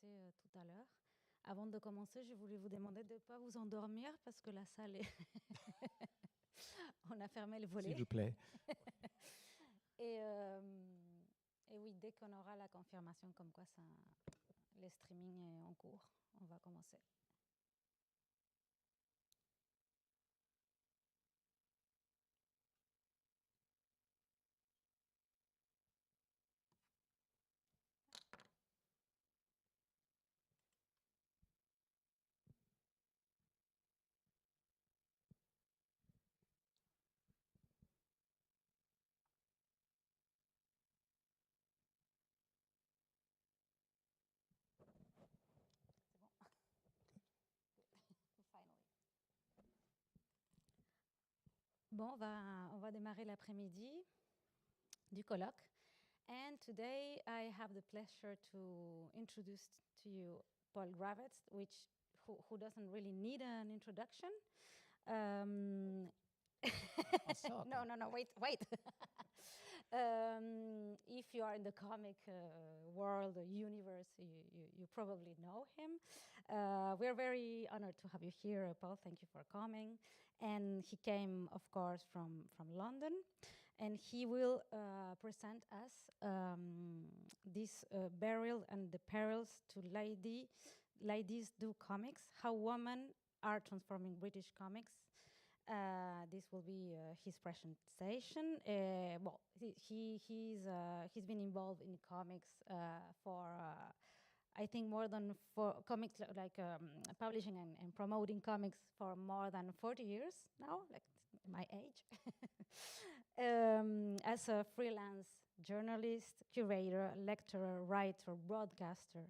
commencé tout à l'heure. Avant de commencer, je voulais vous demander de ne pas vous endormir parce que la salle est... On a fermé le volet. S'il vous plaît. et, et oui, dès qu'on aura la confirmation comme quoi ça, le streaming est en cours, on va commencer. Bon, on va démarrer l'après-midi du colloque. And today I have the pleasure to introduce to you Paul Gravets, who doesn't really need an introduction. No, wait. If you are in the comic world or universe, you probably know him. We're very honored to have you here, Paul. Thank you for coming. And he came, of course, from London. And he will present us this Burial and the Perils to Ladies Do Comics, How Women Are Transforming British Comics. This will be his presentation. Well, he's been involved in comics for I think more than comics, like publishing and promoting comics for more than 40 years now, like my age. As a freelance journalist, curator, lecturer, writer, broadcaster,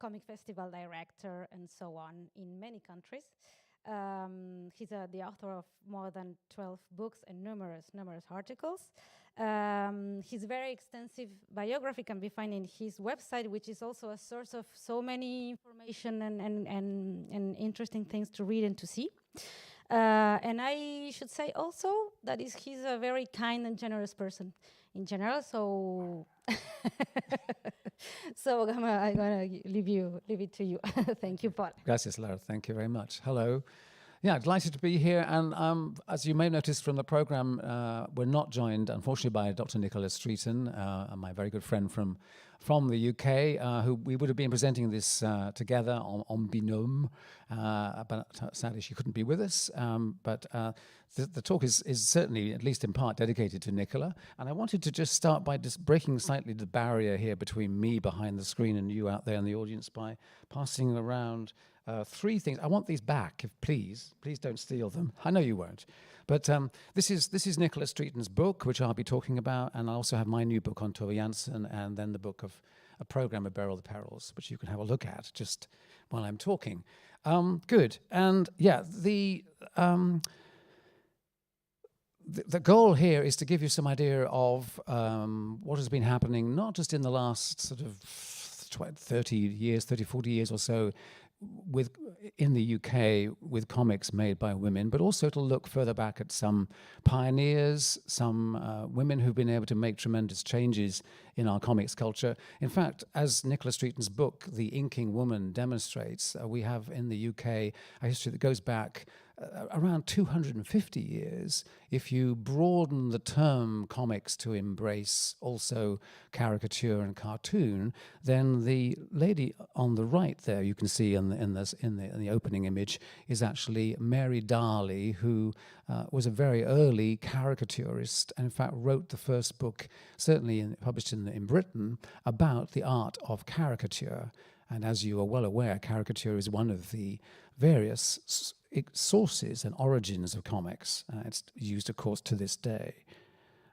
comic festival director, and so on in many countries. He's the author of more than 12 books and numerous articles. His very extensive biography can be found in his website, which is also a source of so many information and interesting things to read and to see. And I should say also that he's a very kind and generous person in general. So, so I'm gonna leave it to you. Thank you, Paul. Gracias, Lara. Thank you very much. Hello. Yeah, delighted to be here. And as you may have noticed from the program, we're not joined, unfortunately, by Dr. Nicola Streeton, my very good friend from the UK, who we would have been presenting this together on binôme, but sadly she couldn't be with us. But the talk is certainly, at least in part, dedicated to Nicola. And I wanted to just start by just breaking slightly the barrier here between me behind the screen and you out there in the audience by passing around three things. I want these back, if please don't steal them. I know you won't. But this is Nicola Streeton's book, which I'll be talking about, and I also have my new book on Tove Jansson, and then the book of A Program of Burial the Perils, which you can have a look at just while I'm talking. Good. And yeah, the goal here is to give you some idea of what has been happening, not just in the last sort of 30, 40 years or so, in the UK with comics made by women, but also to look further back at some pioneers, some women who've been able to make tremendous changes in our comics culture. In fact, as Nicola Streeton's book, The Inking Woman, demonstrates, we have in the UK a history that goes back around 250 years. If you broaden the term comics to embrace also caricature and cartoon, then the lady on the right there, you can see in the opening image, is actually Mary Darley, who was a very early caricaturist, and in fact wrote the first book, certainly published in Britain, about the art of caricature. And as you are well aware, caricature is one of the various sources and origins of comics. It's used, of course, to this day.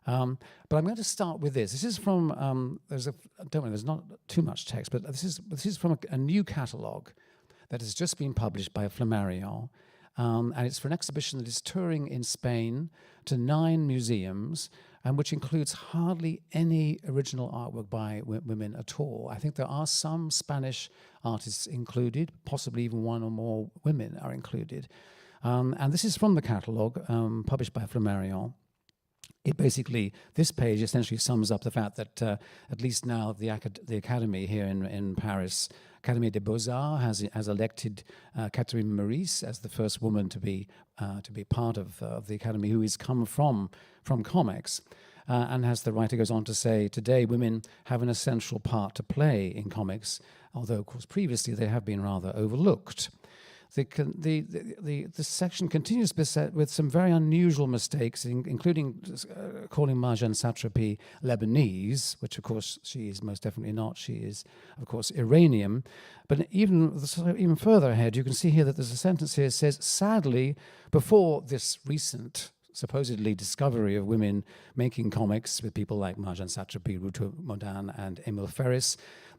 But I'm going to start with this. This is from, there's not too much text, but this is from a new catalogue that has just been published by Flammarion. And it's for an exhibition that is touring in Spain to 9 museums, and which includes hardly any original artwork by women at all. I think there are some Spanish artists included, possibly even one or more women are included. And this is from the catalogue, published by Flammarion. it basically, this page essentially sums up the fact that at least now the Academy here in Paris, Académie des Beaux-Arts, has elected Catherine Meurice as the first woman to be part of the Academy, who has come from comics. And as the writer goes on to say, today women have an essential part to play in comics, although, of course, previously they have been rather overlooked. The section continues beset with some very unusual mistakes, including calling Marjane Satrapi Lebanese, which, of course, she is most definitely not. She is, of course, Iranian. But even further ahead, you can see here that there's a sentence here that says, sadly, before this recent supposedly discovery of women making comics with people like Marjane Satrapi, Ruta Modan, and Emile Ferris.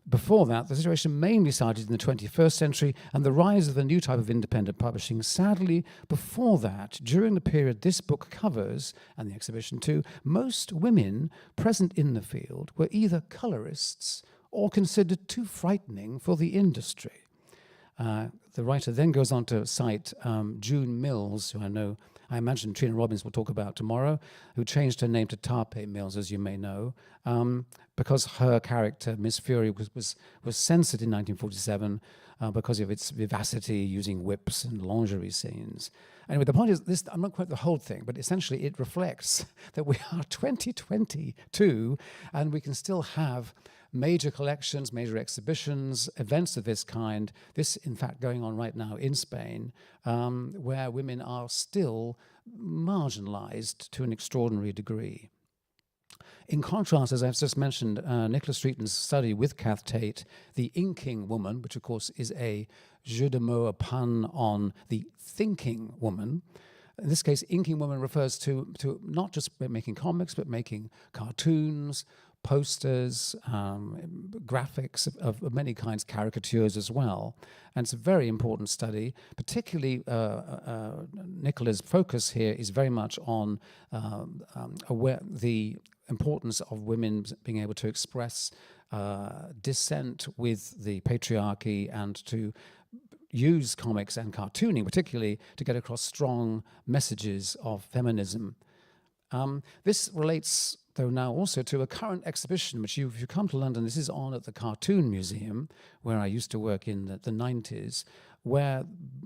Before that, the situation mainly started in the 21st century and the rise of the new type of independent publishing. Sadly, before that, during the period this book covers, and the exhibition too, most women present in the field were either colorists or considered too frightening for the industry. The writer then goes on to cite June Mills, who I imagine Trina Robbins will talk about tomorrow, who changed her name to Tape Mills, as you may know, because her character, Miss Fury, was censored in 1947 because of its vivacity, using whips and lingerie scenes. Anyway, the point is, this, I'm not quite the whole thing, but essentially it reflects that we are 2022 and we can still have major collections, major exhibitions, events of this kind, this in fact going on right now in Spain, where women are still marginalized to an extraordinary degree. In contrast, as I've just mentioned, Nicholas Streeton's study with Kath Tate, The Inking Woman, which of course is a jeu de mots, a pun on the thinking woman. In this case, inking woman refers to not just making comics, but making cartoons, posters, graphics of many kinds, caricatures as well. And it's a very important study. Particularly, Nicola's focus here is very much on the importance of women being able to express dissent with the patriarchy and to use comics and cartooning, particularly, to get across strong messages of feminism. This relates, though, now also to a current exhibition, which if you come to London, this is on at the Cartoon Museum, where I used to work in the 90s, where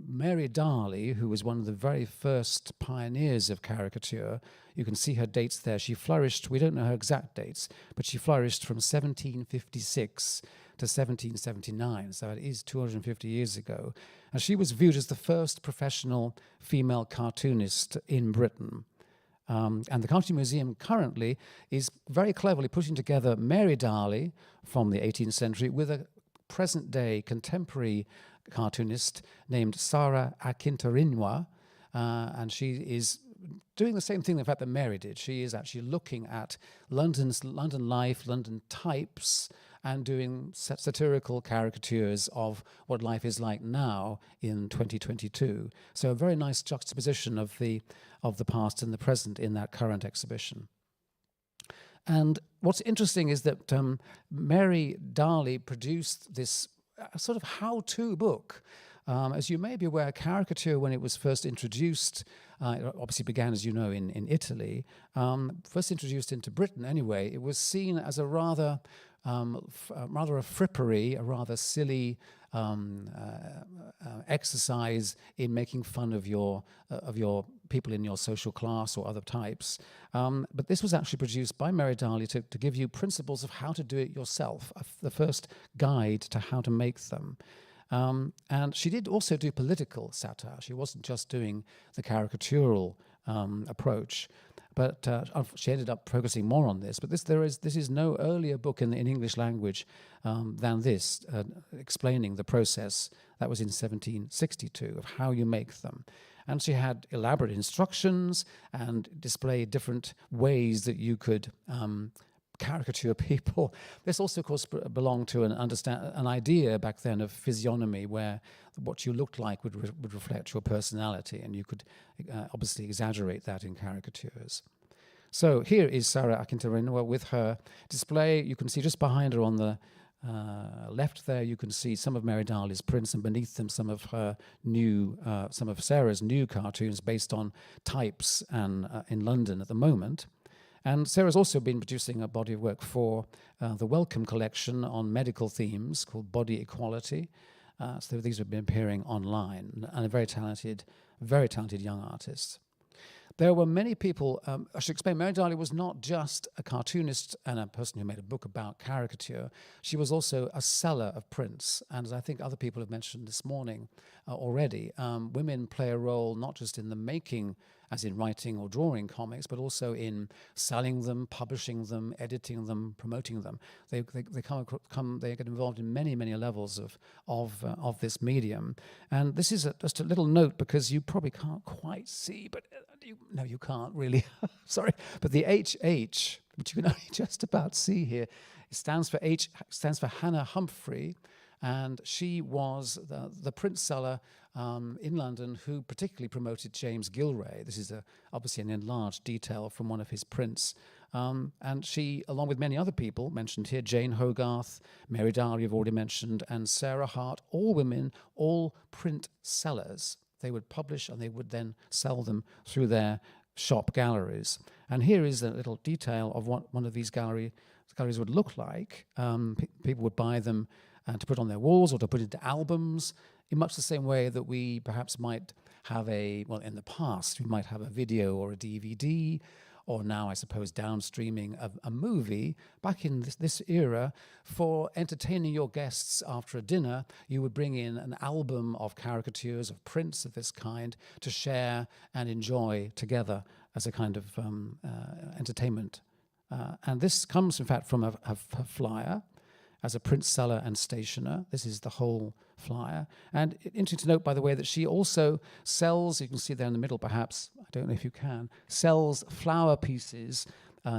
Mary Darley, who was one of the very first pioneers of caricature, you can see her dates there. She flourished, we don't know her exact dates, but she flourished from 1756 to 1779, so it is 250 years ago. And she was viewed as the first professional female cartoonist in Britain. And the Cartoon Museum currently is very cleverly putting together Mary Darley from the 18th century with a present-day contemporary cartoonist named Sarah Akintarinwa, and she is doing the same thing, in fact, that Mary did. She is actually looking at London life, London types, and doing satirical caricatures of what life is like now in 2022. So a very nice juxtaposition of the past and the present in that current exhibition. And what's interesting is that Mary Darley produced this sort of how-to book. As you may be aware, caricature, when it was first introduced, it obviously began, as you know, in Italy, first introduced into Britain anyway, it was seen as a rather a frippery, a rather silly exercise in making fun of your people in your social class or other types. But this was actually produced by Mary Darley to give you principles of how to do it yourself, the first guide to how to make them. And she did also do political satire. She wasn't just doing the caricatural approach. But she ended up focusing more on this. But this is no earlier book in English language than this, explaining the process. That was in 1762 of how you make them. And she had elaborate instructions and displayed different ways that you could caricature people. This also, of course, belonged to an idea back then of physiognomy, where what you looked like would reflect your personality, and you could obviously exaggerate that in caricatures. So here is Sarah Akintarinwa with her display. You can see just behind her on the left there, you can see some of Mary Darley's prints, and beneath them some of her some of Sarah's new cartoons based on types and in London at the moment. And Sarah's also been producing a body of work for the Welcome collection on medical themes called Body Equality. So these have been appearing online, and a very talented young artist. There were many people, I should explain, Mary Darley was not just a cartoonist and a person who made a book about caricature. She was also a seller of prints. And as I think other people have mentioned this morning already, women play a role not just in the making, as in writing or drawing comics, but also in selling them, publishing them, editing them, promoting them. They get involved in many levels of this medium. And this is just a little note, because you probably can't quite see, but no, you can't really. Sorry, but the HH, which you can only just about see here, it stands for Hannah Humphrey, and she was the print seller in London who particularly promoted James Gilray. This is obviously an enlarged detail from one of his prints. And she, along with many other people mentioned here, Jane Hogarth, Mary Darley, you've already mentioned, and Sarah Hart, all women, all print sellers. They would publish and they would then sell them through their shop galleries. And here is a little detail of what one of these galleries would look like. People would buy them to put on their walls or to put into albums, in much the same way that we perhaps might have in the past, we might have a video or a DVD, or now, I suppose, downstreaming of a movie. Back in this era, for entertaining your guests after a dinner, you would bring in an album of caricatures, of prints of this kind, to share and enjoy together as a kind of entertainment. And this comes, in fact, from a flyer as a print seller and stationer. This is the whole flyer. And interesting to note, by the way, that she also sells, you can see there in the middle perhaps, I don't know if you can, sells flower pieces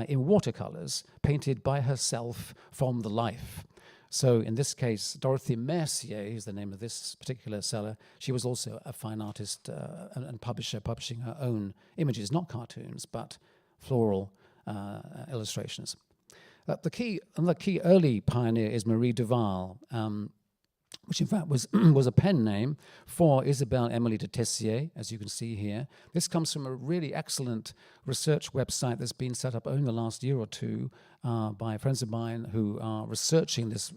in watercolors painted by herself from the life. So in this case, Dorothy Mercier is the name of this particular seller. She was also a fine artist and publisher, publishing her own images, not cartoons, but floral illustrations. Another key early pioneer is Marie Duval, which in fact was a pen name for Isabelle Emily de Tessier, as you can see here. This comes from a really excellent research website that's been set up only in the last year or two by friends of mine who are researching this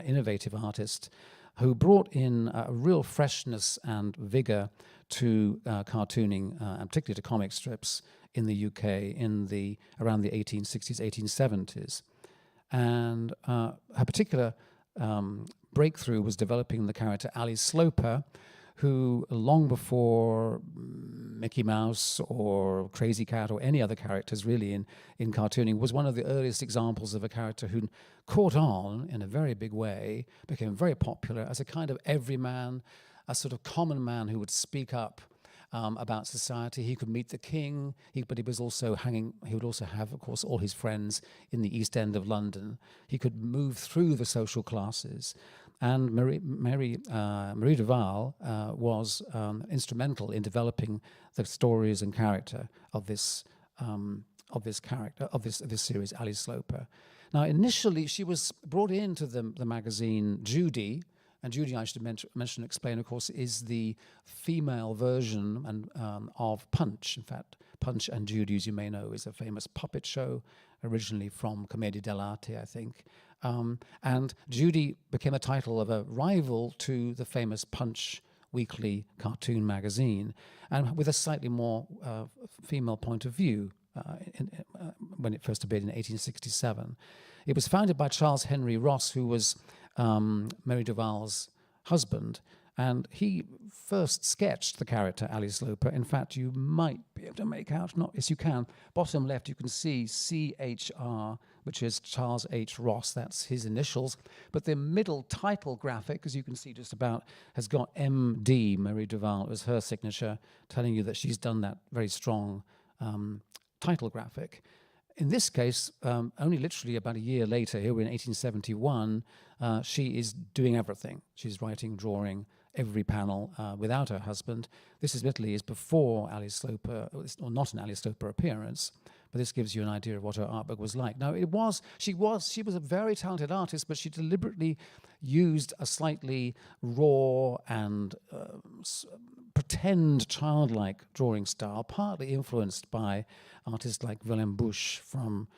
innovative artist, who brought in a real freshness and vigor to cartooning, and particularly to comic strips in the UK around the 1860s, 1870s. And her particular breakthrough was developing the character Alice Sloper, who long before Mickey Mouse or Crazy Cat or any other characters really in cartooning, was one of the earliest examples of a character who caught on in a very big way, became very popular as a kind of everyman, a sort of common man who would speak up about society. He could meet the king, but he would also have, of course, all his friends in the East End of London. He could move through the social classes. And Marie Duval was instrumental in developing the stories and character of this series, Alice Sloper. Now, initially, she was brought into the magazine Judy. And Judy, I should explain, of course, is the female version of Punch. In fact, Punch and Judy, as you may know, is a famous puppet show, originally from Commedia dell'arte, I think. And Judy became a title of a rival to the famous Punch weekly cartoon magazine, and with a slightly more female point of view when it first appeared in 1867. It was founded by Charles Henry Ross, who was Marie Duval's husband, and he first sketched the character Alice Sloper. In fact, you might be able to make out, yes you can, bottom left you can see CHR, which is Charles H. Ross, that's his initials, but the middle title graphic, as you can see just about, has got MD, Marie Duval, as her signature, telling you that she's done that very strong title graphic. In this case, only literally about a year later, here we're in 1871, she is doing everything. She's writing, drawing every panel without her husband. This admittedly is before Alice Sloper, or not an Alice Sloper appearance, but this gives you an idea of what her art book was like. Now, she was a very talented artist, but she deliberately used a slightly raw and pretend childlike drawing style, partly influenced by artists like Wilhelm Busch from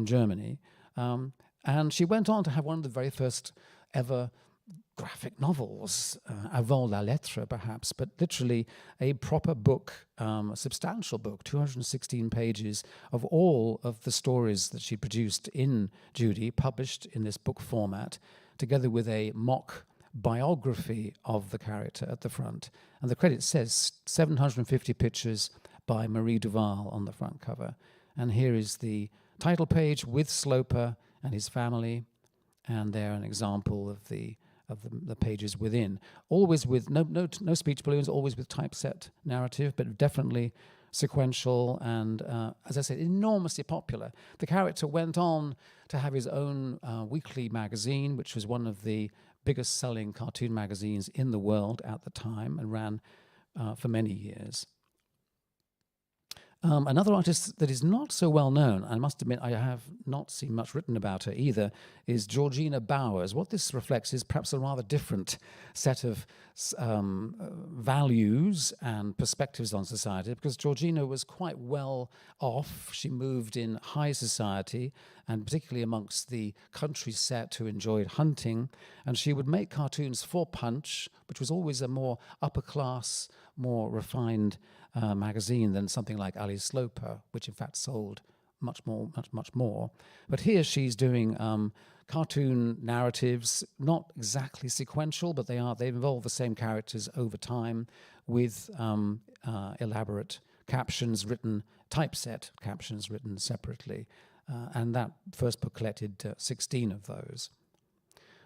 Germany. And she went on to have one of the very first ever graphic novels, avant la lettre perhaps, but literally a proper book, a substantial book, 216 pages of all of the stories that she produced in Judy, published in this book format, together with a mock biography of the character at the front. And the credit says 750 pictures by Marie Duval on the front cover. And here is the title page with Sloper and his family, and there an example of the pages within. Always with no speech balloons, always with typeset narrative, but definitely sequential and, as I said, enormously popular. The character went on to have his own weekly magazine, which was one of the biggest selling cartoon magazines in the world at the time, and ran for many years. Another artist that is not so well known, I must admit I have not seen much written about her either, is Georgina Bowers. What this reflects is perhaps a rather different set of values and perspectives on society, because Georgina was quite well off. She moved in high society, and particularly amongst the country set who enjoyed hunting, and she would make cartoons for Punch, which was always a more upper class, more refined magazine than something like Alice Sloper, which in fact sold much more. But here she's doing cartoon narratives, not exactly sequential, but they involve the same characters over time, with elaborate captions written, typeset captions written separately. And that first book collected 16 of those.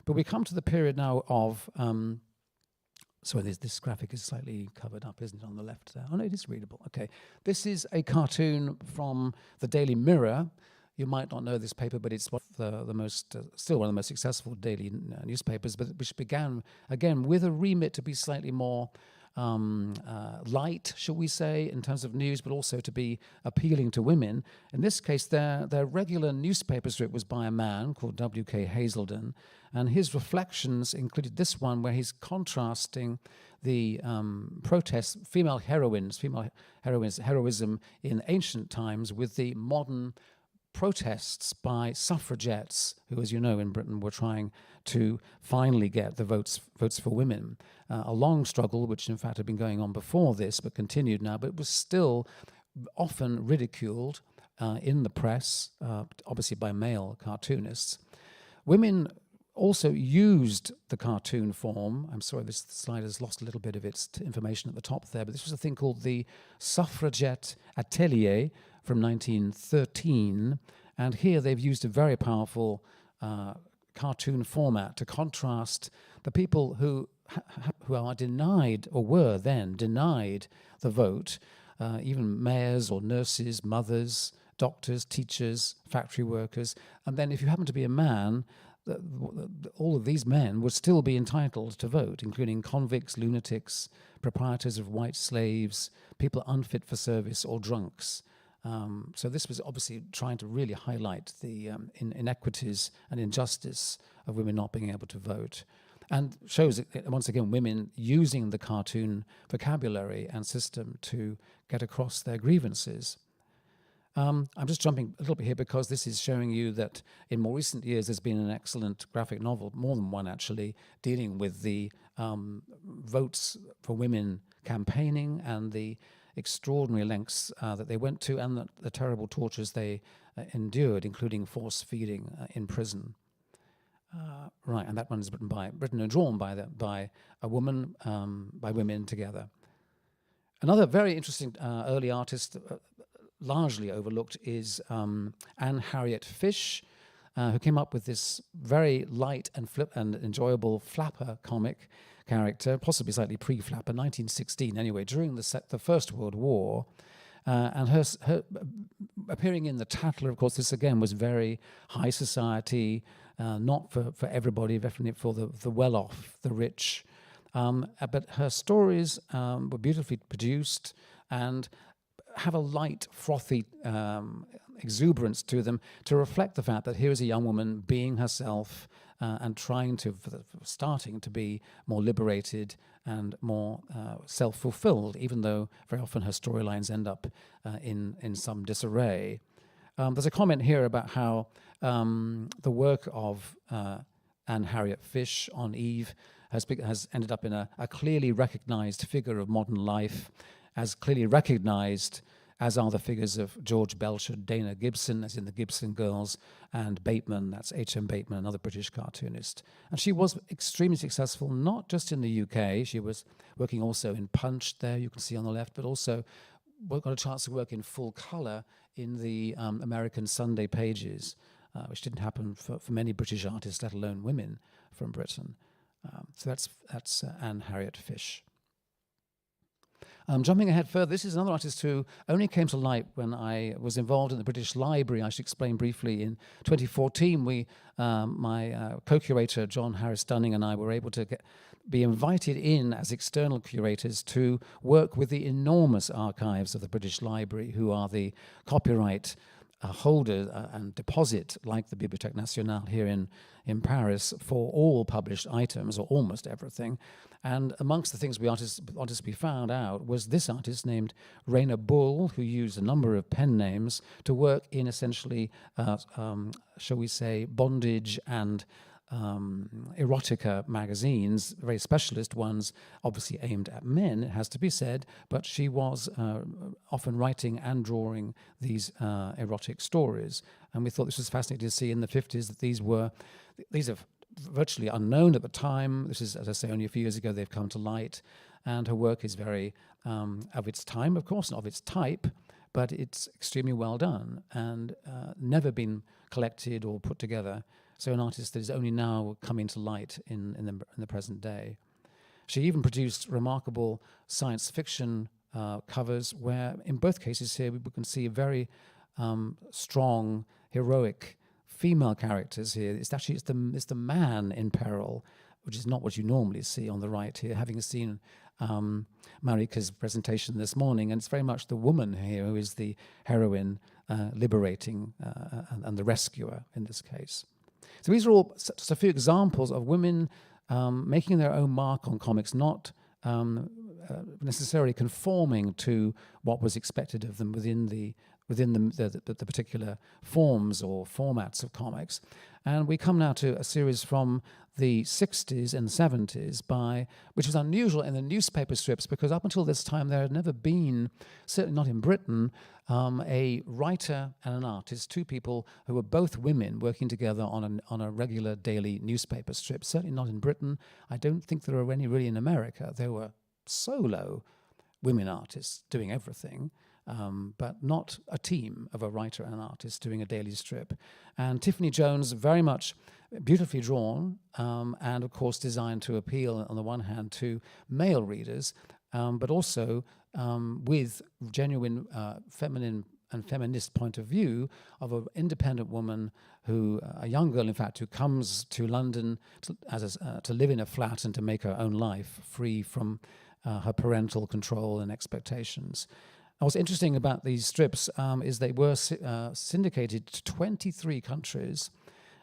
But we come to the period now of so this graphic is slightly covered up, isn't it, on the left there? Oh, no, it is readable. Okay. This is a cartoon from the Daily Mirror. You might not know this paper, but it's one of the most, still one of the most successful daily newspapers, but which began, again, with a remit to be slightly more light, shall we say, in terms of news, but also to be appealing to women. In this case, their regular newspaper strip was by a man called W.K. Hazelden, and his reflections included this one where he's contrasting the protests, heroism in ancient times with the modern protests by suffragettes, who, as you know, in Britain were trying to finally get the votes for women. A long struggle, which in fact had been going on before this, but continued now, but it was still often ridiculed in the press, obviously by male cartoonists. Women also used the cartoon form. I'm sorry, this slide has lost a little bit of its information at the top there, but this was a thing called the Suffragette Atelier from 1913, and here they've used a very powerful cartoon format to contrast the people who are denied, or were then denied, the vote, even mayors or nurses, mothers, doctors, teachers, factory workers, and then if you happen to be a man, all of these men would still be entitled to vote, including convicts, lunatics, proprietors of white slaves, people unfit for service, or drunks. So this was obviously trying to really highlight the inequities and injustice of women not being able to vote, and shows, once again, women using the cartoon vocabulary and system to get across their grievances. I'm just jumping a little bit here because this is showing you that in more recent years there's been an excellent graphic novel, more than one actually, dealing with the votes for women campaigning and the extraordinary lengths that they went to, and the terrible tortures they endured, including force feeding in prison. Right, and that one is written and drawn by a woman, by women together. Another very interesting early artist, largely overlooked, is Anne Harriet Fish, who came up with this very light and enjoyable flapper comic character, possibly slightly pre-flapper, 1916 anyway, during the First World War. And her appearing in the Tatler, of course, this again was very high society, not for everybody, definitely for the well-off, the rich. But her stories were beautifully produced and have a light, frothy exuberance to them to reflect the fact that here is a young woman being herself and trying to, starting to be more liberated and more self-fulfilled, even though very often her storylines end up in some disarray. There's a comment here about how the work of Anne Harriet Fish on Eve has ended up in a clearly recognized figure of modern life, as clearly recognized as are the figures of George Belcher, Dana Gibson, as in the Gibson Girls, and Bateman, that's H.M. Bateman, another British cartoonist. And she was extremely successful, not just in the UK. She was working also in Punch there, you can see on the left, but also got a chance to work in full colour in the American Sunday pages, which didn't happen for many British artists, let alone women from Britain. So that's Anne Harriet Fish. Jumping ahead further, this is another artist who only came to light when I was involved in the British Library. I should explain briefly. In 2014, my co-curator, John Harris Dunning, and I were able to be invited in as external curators to work with the enormous archives of the British Library, who are the copyright holder and deposit, like the Bibliothèque Nationale here in Paris, for all published items, or almost everything. And amongst the things artists we found out was this artist named Raina Bull, who used a number of pen names to work in essentially, shall we say, bondage and erotica magazines, very specialist ones, obviously aimed at men, it has to be said, but she was often writing and drawing these erotic stories. And we thought this was fascinating to see in the 50s that these are virtually unknown at the time. This is, as I say, only a few years ago they've come to light, and her work is very of its time, of course, not of its type, but it's extremely well done and never been collected or put together. So an artist that is only now coming to light in the present day. She even produced remarkable science fiction covers where, in both cases here, we can see very strong, heroic female characters here. It's the man in peril, which is not what you normally see on the right here, having seen Marika's presentation this morning, and it's very much the woman here who is the heroine, liberating and the rescuer in this case. So these are all just a few examples of women making their own mark on comics, not necessarily conforming to what was expected of them within the particular forms or formats of comics. And we come now to a series from the 60s and 70s, which was unusual in the newspaper strips, because up until this time there had never been, certainly not in Britain, a writer and an artist, two people who were both women working together on a regular daily newspaper strip. Certainly not in Britain. I don't think there are any really in America. There were solo women artists doing everything. But not a team of a writer and an artist doing a daily strip. And Tiffany Jones, very much beautifully drawn, and of course designed to appeal on the one hand to male readers, but also with genuine feminine and feminist point of view of an independent woman a young girl in fact, who comes to London to live in a flat and to make her own life free from her parental control and expectations. What's interesting about these strips is they were syndicated to 23 countries.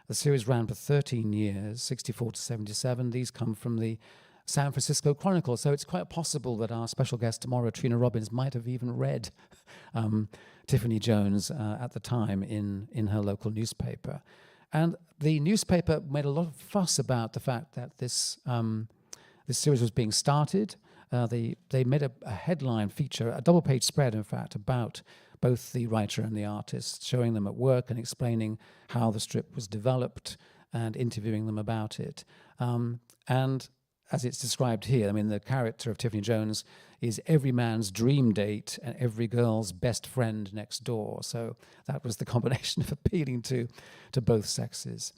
The series ran for 13 years, 64 to 77. These come from the San Francisco Chronicle, so it's quite possible that our special guest tomorrow, Trina Robbins, might have even read Tiffany Jones at the time in her local newspaper. And the newspaper made a lot of fuss about the fact that this series was being started. They made a headline feature, a double-page spread, in fact, about both the writer and the artist, showing them at work and explaining how the strip was developed and interviewing them about it. And as it's described here, I mean, the character of Tiffany Jones is every man's dream date and every girl's best friend next door. So that was the combination of appealing to both sexes.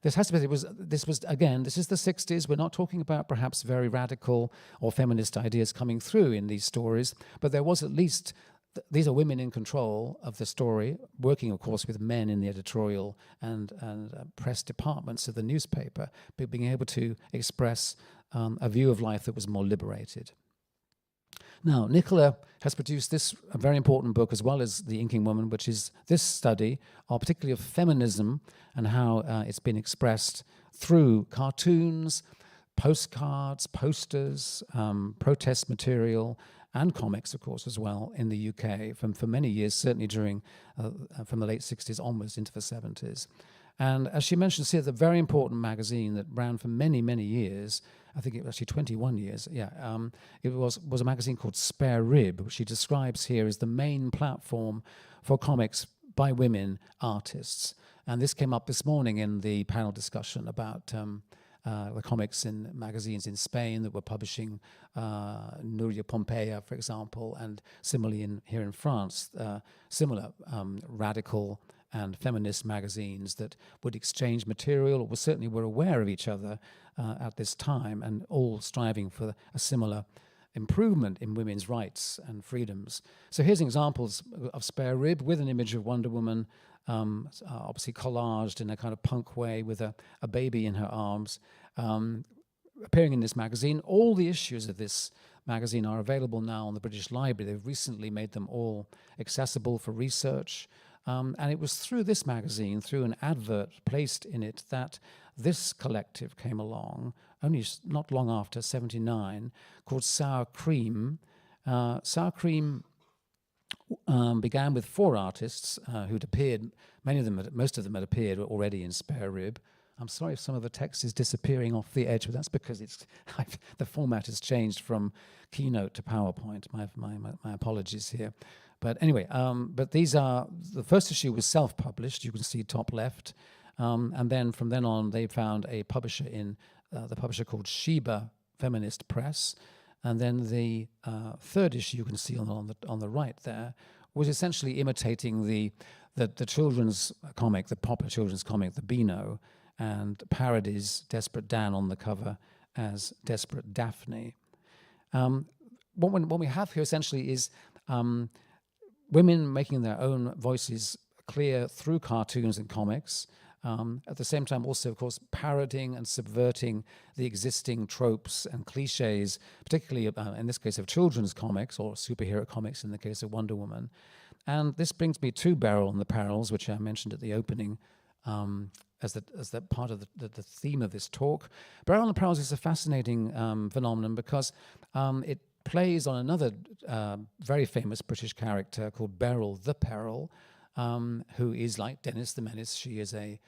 This is the 60s. We're not talking about perhaps very radical or feminist ideas coming through in these stories, but there was at least, these are women in control of the story, working, of course, with men in the editorial and press departments of the newspaper, but being able to express a view of life that was more liberated. Now, Nicola has produced this a very important book, as well as The Inking Woman, which is this study, particularly of feminism and how it's been expressed through cartoons, postcards, posters, protest material, and comics, of course, as well, in the UK for many years, certainly during from the late 60s onwards into the 70s. And as she mentions here, the very important magazine that ran for many, many years, I think it was actually 21 years, it was a magazine called Spare Rib, which she describes here as the main platform for comics by women artists. And this came up this morning in the panel discussion about the comics in magazines in Spain that were publishing Nuria Pompeia, for example, and similarly here in France, similar radical and feminist magazines that would exchange material, or certainly were aware of each other at this time, and all striving for a similar improvement in women's rights and freedoms. So here's examples of Spare Rib with an image of Wonder Woman, obviously collaged in a kind of punk way with a baby in her arms, appearing in this magazine. All the issues of this magazine are available now on the British Library. They've recently made them all accessible for research. And it was through this magazine, through an advert placed in it, that this collective came along, only not long after, 79, called Sour Cream. Sour Cream began with 4 artists who'd appeared, most of them had appeared already in Spare Rib. I'm sorry if some of the text is disappearing off the edge, but that's because the format has changed from Keynote to PowerPoint. My apologies here. But anyway, but these are, the first issue was self-published, you can see top left, and then from then on they found a publisher the publisher called Sheba Feminist Press, and then the third issue you can see on the right there was essentially imitating the children's comic, the popular children's comic, the Beano, and parodies Desperate Dan on the cover as Desperate Daphne. What we have here essentially is women making their own voices clear through cartoons and comics, at the same time also, of course, parodying and subverting the existing tropes and cliches, particularly in this case of children's comics or superhero comics in the case of Wonder Woman. And this brings me to Beryl and the Perils, which I mentioned at the opening as the part of the theme of this talk. Beryl and the Perils is a fascinating phenomenon because it plays on another very famous British character called Beryl the Peril, who is like Dennis the Menace. She is a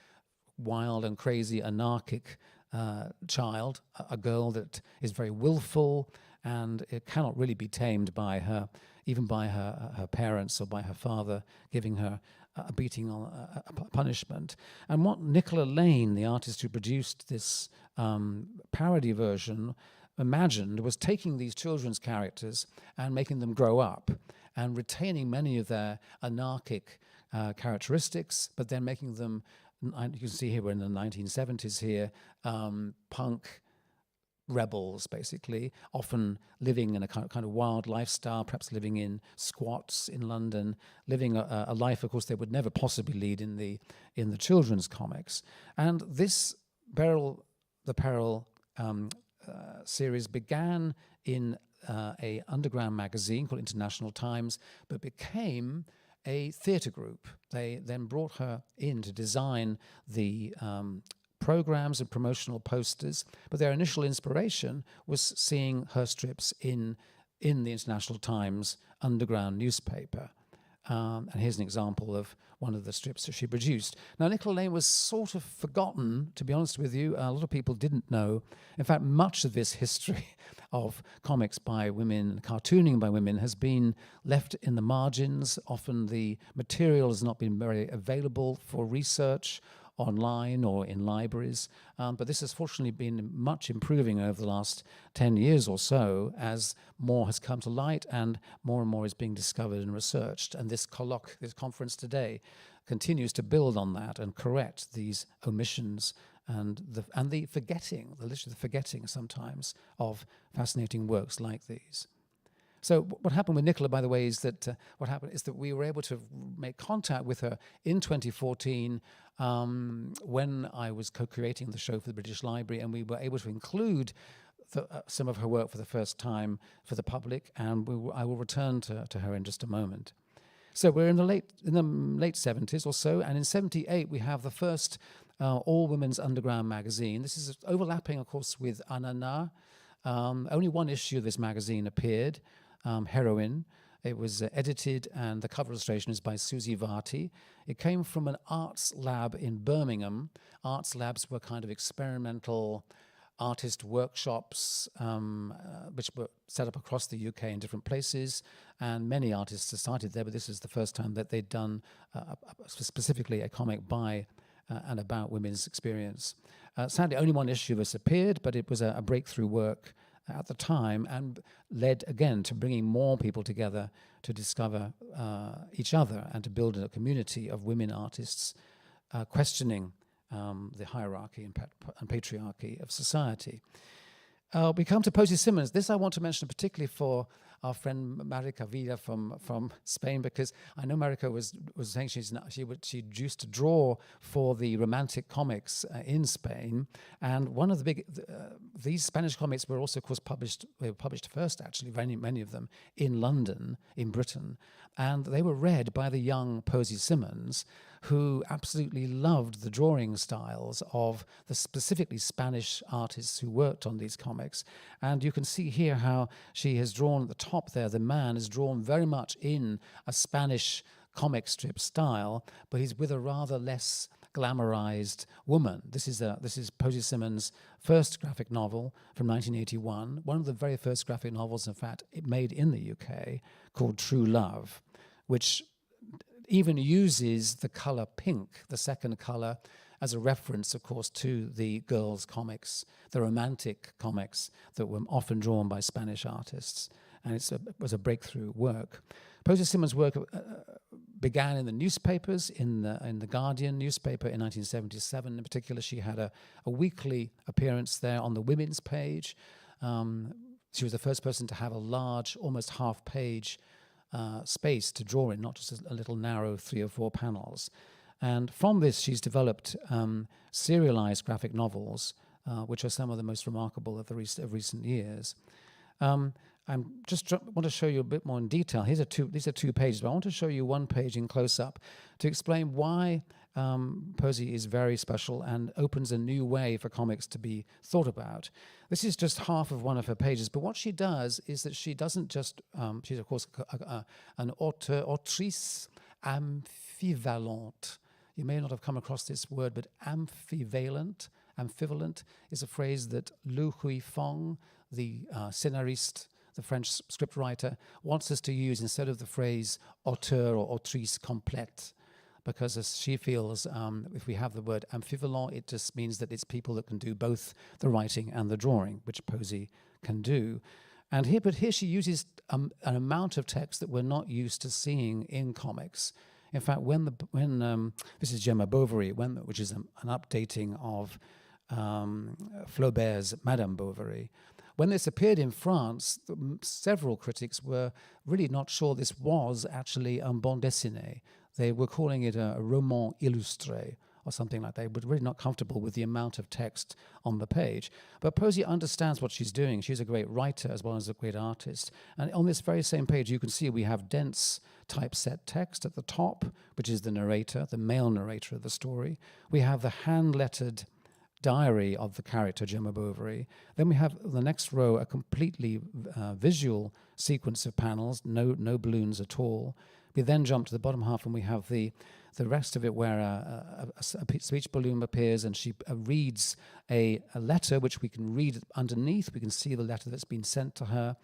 wild and crazy, anarchic child, a girl that is very willful, and it cannot really be tamed by her, even by her parents or by her father giving her a beating on a punishment. And what Nicola Lane, the artist who produced this parody version, imagined was taking these children's characters and making them grow up and retaining many of their anarchic characteristics, but then making them, you can see here we're in the 1970s here, punk rebels, basically, often living in a kind of wild lifestyle, perhaps living in squats in London, living a life, of course, they would never possibly lead in the children's comics. And this Beryl the Peril series began in a underground magazine called International Times, but became a theatre group. They then brought her in to design the programs and promotional posters, but their initial inspiration was seeing her strips in the International Times underground newspaper. And here's an example of one of the strips that she produced. Now, Nicola Lane was sort of forgotten, to be honest with you. A lot of people didn't know. In fact, much of this history of comics by women, cartooning by women, has been left in the margins. Often the material has not been very available for research online or in libraries, but this has fortunately been much improving over the last 10 years or so as more has come to light and more is being discovered and researched. And this colloque, this conference today, continues to build on that and correct these omissions and the forgetting, literally the forgetting sometimes of fascinating works like these. So what happened with Nicola, by the way, is that we were able to make contact with her in 2014 when I was co-creating the show for the British Library, and we were able to include some of her work for the first time for the public, and I will return to her in just a moment. So we're in the late 70s or so, and in 78 we have the first all-women's underground magazine. This is overlapping, of course, with Anana. Only one issue of this magazine appeared, Heroine. It was edited, and the cover illustration is by Susie Varty. It came from an arts lab in Birmingham. Arts labs were kind of experimental artist workshops, which were set up across the UK in different places, and many artists have started there, but this is the first time that they'd done specifically a comic by and about women's experience. Sadly, only one issue of this appeared, but it was a breakthrough work at the time, and led again to bringing more people together to discover each other and to build a community of women artists questioning the hierarchy and patriarchy of society. We come to Posy Simmonds. This I want to mention particularly for our friend Marika Villa from Spain, because I know Marika was saying she used to draw for the romantic comics in Spain, and one of the these Spanish comics were also, of course, published first, actually, many of them in London, in Britain, and they were read by the young Posy Simmonds, who absolutely loved the drawing styles of the specifically Spanish artists who worked on these comics. And you can see here how she has drawn at the top there, the man is drawn very much in a Spanish comic strip style, but he's with a rather less glamorized woman. This is Posy Simmonds' first graphic novel from 1981, one of the very first graphic novels, in fact, it made in the UK, called True Love, which even uses the color pink, the second color, as a reference, of course, to the girls' comics, the romantic comics that were often drawn by Spanish artists. And it was a breakthrough work. Posy Simmonds' work began in the newspapers, in the Guardian newspaper in 1977. In particular, she had a weekly appearance there on the women's page. She was the first person to have a large, almost half-page space to draw in, not just a little narrow 3 or 4 panels. And from this, she's developed serialized graphic novels, which are some of the most remarkable of recent years. I just want to show you a bit more in detail. These are 2 pages, but I want to show you one page in close-up to explain why Posy is very special and opens a new way for comics to be thought about. This is just half of one of her pages, but what she does is that she doesn't just, she's of course an autrice ambivalente. You may not have come across this word, but ambivalent is a phrase that Lu Huifeng, the scénariste, the French scriptwriter, wants us to use instead of the phrase auteur or autrice complète, because as she feels, if we have the word ambivalent, it just means that it's people that can do both the writing and the drawing, which Posy can do. And here she uses an amount of text that we're not used to seeing in comics. In fact, when this is Gemma Bovary, which is an updating of Flaubert's Madame Bovary. When this appeared in France, several critics were really not sure this was actually un bande dessinée. They were calling it a roman illustré or something like that. They were really not comfortable with the amount of text on the page. But Posy understands what she's doing. She's a great writer as well as a great artist. And on this very same page, you can see we have dense typeset text at the top, which is the narrator, the male narrator of the story. We have the hand-lettered diary of the character Gemma Bovary. Then we have the next row a completely visual sequence of panels, no balloons at all. We then jump to the bottom half and we have the rest of it where a speech balloon appears and she reads a letter which we can read underneath. We can see the letter that's been sent to her.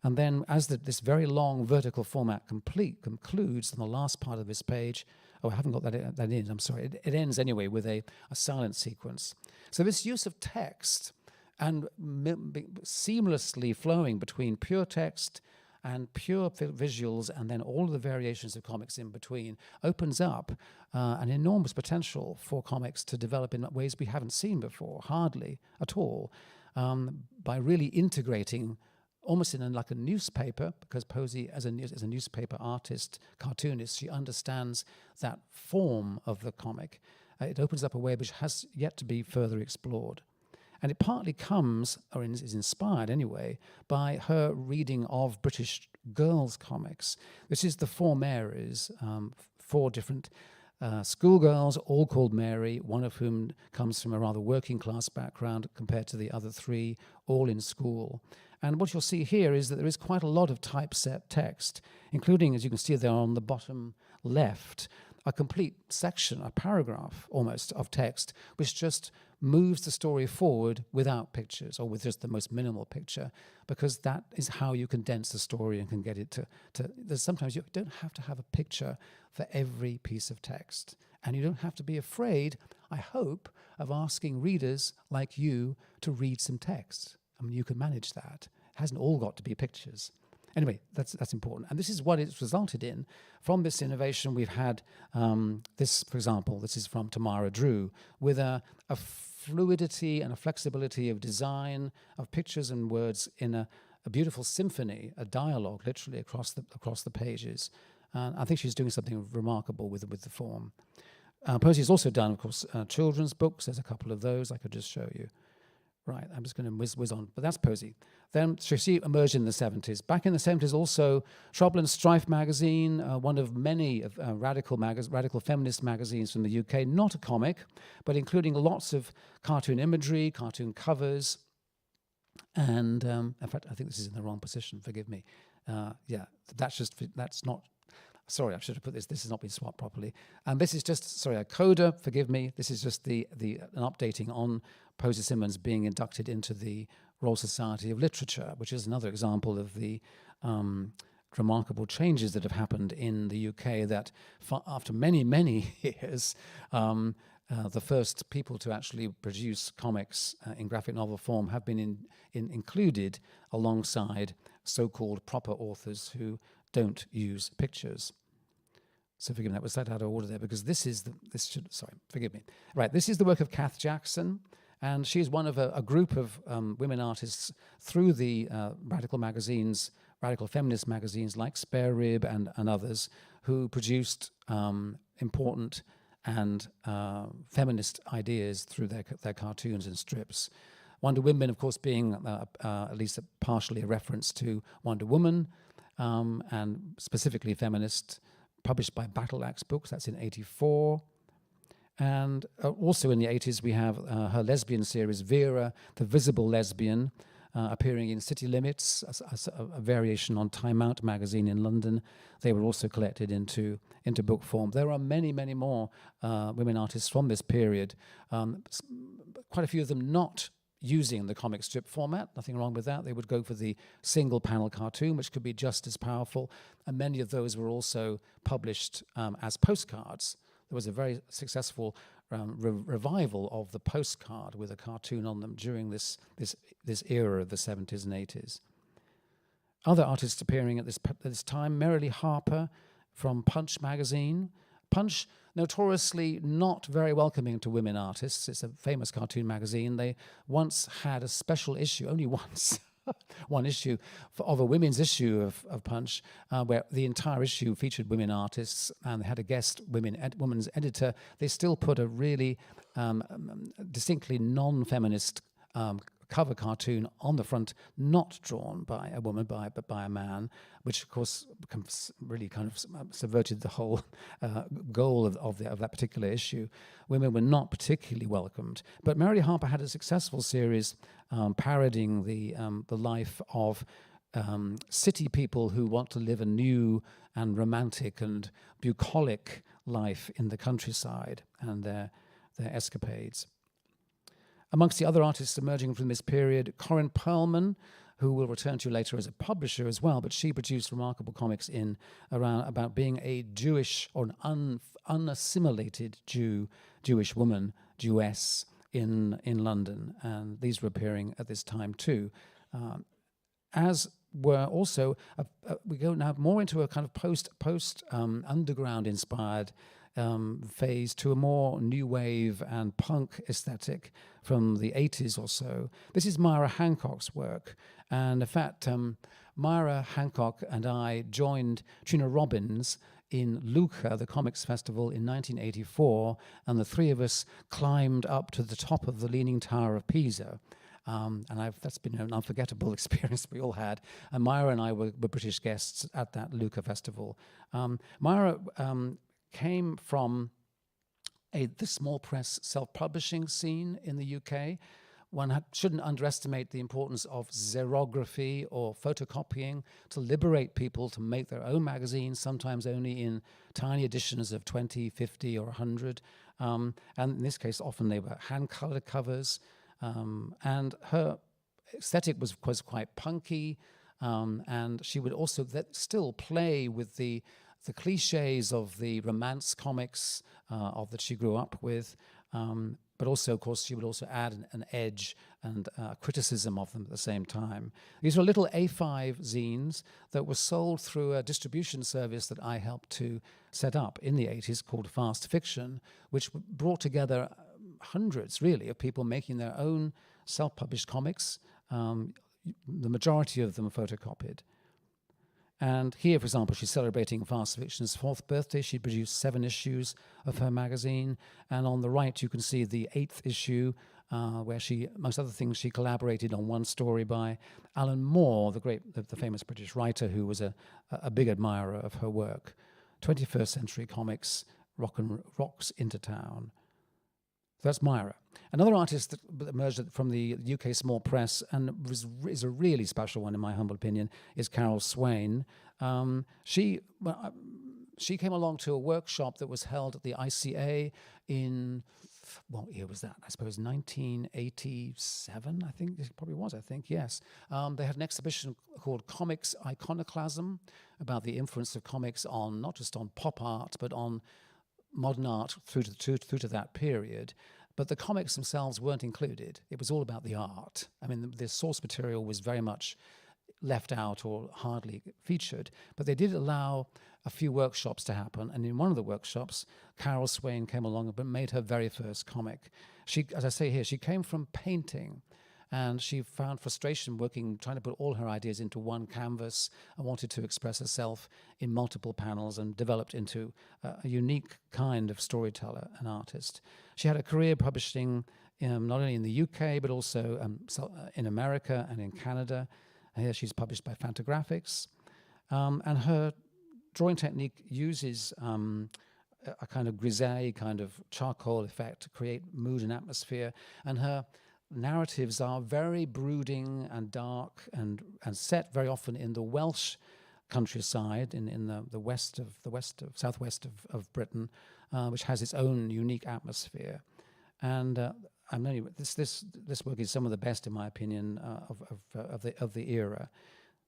And then as this very long vertical format concludes on the last part of this page, I haven't got that in, I'm sorry. It ends anyway with a silent sequence. So this use of text and seamlessly flowing between pure text and pure visuals and then all of the variations of comics in between opens up an enormous potential for comics to develop in ways we haven't seen before, hardly at all, by really integrating almost in like a newspaper, because Posy, as a newspaper artist, cartoonist, she understands that form of the comic. It opens up a way which has yet to be further explored. And it partly comes, or is inspired anyway, by her reading of British girls' comics. This is the Four Marys, 4 different schoolgirls, all called Mary, one of whom comes from a rather working class background compared to the other 3, all in school. And what you'll see here is that there is quite a lot of typeset text, including, as you can see there on the bottom left, a complete section, a paragraph almost, of text, which just moves the story forward without pictures, or with just the most minimal picture, because that is how you condense the story and can get it to sometimes you don't have to have a picture for every piece of text. And you don't have to be afraid, I hope, of asking readers like you to read some text. I mean, you can manage that. It hasn't all got to be pictures. Anyway, that's important. And this is what it's resulted in. From this innovation, we've had this, for example, this is from Tamara Drew, with a fluidity and a flexibility of design, of pictures and words in a beautiful symphony, a dialogue, literally, across the pages. And I think she's doing something remarkable with the form. Posey's also done, of course, children's books. There's a couple of those I could just show you. Right, I'm just going to whiz on, but that's Posey. Then she emerged in the 70s. Back in the 70s also, Shrubland Strife magazine, one of many radical feminist magazines from the UK, not a comic, but including lots of cartoon imagery, cartoon covers, and in fact, I think this is in the wrong position, forgive me. Yeah, that's not, sorry, I should have put this has not been swapped properly. And this is just, sorry, a coda, forgive me, this is just an updating on Posey Simmons being inducted into the Royal Society of Literature, which is another example of the remarkable changes that have happened in the UK, that after many, many years, the first people to actually produce comics in graphic novel form have been included alongside so-called proper authors who don't use pictures. So forgive me, that was slightly out of order there, because forgive me. Right, this is the work of Kath Jackson, and she's one of a group of women artists through the radical feminist magazines like Spare Rib and others, who produced important and feminist ideas through their cartoons and strips. Wonder Women, of course, being at least partially a reference to Wonder Woman, and specifically feminist, published by Battle Axe Books, that's in 1984. And also in the 1980s, we have her lesbian series, Vera, the Visible Lesbian, appearing in City Limits, a variation on Time Out magazine in London. They were also collected into book form. There are many, many more women artists from this period, quite a few of them not using the comic strip format, nothing wrong with that. They would go for the single panel cartoon, which could be just as powerful. And many of those were also published as postcards. There was a very successful revival of the postcard with a cartoon on them during this era of the 70s and 80s. Other artists appearing at this time, Merrily Harper from Punch magazine. Punch, notoriously not very welcoming to women artists. It's a famous cartoon magazine. They once had a special issue, only once, one issue of a women's issue of Punch, where the entire issue featured women artists, and they had a guest women's editor. They still put a really distinctly non-feminist cover cartoon on the front, not drawn by a woman, but by a man, which of course really kind of subverted the whole goal of that particular issue. Women were not particularly welcomed, but Mary Harper had a successful series parodying the life of city people who want to live a new and romantic and bucolic life in the countryside, and their escapades. Amongst the other artists emerging from this period, Corinne Perlman, who we'll return to later as a publisher as well, but she produced remarkable comics about being a Jewish or an unassimilated Jewish woman, Jewess, in London, and these were appearing at this time too. As were also, we go now more into a kind of post underground inspired phase to a more new wave and punk aesthetic from the 80s or so. This is Myra Hancock's work, and in fact Myra Hancock and I joined Trina Robbins in Lucca, the comics festival in 1984, and the three of us climbed up to the top of the Leaning Tower of Pisa. And that's been an unforgettable experience we all had. And Myra and I were British guests at that Lucca festival. Myra came from the small press self-publishing scene in the UK. One shouldn't underestimate the importance of xerography or photocopying to liberate people to make their own magazines, sometimes only in tiny editions of 20, 50, or 100. And in this case, often they were hand-colored covers. And her aesthetic was quite punky, and she would also still play with the cliches of the romance comics that she grew up with. But also, of course, she would also add an edge and criticism of them at the same time. These were little A5 zines that were sold through a distribution service that I helped to set up in the 80s called Fast Fiction, which brought together hundreds, really, of people making their own self-published comics. The majority of them photocopied. And here, for example, she's celebrating Fast Fiction's 4th birthday. She produced 7 issues of her magazine. And on the right, you can see the 8th issue, where she, amongst other things, she collaborated on one story by Alan Moore, the famous British writer who was a big admirer of her work. 21st Century Comics, Rocks into Town. That's Myra. Another artist that emerged from the UK small press and is a really special one, in my humble opinion, is Carol Swain. She came along to a workshop that was held at the ICA in, what year was that? I suppose 1987, I think it probably was, yes. They had an exhibition called Comics Iconoclasm, about the influence of comics on, not just on pop art, but on modern art through to that period. But the comics themselves weren't included. It was all about the art. I mean, the source material was very much left out or hardly featured. But they did allow a few workshops to happen. And in one of the workshops, Carol Swain came along and made her very first comic. She, as I say here, she came from painting. And she found frustration trying to put all her ideas into one canvas and wanted to express herself in multiple panels, and developed into a unique kind of storyteller and artist. She had a career publishing not only in the UK, but also in America and in Canada. And here she's published by Fantagraphics. And her drawing technique uses a kind of grisaille, kind of charcoal effect to create mood and atmosphere. And her narratives are very brooding and dark, and set very often in the Welsh countryside in the southwest of Britain, which has its own unique atmosphere. And this work is some of the best, in my opinion, of the era.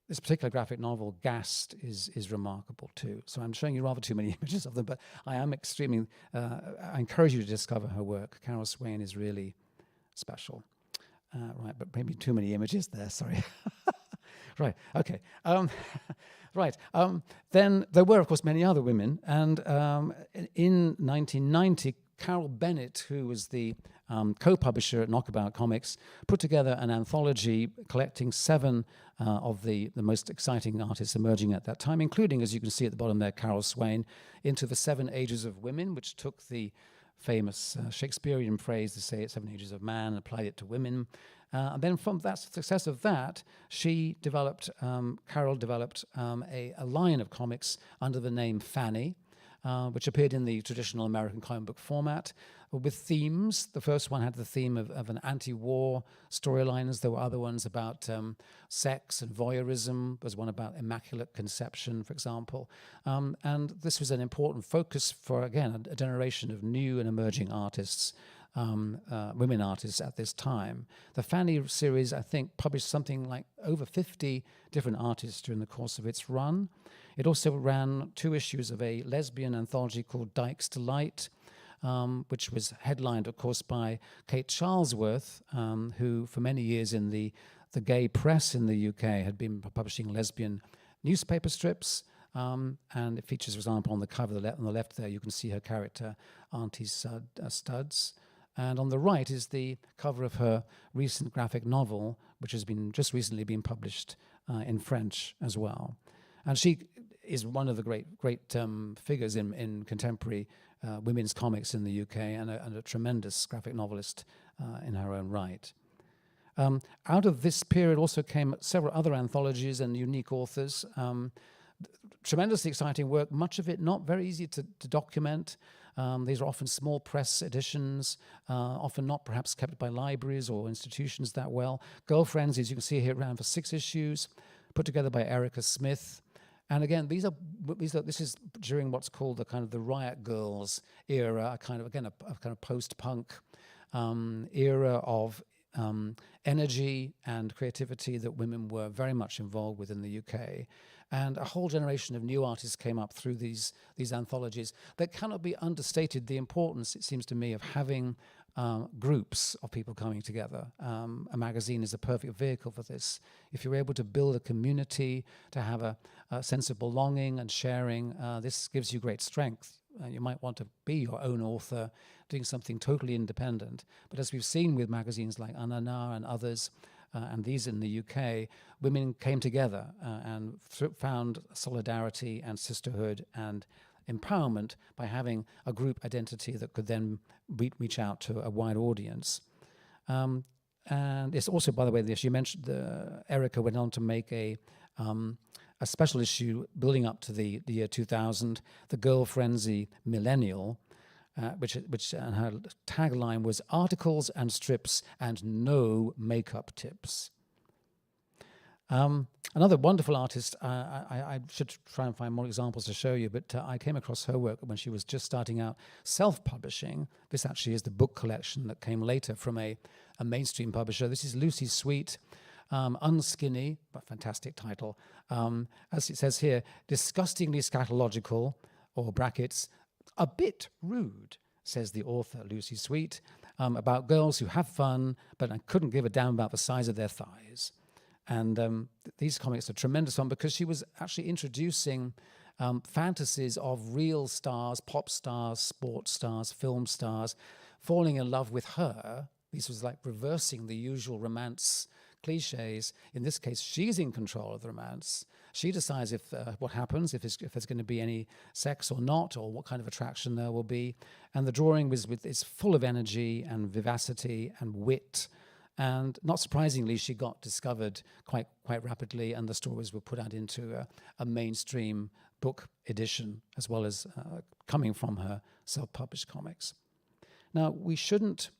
This particular graphic novel, Gassed, is remarkable too. So I'm showing you rather too many images of them, but I am extremely. I encourage you to discover her work. Carol Swain is really special. Right, but maybe too many images there, sorry. Right, okay. Right, then there were, of course, many other women. And in 1990, Carol Bennett, who was the co-publisher at Knockabout Comics, put together an anthology collecting 7 of the most exciting artists emerging at that time, including, as you can see at the bottom there, Carol Swain, Into the 7 Ages of Women, which took the famous Shakespearean phrase, to say 7 ages of man, and applied it to women. And then from that success of that, Carol developed a line of comics under the name Fanny, which appeared in the traditional American comic book format, with themes. The first one had the theme of an anti-war storylines. There were other ones about sex and voyeurism. There was one about immaculate conception, for example. And this was an important focus for, again, a generation of new and emerging artists, women artists at this time. The Fanny series, I think, published something like over 50 different artists during the course of its run. It also ran 2 issues of a lesbian anthology called Dyke's Delight, which was headlined, of course, by Kate Charlesworth, who for many years in the gay press in the UK had been publishing lesbian newspaper strips. And it features, for example, on the cover on the left there, you can see her character, Auntie Studs. And on the right is the cover of her recent graphic novel, which has just recently been published in French as well. And she is one of the great figures in contemporary women's comics in the UK, and a tremendous graphic novelist in her own right. Out of this period also came several other anthologies and unique authors. Tremendously exciting work, much of it not very easy to document. These are often small press editions, often not perhaps kept by libraries or institutions that well. Girlfriends, as you can see here, ran for 6 issues, put together by Erica Smith. And again, this is during what's called the kind of the Riot Girls era, a kind of post-punk era of energy and creativity that women were very much involved with in the UK. And a whole generation of new artists came up through these anthologies. That cannot be understated, the importance, it seems to me, of having groups of people coming together. A magazine is a perfect vehicle for this. If you're able to build a community, to have a sense of belonging and sharing, this gives you great strength. You might want to be your own author, doing something totally independent. But as we've seen with magazines like Anana and others, and these in the UK, women came together and found solidarity and sisterhood and empowerment by having a group identity that could then reach out to a wide audience. And it's also, by the way, as you mentioned, Erica went on to make a special issue building up to the year 2000, the Girl Frenzy Millennial, which and her tagline was "Articles and strips and no makeup tips." Another wonderful artist, I should try and find more examples to show you, but I came across her work when she was just starting out self-publishing. This actually is the book collection that came later from a mainstream publisher. This is Lucy Sweet, Unskinny, but fantastic title. As it says here, disgustingly scatological, or brackets, a bit rude, says the author, Lucy Sweet, about girls who have fun, but I couldn't give a damn about the size of their thighs. And these comics are tremendous fun because she was actually introducing fantasies of real stars, pop stars, sports stars, film stars, falling in love with her. This was like reversing the usual romance cliches. In this case, she's in control of the romance. She decides if what happens, if there's going to be any sex or not, or what kind of attraction there will be. And the drawing is full of energy and vivacity and wit. And not surprisingly, she got discovered quite rapidly, and the stories were put out into a mainstream book edition, as well as coming from her self-published comics. Now, we shouldn't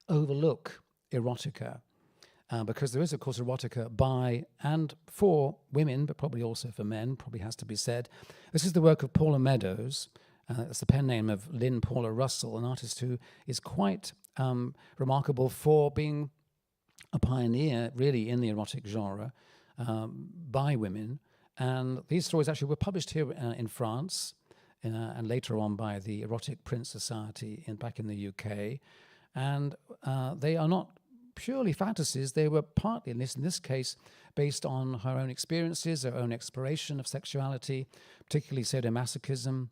overlook erotica, because there is, of course, erotica by and for women, but probably also for men, probably has to be said. This is the work of Paula Meadows. That's the pen name of Lynn Paula Russell, an artist who is quite remarkable for being a pioneer, really, in the erotic genre by women. And these stories actually were published here in France, and later on by the Erotic Print Society back in the UK. And they are not purely fantasies. They were partly, in this case, based on her own experiences, her own exploration of sexuality, particularly sadomasochism.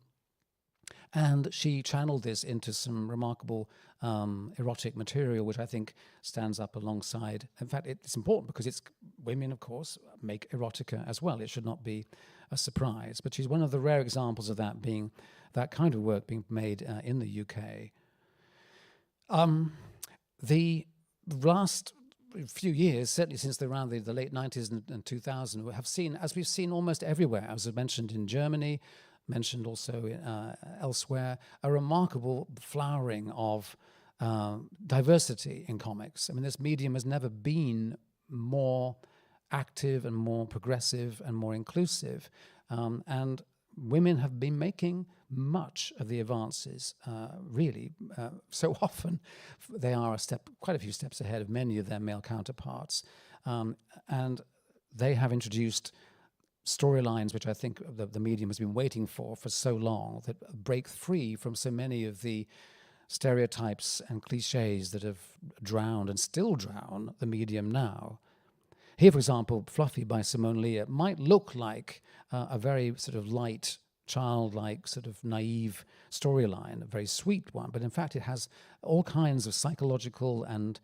And she channeled this into some remarkable erotic material, which I think stands up alongside. In fact, it's important because women, of course, make erotica as well. It should not be a surprise. But she's one of the rare examples of that kind of work being made in the UK. The last few years, certainly since around the late 90s and 2000, we have seen, as we've seen almost everywhere, as I mentioned in Germany, mentioned also elsewhere, a remarkable flowering of diversity in comics. I mean, this medium has never been more active and more progressive and more inclusive. And women have been making much of the advances, really. So often they are quite a few steps ahead of many of their male counterparts. And they have introduced storylines which I think the medium has been waiting for so long, that break free from so many of the stereotypes and cliches that have drowned and still drown the medium now. Here, for example, Fluffy by Simone Lear might look like a very sort of light childlike, sort of naive storyline, a very sweet one, but in fact it has all kinds of psychological and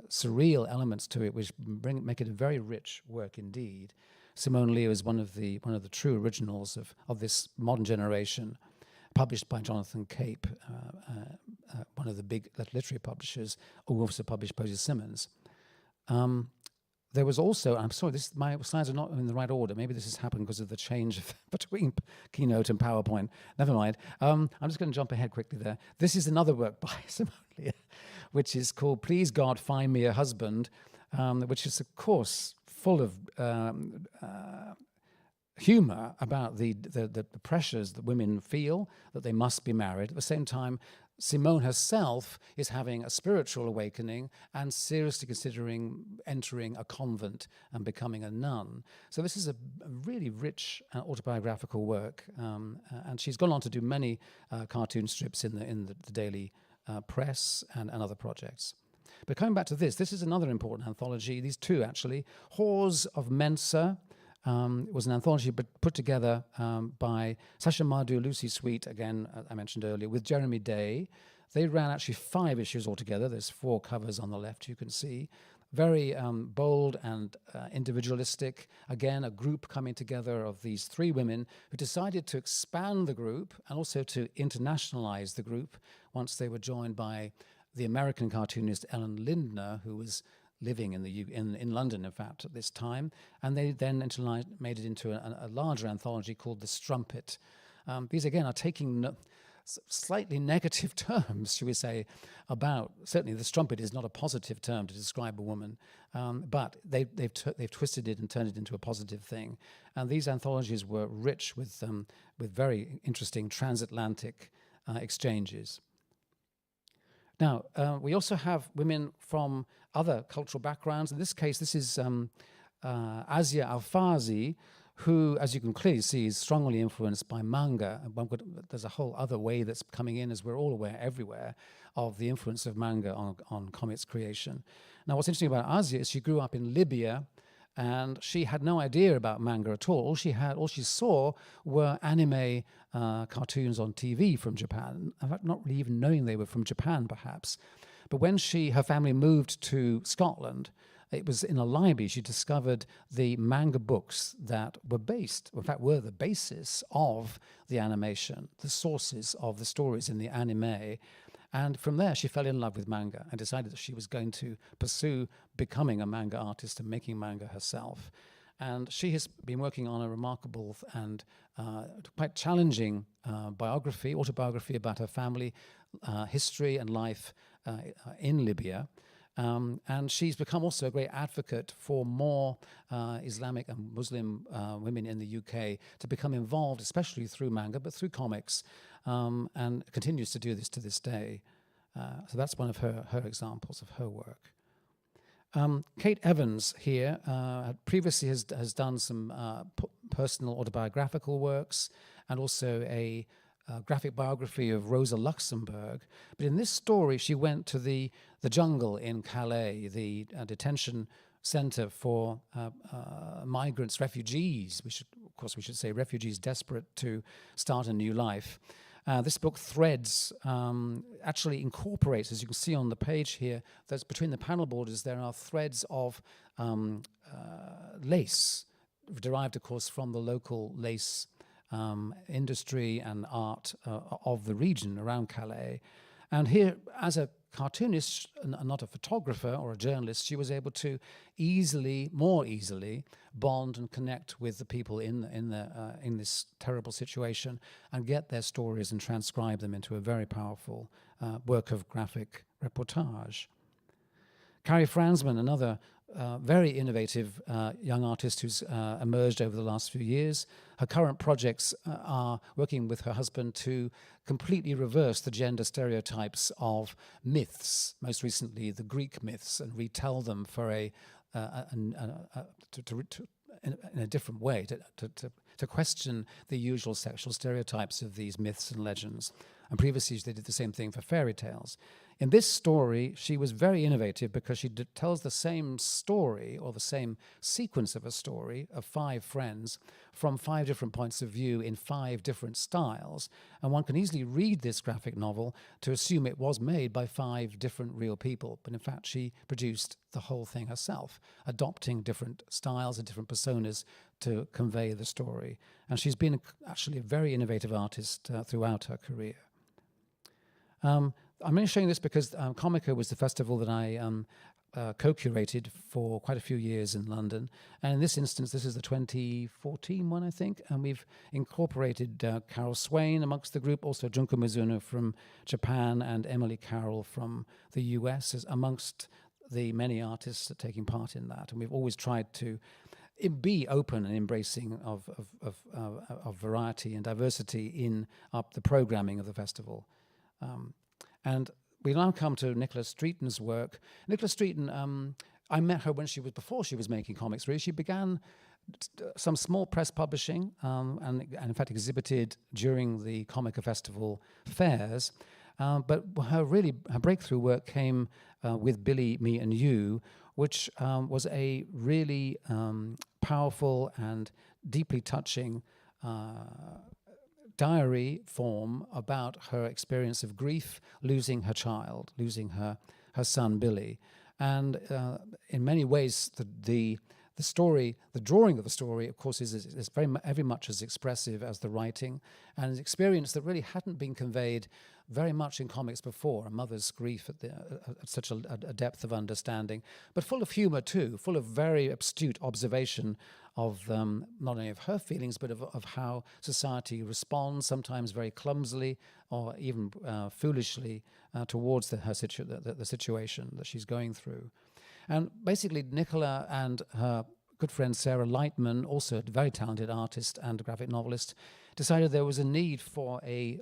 surreal elements to it, which make it a very rich work indeed. Simone Lear is one of the true originals of this modern generation, published by Jonathan Cape, one of the big literary publishers, who also published Posey Simmons. There was also, I'm sorry, my slides are not in the right order. Maybe this has happened because of the change between Keynote and PowerPoint. Never mind. I'm just going to jump ahead quickly there. This is another work by Simone Lear, which is called Please God, Find Me a Husband, which is, of course, full of humor about the pressures that women feel, that they must be married. At the same time, Simone herself is having a spiritual awakening and seriously considering entering a convent and becoming a nun. So this is a really rich autobiographical work, and she's gone on to do many cartoon strips in the daily press and other projects. But coming back to this is another important anthology, these two actually. Whores of Mensa was an anthology put together by Sasha Madhu, Lucy Sweet, again, I mentioned earlier, with Jeremy Day. They ran actually 5 issues altogether. There's 4 covers on the left, you can see. Very bold and individualistic. Again, a group coming together of these 3 women who decided to expand the group and also to internationalize the group once they were joined by the American cartoonist Ellen Lindner, who was living in London, in fact, at this time. And they then made it into a larger anthology called The Strumpet. These, again, are taking slightly negative terms, should we say, about, certainly the strumpet is not a positive term to describe a woman, but they've twisted it and turned it into a positive thing. And these anthologies were rich with very interesting transatlantic exchanges. Now, we also have women from other cultural backgrounds. In this case, this is Asia Alfazi, who, as you can clearly see, is strongly influenced by manga. There's a whole other way that's coming in, as we're all aware everywhere, of the influence of manga on comics creation. Now, what's interesting about Asia is she grew up in Libya, and she had no idea about manga at all. All she saw were anime cartoons on TV from Japan. In fact, not really even knowing they were from Japan, perhaps. But when her family moved to Scotland, it was in a library she discovered the manga books that were were the basis of the animation, the sources of the stories in the anime. And from there, she fell in love with manga and decided that she was going to pursue becoming a manga artist and making manga herself. And she has been working on a remarkable and quite challenging autobiography about her family, history and life in Libya. And she's become also a great advocate for more Islamic and Muslim women in the UK to become involved, especially through manga, but through comics, and continues to do this to this day. So that's one of her examples of her work. Kate Evans here previously has done some personal autobiographical works and also a graphic biography of Rosa Luxemburg. But in this story, she went to the jungle in Calais, the detention center for migrants, refugees. We should say refugees desperate to start a new life. This book, Threads, actually incorporates, as you can see on the page here, there's between the panel borders, there are threads of lace, derived, of course, from the local lace industry and art of the region around Calais. And here, as a cartoonist and not a photographer or a journalist, she was able to more easily bond and connect with the people in this terrible situation and get their stories and transcribe them into a very powerful work of graphic reportage. Carrie Fransman, another very innovative young artist who's emerged over the last few years. Her current projects are working with her husband to completely reverse the gender stereotypes of myths, most recently the Greek myths, and retell them for in a different way, to question the usual sexual stereotypes of these myths and legends. And previously, they did the same thing for fairy tales. In this story, she was very innovative because she tells the same story or the same sequence of a story of 5 friends from 5 different points of view in 5 different styles. And one can easily read this graphic novel to assume it was made by 5 different real people. But in fact, she produced the whole thing herself, adopting different styles and different personas to convey the story. And she's been actually a very innovative artist throughout her career. I'm only showing this because COLLOQUE was the festival that I co-curated for quite a few years in London. And in this instance, this is the 2014 one, I think. And we've incorporated Carol Swain amongst the group, also Junko Mizuno from Japan and Emily Carroll from the US, as amongst the many artists that are taking part in that. And we've always tried to be open and embracing of variety and diversity in the programming of the festival. And we now come to Nicola Streeton's work. Nicola Streeton, I met her before she was making comics, really. She began some small press publishing and in fact exhibited during the Comica Festival fairs. But her breakthrough work came with Billy, Me and You, which was a really powerful and deeply touching diary form about her experience of grief, losing her child, losing her son Billy. And in many ways, the story, the drawing of the story, of course, is very much as expressive as the writing, and an experience that really hadn't been conveyed very much in comics before. A mother's grief at such a depth of understanding, but full of humor too, full of very astute observation of not only of her feelings, but of how society responds, sometimes very clumsily or even foolishly, towards the situation that she's going through. And basically, Nicola and her good friend Sarah Lightman, also a very talented artist and graphic novelist, decided there was a need for a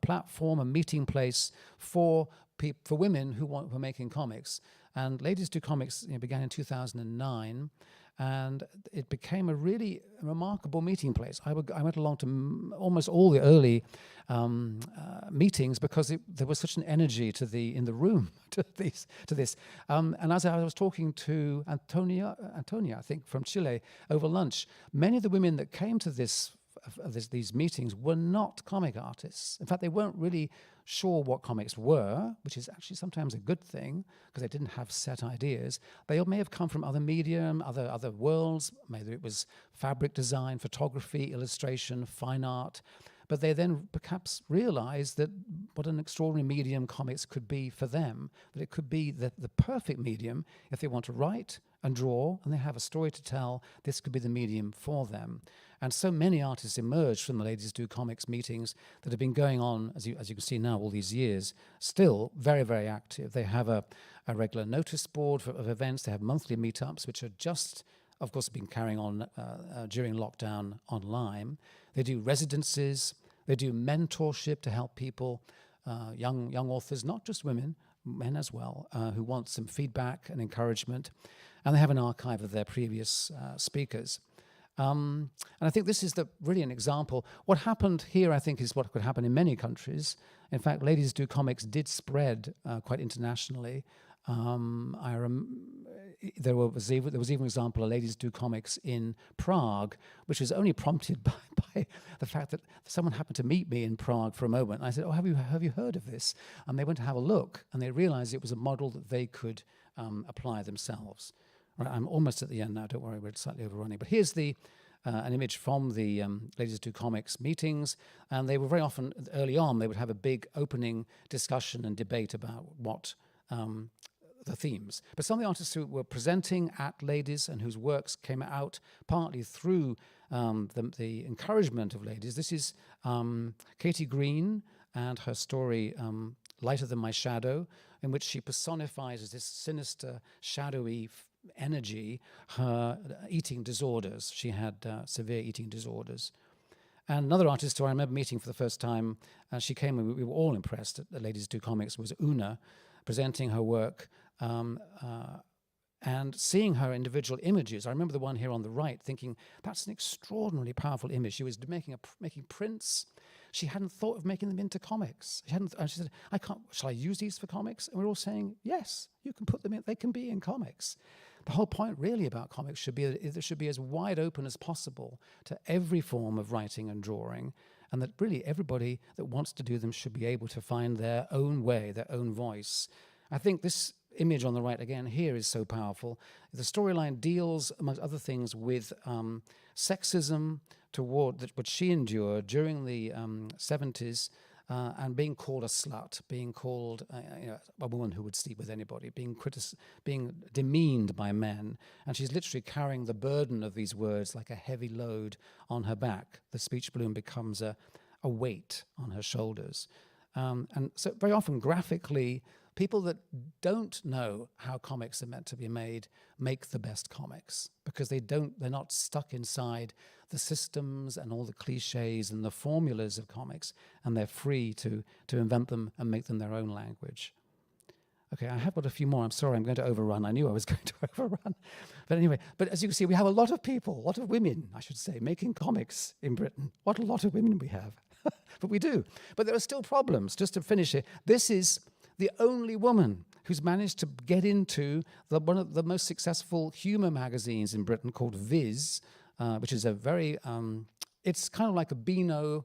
platform, a meeting place for women who were making comics. And Ladies Do Comics began in 2009. And it became a really remarkable meeting place. I went along to almost all the early meetings because there was such an energy in the room to this. And as I was talking to Antonia, I think, from Chile over lunch, many of the women that came to these meetings were not comic artists. In fact, they weren't really sure what comics were, which is actually sometimes a good thing because they didn't have set ideas. They may have come from other medium, other worlds. Maybe it was fabric design, photography, illustration, fine art. But they then perhaps realized that what an extraordinary medium comics could be for them, that it could be the perfect medium if they want to write and draw and they have a story to tell. This could be the medium for them. And so many artists emerged from the Ladies Do Comics meetings that have been going on, as you can see now, all these years, still very, very active. They have a regular notice board of events. They have monthly meetups, which are just, of course, been carrying on during lockdown online. They do residencies. They do mentorship to help people, young authors, not just women, men as well, who want some feedback and encouragement. And they have an archive of their previous speakers. And I think this is really an example. What happened here, I think, is what could happen in many countries. In fact, Ladies Do Comics did spread quite internationally. There was even an example of Ladies Do Comics in Prague, which was only prompted by the fact that someone happened to meet me in Prague for a moment. And I said, "Oh, have you heard of this?" And they went to have a look, and they realized it was a model that they could apply themselves. Right, I'm almost at the end now. Don't worry, we're slightly overrunning. But here's an image from the Ladies Do Comics meetings, and they were very often, early on, they would have a big opening discussion and debate about what the themes. But some of the artists who were presenting at Ladies and whose works came out partly through the encouragement of Ladies. This is Katie Green and her story, Lighter Than My Shadow, in which she personifies as this sinister, shadowy energy her eating disorders. She had severe eating disorders. And another artist who I remember meeting for the first time, she came and we were all impressed at the Ladies Do Comics, was Una, presenting her work and seeing her individual images. I remember the one here on the right thinking, that's an extraordinarily powerful image. She was making prints. she hadn't thought of making them into comics. And she said, I can't, shall I use these for comics? And we're all saying, yes, you can put them in, they can be in comics. The whole point really about comics should be that it should be as wide open as possible to every form of writing and drawing, and that really everybody that wants to do them should be able to find their own way, their own voice. I think this image on the right again here is so powerful. The storyline deals, amongst other things, with sexism toward which she endured during the 70s, and being called a slut, being called a woman who would sleep with anybody, being demeaned by men. And she's literally carrying the burden of these words like a heavy load on her back. The speech balloon becomes a weight on her shoulders. And so very often graphically, people that don't know how comics are meant to be made make the best comics, because they're not stuck inside the systems and all the cliches and the formulas of comics, and they're free to invent them and make them their own language. Okay, I have got a few more. I'm sorry, I'm going to overrun. I knew I was going to overrun. But anyway, but as you can see, we have a lot of people, a lot of women, I should say, making comics in Britain. What a lot of women we have. But we do. But there are still problems. Just to finish it, this is the only woman who's managed to get into one of the most successful humour magazines in Britain called Viz, which is a very, it's kind of like a Beano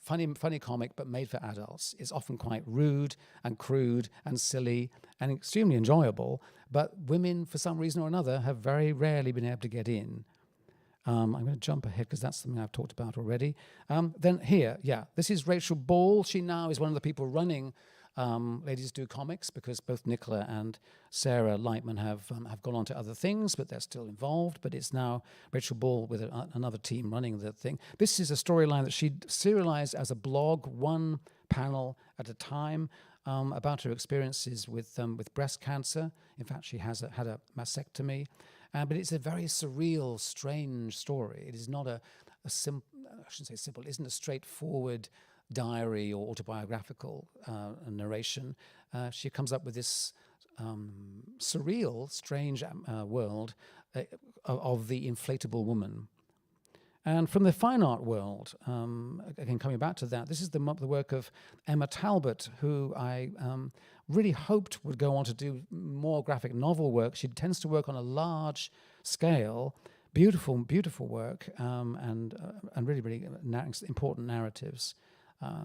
funny comic, but made for adults. It's often quite rude and crude and silly and extremely enjoyable, but women, for some reason or another, have very rarely been able to get in. I'm going to jump ahead because that's something I've talked about already. Then here, this is Rachel Ball. She now is one of the people running Ladies Do Comics, because both Nicola and Sarah Lightman have gone on to other things, but they're still involved. But it's now Rachel Ball with another team running the thing. This is a storyline that she serialized as a blog, one panel at a time, about her experiences with breast cancer. In fact, she had a mastectomy. But it's a very surreal, strange story. It is not a simple, I shouldn't say simple, it isn't a straightforward diary or autobiographical narration. She comes up with this surreal, strange world of the inflatable woman. And from the fine art world, again, coming back to that, this is the work of Emma Talbot, who I really hoped would go on to do more graphic novel work. She tends to work on a large scale, beautiful work, and really, really important narratives.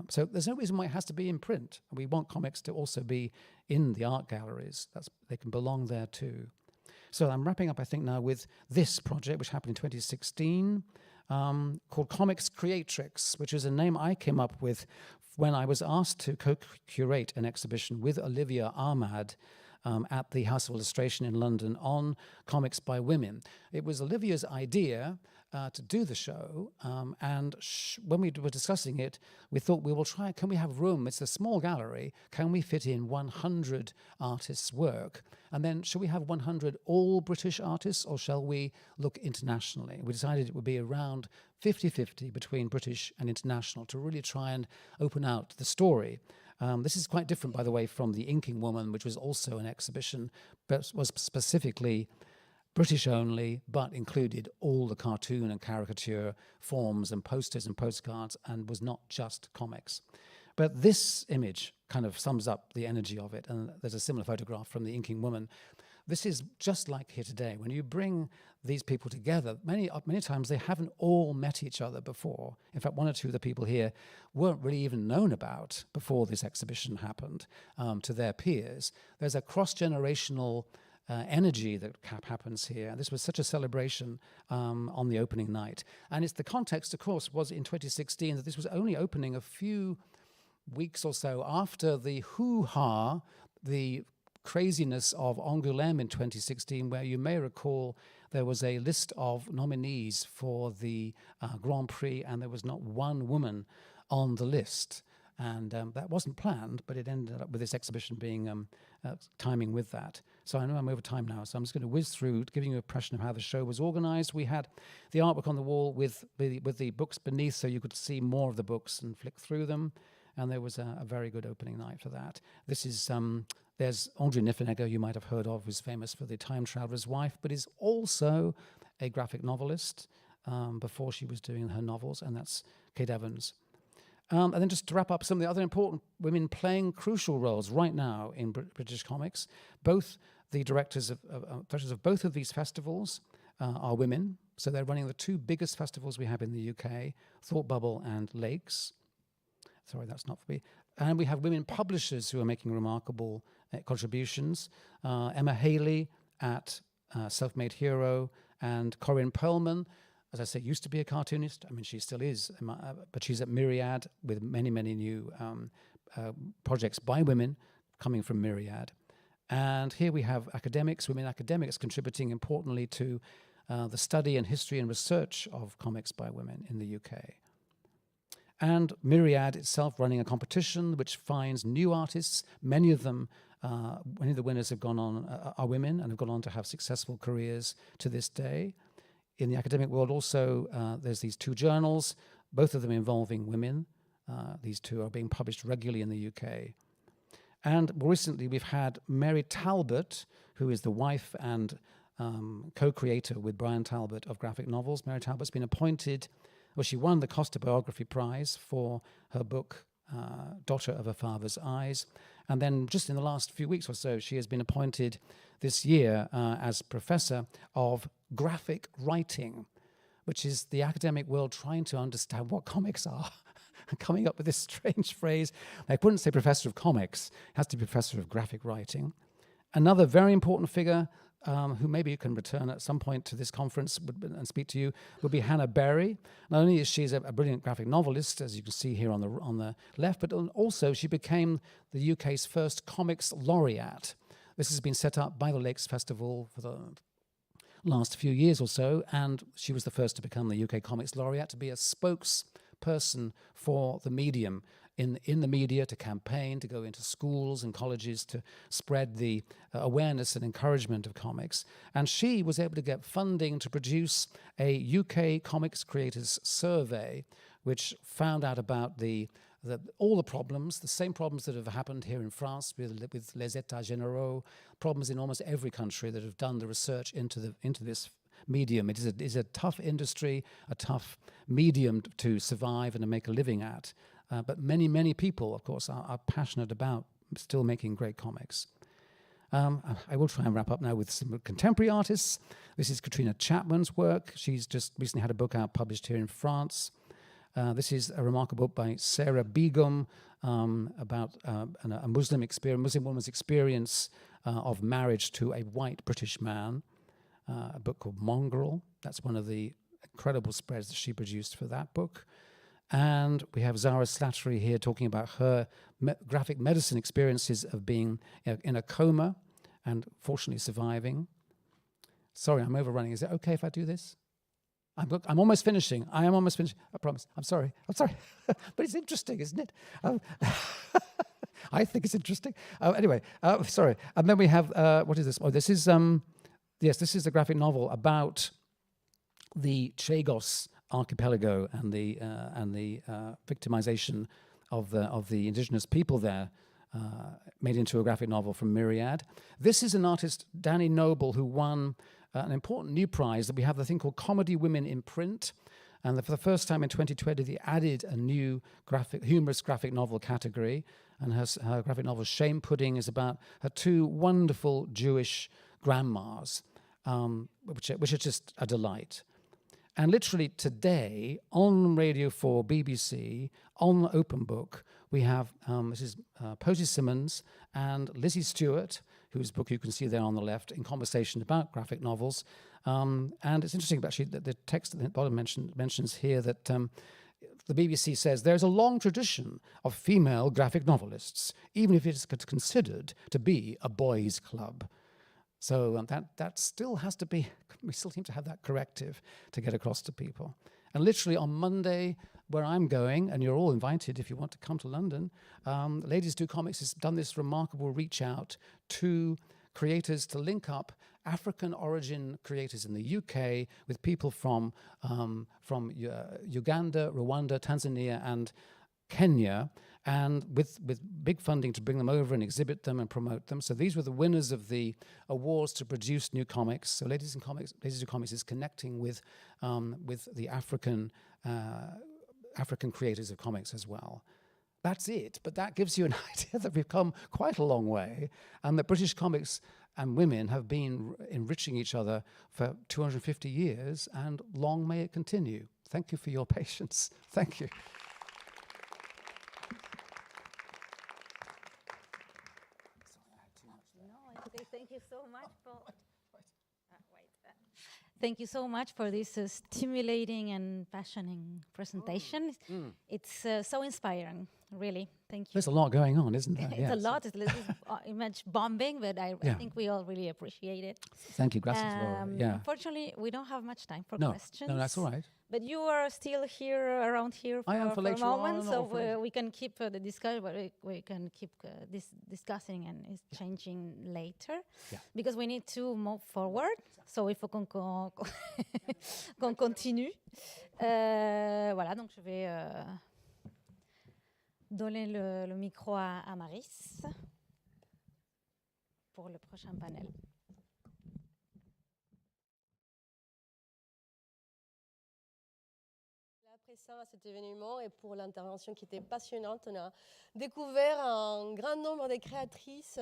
So there's no reason why it has to be in print. We want comics to also be in the art galleries. They can belong there too. So I'm wrapping up, I think, now with this project, which happened in 2016, called Comics Creatrix, which is a name I came up with when I was asked to co-curate an exhibition with Olivia Ahmad at the House of Illustration in London on comics by women. It was Olivia's idea to do the show, and when we were discussing it, we thought we will try, can we have room? It's a small gallery. Can we fit in 100 artists' work? And then should we have 100 all British artists, or shall we look internationally? We decided it would be around 50-50 between British and international to really try and open out the story. This is quite different, by the way, from The Inking Woman, which was also an exhibition, but was specifically British only, but included all the cartoon and caricature forms and posters and postcards, and was not just comics. But this image kind of sums up the energy of it, and there's a similar photograph from The Inking Woman. This is just like here today. When you bring these people together, many times they haven't all met each other before. In fact, one or two of the people here weren't really even known about before this exhibition happened to their peers. There's a cross-generational energy that happens here. This was such a celebration on the opening night. And it's the context, of course, was in 2016 that this was only opening a few weeks or so after the hoo-ha, the craziness of Angoulême in 2016, where you may recall there was a list of nominees for the Grand Prix, and there was not one woman on the list. And that wasn't planned, but it ended up with this exhibition being timing with that. So I know I'm over time now, so I'm just going to whiz through, giving you an impression of how the show was organized. We had the artwork on the wall with the books beneath, so you could see more of the books and flick through them. And there was a very good opening night for that. This is, there's Audrey Niffenegger, you might have heard of, who's famous for The Time Traveler's Wife, but is also a graphic novelist before she was doing her novels, and that's Kate Evans. And then just to wrap up, some of the other important women playing crucial roles right now in British comics. Both the directors of both of these festivals are women. So they're running the two biggest festivals we have in the UK, Thought Bubble and Lakes. Sorry, that's not for me. And we have women publishers who are making remarkable contributions. Emma Haley at Self-Made Hero, and Corinne Perlman, as I say, used to be a cartoonist. I mean, she still is, but she's at Myriad with many, many new projects by women coming from Myriad. And here we have academics, women academics, contributing importantly to the study and history and research of comics by women in the UK. And Myriad itself running a competition which finds new artists. Many of them, many of the winners have gone on, are women and have gone on to have successful careers to this day. In the academic world also, there's these two journals, both of them involving women. These two are being published regularly in the UK. And more recently, we've had Mary Talbot, who is the wife and co-creator with Brian Talbot of graphic novels. Mary Talbot's been appointed, well, she won the Costa Biography Prize for her book, Daughter of Her Father's Eyes. And then just in the last few weeks or so, she has been appointed this year as Professor of Graphic Writing, which is the academic world trying to understand what comics are, coming up with this strange phrase. I wouldn't say Professor of Comics, it has to be Professor of Graphic Writing. Another very important figure who maybe you can return at some point to this conference and speak to you, will be Hannah Berry. Not only is she a brilliant graphic novelist, as you can see here on the left, but also she became the UK's first comics laureate. This has been set up by the Lakes Festival for the last few years or so, and she was the first to become the UK Comics Laureate, to be a spokesperson for the medium in the media, to campaign, to go into schools and colleges to spread the awareness and encouragement of comics. And she was able to get funding to produce a UK comics creators survey, which found out about all the problems, the same problems that have happened here in France with les états généraux, problems in almost every country that have done the research into this medium. It is a tough industry, a tough medium to survive and to make a living at. But many, many people, of course, are passionate about still making great comics. I will try and wrap up now with some contemporary artists. This is Katrina Chapman's work. She's just recently had a book out published here in France. This is a remarkable book by Sarah Begum about a Muslim woman's experience of marriage to a white British man. A book called Mongrel. That's one of the incredible spreads that she produced for that book. And we have Zara Slattery here talking about her graphic medicine experiences of being in a coma and fortunately surviving. Sorry, I'm overrunning. Is it okay if I do this? I'm almost finishing. I am almost finished. I promise. I'm sorry. But it's interesting, isn't it? I think it's interesting. Anyway, sorry. And then we have, what is this? Oh, this is, this is a graphic novel about the Chagos archipelago and the victimization of the indigenous people there, made into a graphic novel from Myriad. This is an artist, Danny Noble, who won an important new prize. That we have the thing called Comedy Women in Print, and for the first time in 2020, they added a new humorous graphic novel category. And her graphic novel Shame Pudding is about her two wonderful Jewish grandmas, which are just a delight. And literally today, on Radio 4, BBC, on Open Book, we have Posey Simmons and Lizzie Stewart, whose book you can see there on the left, in conversation about graphic novels. And it's interesting, actually, that the text at the bottom mentions here that the BBC says there's a long tradition of female graphic novelists, even if it is considered to be a boys' club. So that still has to be, we still seem to have that corrective to get across to people. And literally on Monday, where I'm going, and you're all invited if you want to come to London, Ladies Do Comics has done this remarkable reach out to creators to link up African origin creators in the UK with people from Uganda, Rwanda, Tanzania, and Kenya, and with big funding to bring them over and exhibit them and promote them. So these were the winners of the awards to produce new comics. So Ladies Do Comics is connecting with the African African creators of comics as well. That's it, but that gives you an idea that we've come quite a long way, and that British comics and women have been enriching each other for 250 years, and long may it continue. Thank you for your patience. Thank you. Thank you so much for. Thank you so much for this stimulating and passionate presentation. It's so inspiring, really. Thank you. There's a lot going on, isn't there? It's a lot. It's image bombing, but I think we all really appreciate it. Thank you. Gracias, Laura. Yeah. Unfortunately, we don't have much time for No, questions. no, that's all right. But you are still here, around here for a moment, so we can keep the discussion, but we can keep discussing and changing later, because we need to move forward. So il faut qu'on continue. Voilà, donc je vais donner le micro à Maris pour le prochain panel. À cet événement et pour l'intervention qui était passionnante. On a découvert un grand nombre de créatrices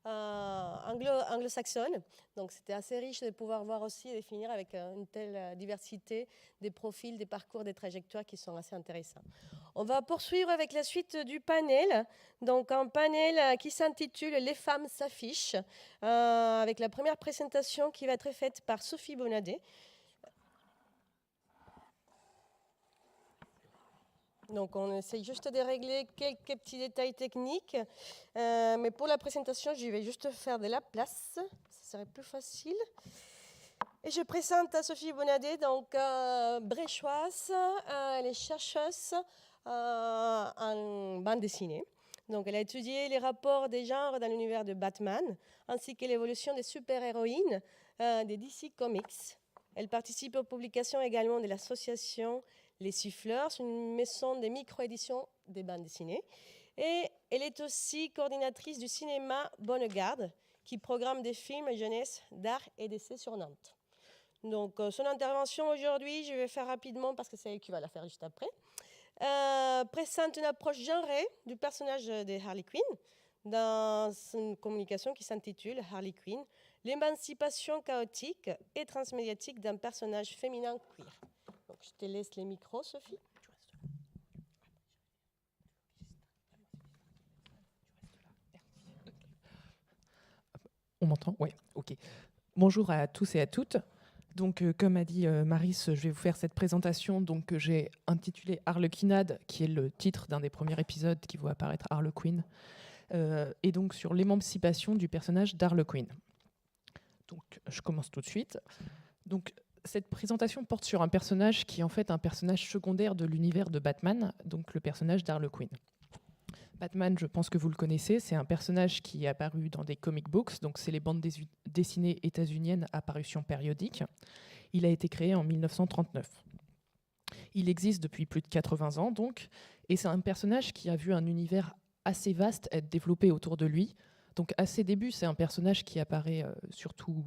anglo-saxonnes. Donc c'était assez riche de pouvoir voir aussi et définir avec une telle diversité des profils, des parcours, des trajectoires qui sont assez intéressants. On va poursuivre avec la suite du panel. Donc un panel qui s'intitule « Les femmes s'affichent » avec la première présentation qui va être faite par Sophie Bonadet. Donc, on essaye juste de régler quelques petits détails techniques. Mais pour la présentation, je vais juste faire de la place. Ça serait plus facile. Et je présente à Sophie Bonadet, donc Bréchoises, elle est chercheuse en bande dessinée. Donc, elle a étudié les rapports des genres dans l'univers de Batman, ainsi que l'évolution des super-héroïnes des DC Comics. Elle participe aux publications également de l'association Les Siffleurs, une maison de micro-édition des bandes dessinées. Et elle est aussi coordinatrice du cinéma Bonne Garde, qui programme des films jeunesse d'art et d'essai sur Nantes. Donc, son intervention aujourd'hui, je vais faire rapidement parce que c'est elle qui va la faire juste après, présente une approche genrée du personnage de Harley Quinn dans une communication qui s'intitule Harley Quinn, l'émancipation chaotique et transmédiatique d'un personnage féminin queer. Donc, je te laisse les micros, Sophie. On m'entend ? Oui, ok. Bonjour à tous et à toutes. Donc, comme a dit Maris, je vais vous faire cette présentation que j'ai intitulée Harlequinade, qui est le titre d'un des premiers épisodes qui va apparaître, Harlequin, et donc sur l'émancipation du personnage d'Harlequin. Donc, je commence tout de suite. Donc, cette présentation porte sur un personnage qui est en fait un personnage secondaire de l'univers de Batman, donc le personnage d'Harlequin. Batman, je pense que vous le connaissez, c'est un personnage qui est apparu dans des comic books, donc c'est les bandes dessinées états-uniennes à parution périodique. Il a été créé en 1939. Il existe depuis plus de 80 ans, donc, et c'est un personnage qui a vu un univers assez vaste être développé autour de lui. Donc à ses débuts, c'est un personnage qui apparaît surtout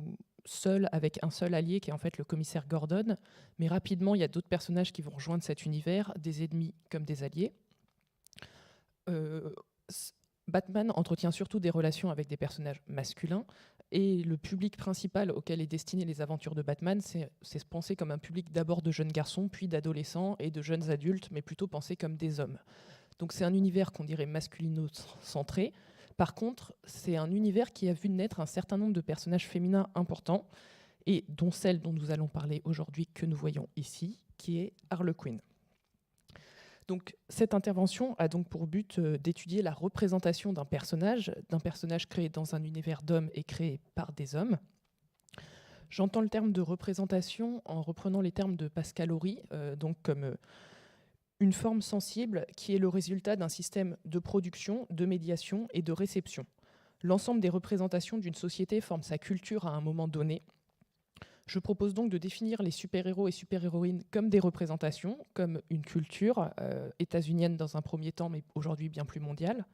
seul, avec un seul allié qui est en fait le commissaire Gordon, mais rapidement il y a d'autres personnages qui vont rejoindre cet univers, des ennemis comme des alliés. Batman entretient surtout des relations avec des personnages masculins, et le public principal auquel est destiné les aventures de Batman, c'est pensé comme un public d'abord de jeunes garçons, puis d'adolescents et de jeunes adultes, mais plutôt pensé comme des hommes. Donc c'est un univers qu'on dirait masculino-centré. Par contre, c'est un univers qui a vu naître un certain nombre de personnages féminins importants, et dont celle dont nous allons parler aujourd'hui, que nous voyons ici, qui est Harlequin. Donc, cette intervention a donc pour but d'étudier la représentation d'un personnage créé dans un univers d'hommes et créé par des hommes. J'entends le terme de représentation en reprenant les termes de Pascal Horry, donc comme une forme sensible qui est le résultat d'un système de production, de médiation et de réception. L'ensemble des représentations d'une société forme sa culture à un moment donné. Je propose donc de définir les super-héros et super-héroïnes comme des représentations, comme une culture états-unienne dans un premier temps, mais aujourd'hui bien plus mondiale,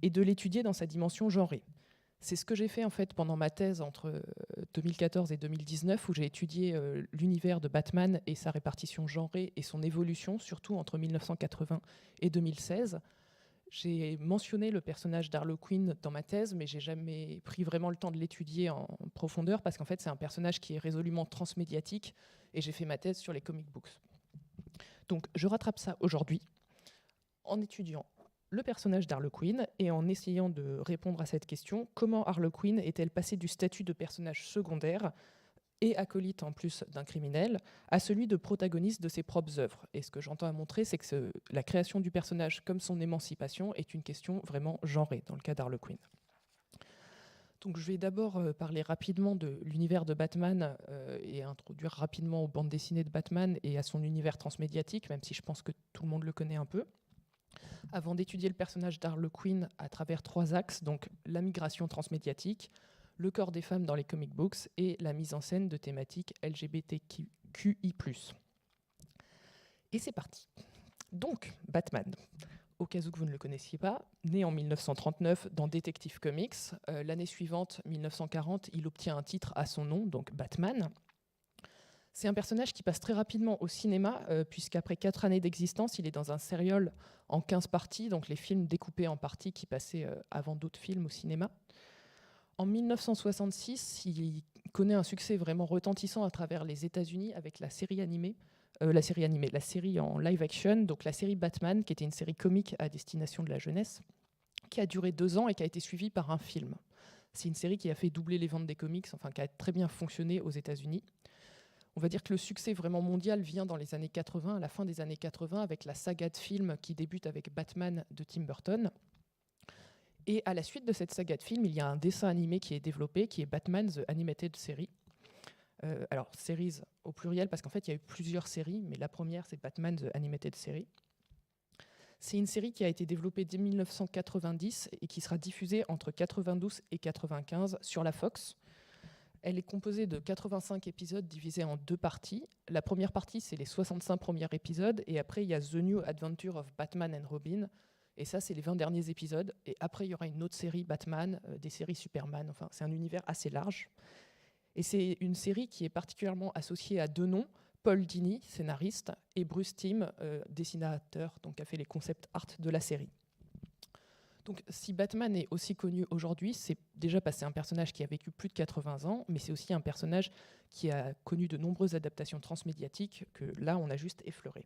et de l'étudier dans sa dimension genrée. C'est ce que j'ai fait en fait pendant ma thèse entre 2014 et 2019, où j'ai étudié l'univers de Batman et sa répartition genrée et son évolution, surtout entre 1980 et 2016. J'ai mentionné le personnage d'Harley Quinn dans ma thèse, mais j'ai jamais pris vraiment le temps de l'étudier en profondeur, parce qu'en fait c'est un personnage qui est résolument transmédiatique, et j'ai fait ma thèse sur les comic books. Donc je rattrape ça aujourd'hui en étudiant le personnage d'Harley Quinn et en essayant de répondre à cette question: comment Harley Quinn est-elle passée du statut de personnage secondaire et acolyte en plus d'un criminel à celui de protagoniste de ses propres œuvres? Et ce que j'entends à montrer, c'est que la création du personnage comme son émancipation est une question vraiment genrée dans le cas d'Harley Quinn. Donc je vais d'abord parler rapidement de l'univers de Batman et introduire rapidement aux bandes dessinées de Batman et à son univers transmédiatique, même si je pense que tout le monde le connaît un peu, avant d'étudier le personnage d'Harley Quinn à travers 3 axes, donc la migration transmédiatique, le corps des femmes dans les comic books et la mise en scène de thématiques LGBTQI+. Et c'est parti. Donc, Batman, au cas où vous ne le connaissiez pas, né en 1939 dans Detective Comics, l'année suivante, 1940, il obtient un titre à son nom, donc Batman. C'est un personnage qui passe très rapidement au cinéma, puisqu'après 4 années d'existence, il est dans un serial en 15 parties, donc les films découpés en parties qui passaient avant d'autres films au cinéma. En 1966, il connaît un succès vraiment retentissant à travers les États-Unis avec la série en live action, donc la série Batman, qui était une série comique à destination de la jeunesse, qui a duré 2 ans et qui a été suivie par un film. C'est une série qui a fait doubler les ventes des comics, enfin qui a très bien fonctionné aux États-Unis. On va dire que le succès vraiment mondial vient dans les années 80, à la fin des années 80, avec la saga de films qui débute avec Batman de Tim Burton. Et à la suite de cette saga de films, il y a un dessin animé qui est développé, qui est Batman The Animated Series. Alors, series au pluriel, parce qu'en fait, il y a eu plusieurs séries, mais la première, c'est Batman The Animated Series. C'est une série qui a été développée dès 1990 et qui sera diffusée entre 92 et 95 sur la Fox. Elle est composée de 85 épisodes divisés en 2 parties. La première partie, c'est les 65 premiers épisodes, et après, il y a The New Adventure of Batman and Robin, et ça, c'est les 20 derniers épisodes. Et après, il y aura une autre série Batman, des séries Superman, enfin, c'est un univers assez large. Et c'est une série qui est particulièrement associée à 2 noms, Paul Dini, scénariste, et Bruce Timm, dessinateur, donc qui a fait les concept art de la série. Donc, si Batman est aussi connu aujourd'hui, c'est déjà parce que c'est un personnage qui a vécu plus de 80 ans, mais c'est aussi un personnage qui a connu de nombreuses adaptations transmédiatiques que là, on a juste effleuré.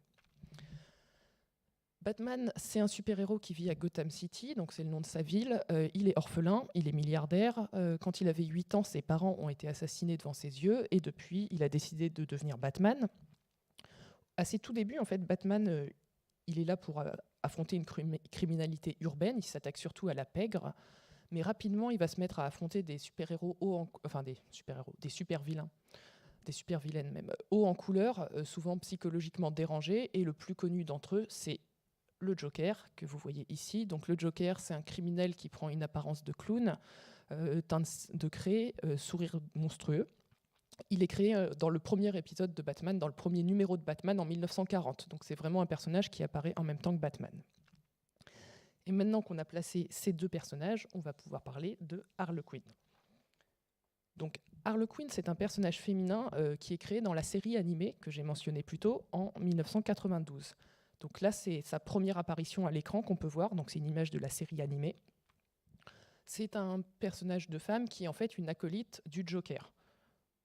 Batman, c'est un super-héros qui vit à Gotham City, donc c'est le nom de sa ville. Il est orphelin, il est milliardaire. Quand il avait 8 ans, ses parents ont été assassinés devant ses yeux, et depuis, il a décidé de devenir Batman. À ses tout débuts, en fait, Batman, il est là pour affronter une criminalité urbaine. Il s'attaque surtout à la pègre, mais rapidement, il va se mettre à affronter des super-héros des super-vilains. Des super-vilaines même, hauts en couleur, souvent psychologiquement dérangés, et le plus connu d'entre eux, c'est le Joker, que vous voyez ici. Donc le Joker, c'est un criminel qui prend une apparence de clown, teinte de craie, sourire monstrueux. Il est créé dans le premier épisode de Batman, dans le premier numéro de Batman en 1940. Donc c'est vraiment un personnage qui apparaît en même temps que Batman. Et maintenant qu'on a placé ces 2 personnages, on va pouvoir parler de Harley Quinn. Donc Harley Quinn, c'est un personnage féminin qui est créé dans la série animée que j'ai mentionnée plus tôt en 1992. Donc là, c'est sa première apparition à l'écran qu'on peut voir. Donc c'est une image de la série animée. C'est un personnage de femme qui est en fait une acolyte du Joker.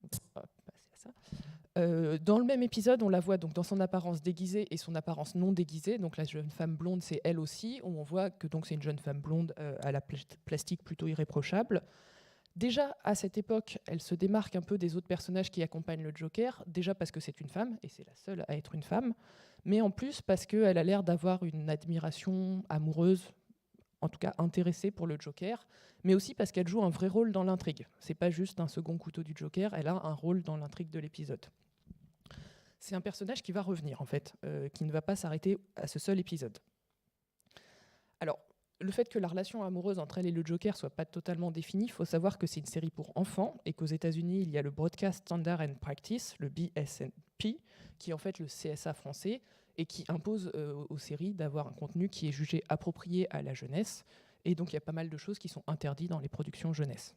On va passer à ça. Dans le même épisode, on la voit donc dans son apparence déguisée et son apparence non déguisée. Donc la jeune femme blonde, c'est elle aussi. On voit que donc c'est une jeune femme blonde à la plastique plutôt irréprochable. Déjà, à cette époque, elle se démarque un peu des autres personnages qui accompagnent le Joker, déjà parce que c'est une femme, et c'est la seule à être une femme, mais en plus parce qu'elle a l'air d'avoir une admiration amoureuse, en tout cas intéressée pour le Joker, mais aussi parce qu'elle joue un vrai rôle dans l'intrigue. C'est pas juste un second couteau du Joker, elle a un rôle dans l'intrigue de l'épisode. C'est un personnage qui va revenir, en fait, qui ne va pas s'arrêter à ce seul épisode. Alors, le fait que la relation amoureuse entre elle et le Joker soit pas totalement définie, il faut savoir que c'est une série pour enfants et qu'aux États-Unis, il y a le Broadcast Standard and Practice, le BSNP, qui est en fait le CSA français et qui impose aux séries d'avoir un contenu qui est jugé approprié à la jeunesse Et donc il y a pas mal de choses qui sont interdites dans les productions jeunesse.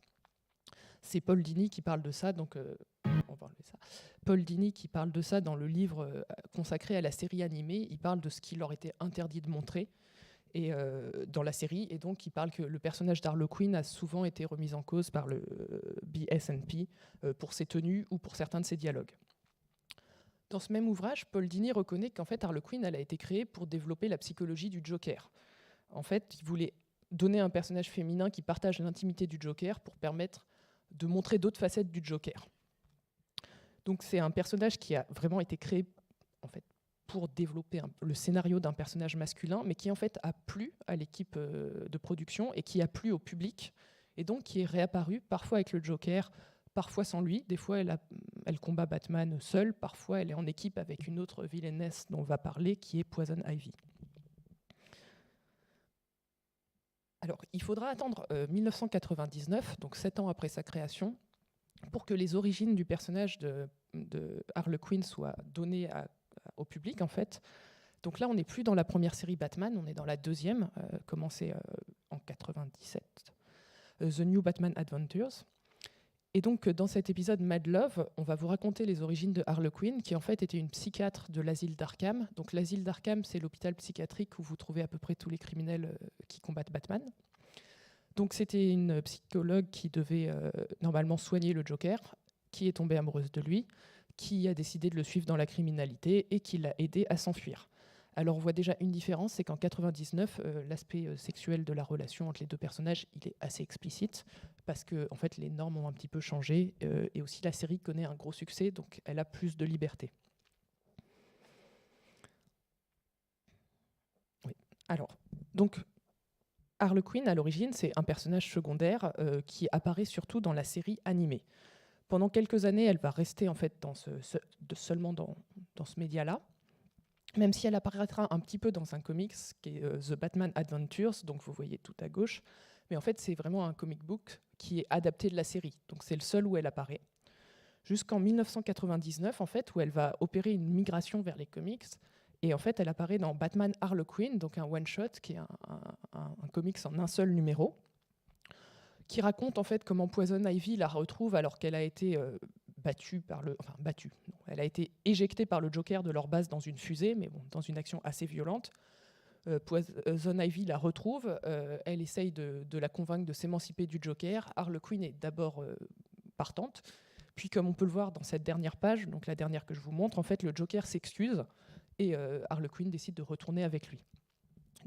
C'est Paul Dini qui parle de ça, donc on va enlever ça. Paul Dini qui parle de ça dans le livre consacré à la série animée. Il parle de ce qui leur était interdit de montrer et, dans la série, et donc il parle que le personnage d'Harlequin a souvent été remis en cause par le BSNP pour ses tenues ou pour certains de ses dialogues. Dans ce même ouvrage, Paul Dini reconnaît qu'en fait Harlequin elle a été créée pour développer la psychologie du Joker. En fait, il voulait donner un personnage féminin qui partage l'intimité du Joker pour permettre de montrer d'autres facettes du Joker. Donc c'est un personnage qui a vraiment été créé en fait, pour développer le scénario d'un personnage masculin, mais qui en fait a plu à l'équipe de production et qui a plu au public, et donc qui est réapparu parfois avec le Joker, parfois sans lui. Des fois, elle combat Batman seule, parfois elle est en équipe avec une autre villainesse dont on va parler, qui est Poison Ivy. Alors, il faudra attendre 1999, donc 7 ans après sa création, pour que les origines du personnage de Harlequin soient données au public, en fait. Donc là, on n'est plus dans la première série Batman, on est dans la deuxième, commencée en 97, The New Batman Adventures. Et donc, dans cet épisode Mad Love, on va vous raconter les origines de Harlequin, qui en fait était une psychiatre de l'asile d'Arkham. Donc l'asile d'Arkham, c'est l'hôpital psychiatrique où vous trouvez à peu près tous les criminels qui combattent Batman. Donc c'était une psychologue qui devait normalement soigner le Joker, qui est tombée amoureuse de lui, qui a décidé de le suivre dans la criminalité et qui l'a aidé à s'enfuir. Alors on voit déjà une différence, c'est qu'en 99, l'aspect sexuel de la relation entre les deux personnages, il est assez explicite, parce que en fait, les normes ont un petit peu changé, et aussi la série connaît un gros succès, donc elle a plus de liberté. Oui. Alors, donc, Harlequin, à l'origine, c'est un personnage secondaire qui apparaît surtout dans la série animée. Pendant quelques années, elle va rester en fait seulement dans ce média-là, même si elle apparaîtra un petit peu dans un comics qui est The Batman Adventures, donc vous voyez tout à gauche, mais en fait c'est vraiment un comic book qui est adapté de la série, donc c'est le seul où elle apparaît. Jusqu'en 1999, en fait, où elle va opérer une migration vers les comics, et en fait elle apparaît dans Batman Harlequin, donc un one-shot qui est un comics en un seul numéro, qui raconte en fait comment Poison Ivy la retrouve alors qu'elle a été elle a été éjectée par le Joker de leur base dans une fusée, mais bon, dans une action assez violente. Poison Ivy la retrouve, elle essaye de la convaincre de s'émanciper du Joker. Harlequin est d'abord partante, puis comme on peut le voir dans cette dernière page, donc la dernière que je vous montre, en fait le Joker s'excuse et Harlequin décide de retourner avec lui.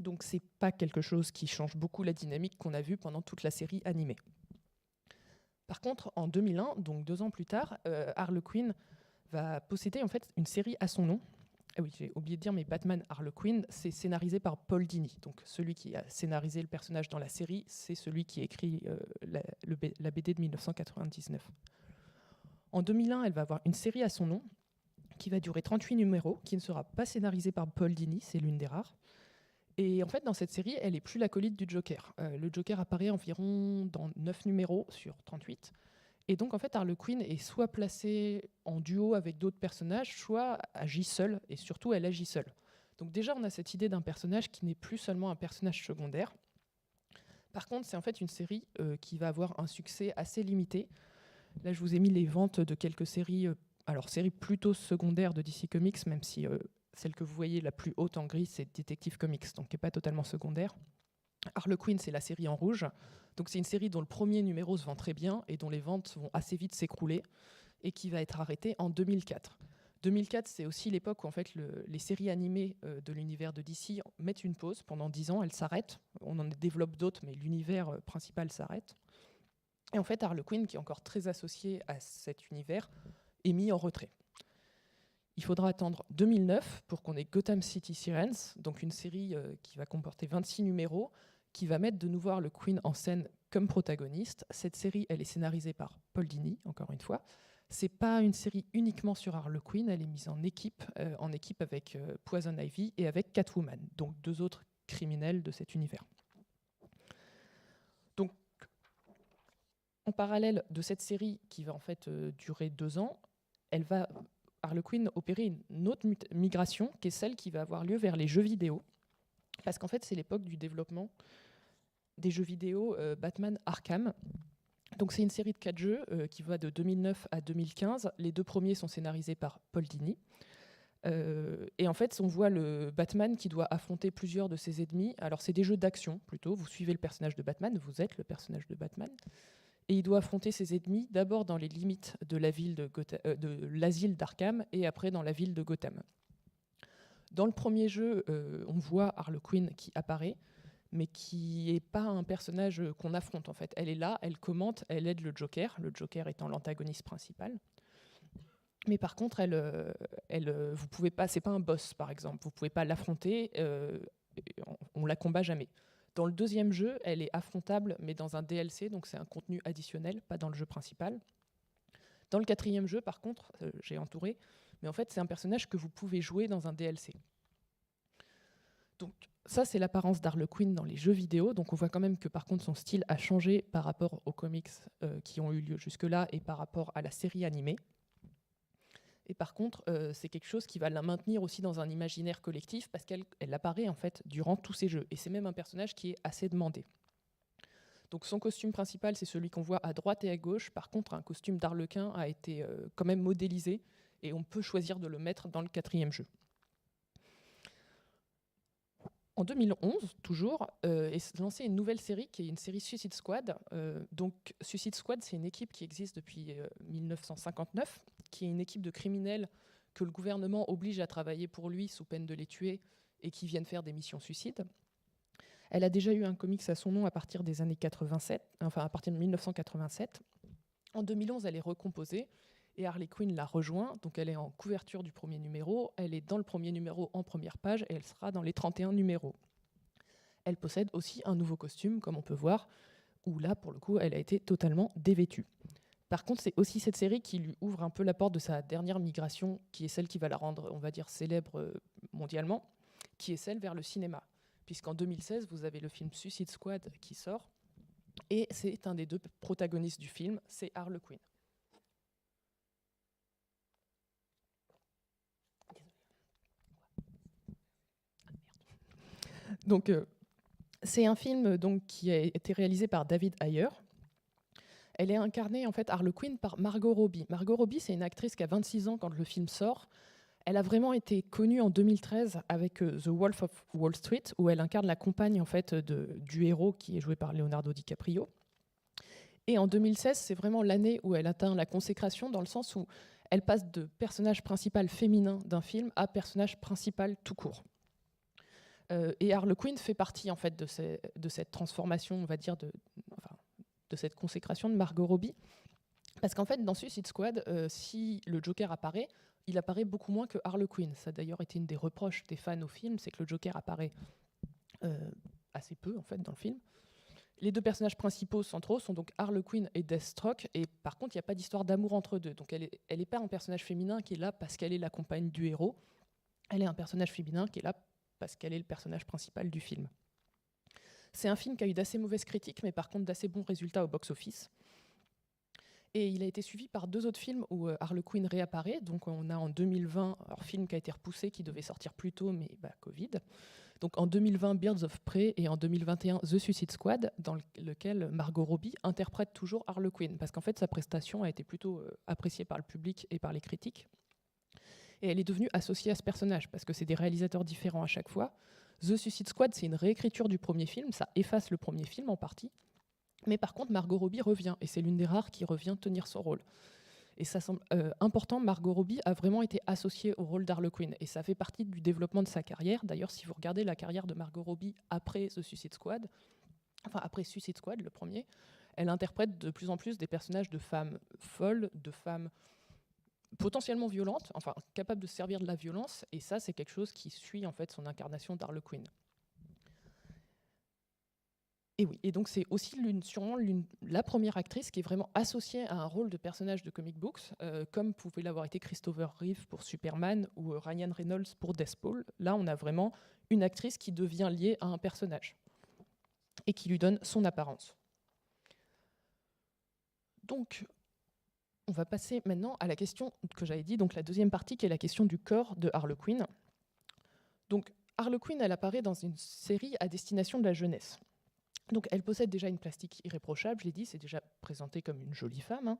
Donc c'est pas quelque chose qui change beaucoup la dynamique qu'on a vue pendant toute la série animée. Par contre, en 2001, donc 2 ans plus tard, Harlequin va posséder en fait une série à son nom. Ah oui, j'ai oublié de dire, mais Batman Harlequin, c'est scénarisé par Paul Dini. Donc celui qui a scénarisé le personnage dans la série, c'est celui qui écrit la BD de 1999. En 2001, elle va avoir une série à son nom qui va durer 38 numéros, qui ne sera pas scénarisée par Paul Dini, c'est l'une des rares. Et en fait, dans cette série, elle est plus l'acolyte du Joker. Le Joker apparaît environ dans 9 numéros sur 38. Et donc, en fait, Harlequin est soit placée en duo avec d'autres personnages, soit agit seule, et surtout, elle agit seule. Donc déjà, on a cette idée d'un personnage qui n'est plus seulement un personnage secondaire. Par contre, c'est en fait une série qui va avoir un succès assez limité. Là, je vous ai mis les ventes de quelques séries, alors séries plutôt secondaires de DC Comics, même si celle que vous voyez la plus haute en gris, c'est Detective Comics, donc qui n'est pas totalement secondaire. Harlequin, c'est la série en rouge. Donc c'est une série dont le premier numéro se vend très bien et dont les ventes vont assez vite s'écrouler et qui va être arrêtée en 2004. 2004, c'est aussi l'époque où en fait, les séries animées de l'univers de DC mettent une pause. Pendant 10 ans, elles s'arrêtent. On en développe d'autres, mais l'univers principal s'arrête. Et en fait, Harlequin, qui est encore très associé à cet univers, est mis en retrait. Il faudra attendre 2009 pour qu'on ait Gotham City Sirens, donc une série qui va comporter 26 numéros, qui va mettre de nouveau Harlequin en scène comme protagoniste. Cette série, elle est scénarisée par Paul Dini, encore une fois. C'est pas une série uniquement sur Harlequin, elle est mise en équipe avec Poison Ivy et avec Catwoman, donc 2 autres criminels de cet univers. Donc, en parallèle de cette série qui va en fait durer 2 ans, Harlequin opérer une autre migration qui est celle qui va avoir lieu vers les jeux vidéo, parce qu'en fait c'est l'époque du développement des jeux vidéo Batman Arkham. Donc c'est une série de 4 jeux qui va de 2009 à 2015. Les 2 premiers sont scénarisés par Paul Dini. Et en fait, on voit le Batman qui doit affronter plusieurs de ses ennemis. Alors c'est des jeux d'action plutôt. Vous suivez le personnage de Batman, vous êtes le personnage de Batman. Et il doit affronter ses ennemis d'abord dans les limites de la ville de l'asile d'Arkham et après dans la ville de Gotham. Dans le premier jeu, on voit Harley Quinn qui apparaît, mais qui n'est pas un personnage qu'on affronte en fait. Elle est là, elle commente, elle aide le Joker étant l'antagoniste principal. Mais par contre, vous pouvez pas, c'est pas un boss par exemple, vous pouvez pas l'affronter, on la combat jamais. Dans le deuxième jeu, elle est affrontable, mais dans un DLC, donc c'est un contenu additionnel, pas dans le jeu principal. Dans le quatrième jeu, par contre, j'ai entouré, mais en fait, c'est un personnage que vous pouvez jouer dans un DLC. Donc ça, c'est l'apparence d'Harley Quinn dans les jeux vidéo. Donc on voit quand même que par contre, son style a changé par rapport aux comics qui ont eu lieu jusque-là et par rapport à la série animée. Et par contre, c'est quelque chose qui va la maintenir aussi dans un imaginaire collectif parce qu'elle apparaît en fait durant tous ces jeux. Et c'est même un personnage qui est assez demandé. Donc son costume principal, c'est celui qu'on voit à droite et à gauche. Par contre, un costume d'Arlequin a été quand même modélisé et on peut choisir de le mettre dans le quatrième jeu. En 2011, toujours, est lancée une nouvelle série qui est une série Suicide Squad. Donc Suicide Squad, c'est une équipe qui existe depuis 1959, qui est une équipe de criminels que le gouvernement oblige à travailler pour lui sous peine de les tuer et qui viennent faire des missions suicides. Elle a déjà eu un comics à son nom à partir des années 87, enfin à partir de 1987. En 2011, elle est recomposée et Harley Quinn la rejoint. Donc elle est en couverture du premier numéro, elle est dans le premier numéro en première page et elle sera dans les 31 numéros. Elle possède aussi un nouveau costume, comme on peut voir, où là, pour le coup, elle a été totalement dévêtue. Par contre, c'est aussi cette série qui lui ouvre un peu la porte de sa dernière migration, qui est celle qui va la rendre, on va dire, célèbre mondialement, qui est celle vers le cinéma. Puisqu'en 2016, vous avez le film Suicide Squad qui sort, et c'est un des 2 protagonistes du film, c'est Harley Quinn. Donc, c'est un film donc, qui a été réalisé par David Ayer. Elle est incarnée, en fait, Harley Quinn par Margot Robbie. Margot Robbie, c'est une actrice qui a 26 ans quand le film sort. Elle a vraiment été connue en 2013 avec The Wolf of Wall Street, où elle incarne la compagne en fait, du héros qui est joué par Leonardo DiCaprio. Et en 2016, c'est vraiment l'année où elle atteint la consécration, dans le sens où elle passe de personnage principal féminin d'un film à personnage principal tout court. Et Harley Quinn fait partie en fait, de cette transformation, on va dire, de cette consécration de Margot Robbie. Parce qu'en fait, dans Suicide Squad, si le Joker apparaît, il apparaît beaucoup moins que Harley Quinn. Ça a d'ailleurs été une des reproches des fans au film, c'est que le Joker apparaît assez peu en fait, dans le film. Les 2 personnages principaux centraux sont donc Harley Quinn et Deathstroke, et par contre, il n'y a pas d'histoire d'amour entre eux deux. Donc elle est pas un personnage féminin qui est là parce qu'elle est la compagne du héros. Elle est un personnage féminin qui est là parce qu'elle est le personnage principal du film. C'est un film qui a eu d'assez mauvaises critiques, mais par contre d'assez bons résultats au box-office. Et il a été suivi par 2 autres films où Harley Quinn réapparaît. Donc on a en 2020 un film qui a été repoussé, qui devait sortir plus tôt, mais Covid. Donc en 2020, Birds of Prey, et en 2021, The Suicide Squad, dans lequel Margot Robbie interprète toujours Harley Quinn, parce qu'en fait sa prestation a été plutôt appréciée par le public et par les critiques. Et elle est devenue associée à ce personnage, parce que c'est des réalisateurs différents à chaque fois. The Suicide Squad, c'est une réécriture du premier film, ça efface le premier film en partie. Mais par contre, Margot Robbie revient, et c'est l'une des rares qui revient tenir son rôle. Et ça semble important, Margot Robbie a vraiment été associée au rôle d'Harley Quinn, et ça fait partie du développement de sa carrière. D'ailleurs, si vous regardez la carrière de Margot Robbie après The Suicide Squad, enfin après Suicide Squad, le premier, elle interprète de plus en plus des personnages de femmes folles, de femmes potentiellement violentes, enfin capables de servir de la violence, et ça, c'est quelque chose qui suit en fait son incarnation d'Harley Quinn. Et oui, et donc c'est aussi sûrement la première actrice qui est vraiment associée à un rôle de personnage de comic books, comme pouvait l'avoir été Christopher Reeve pour Superman ou Ryan Reynolds pour Deadpool. Là, on a vraiment une actrice qui devient liée à un personnage et qui lui donne son apparence. Donc, on va passer maintenant à la question que j'avais dit, donc la deuxième partie qui est la question du corps de Harley Quinn. Donc, Harley Quinn, elle apparaît dans une série à destination de la jeunesse. Donc elle possède déjà une plastique irréprochable, je l'ai dit, c'est déjà présenté comme une jolie femme, hein.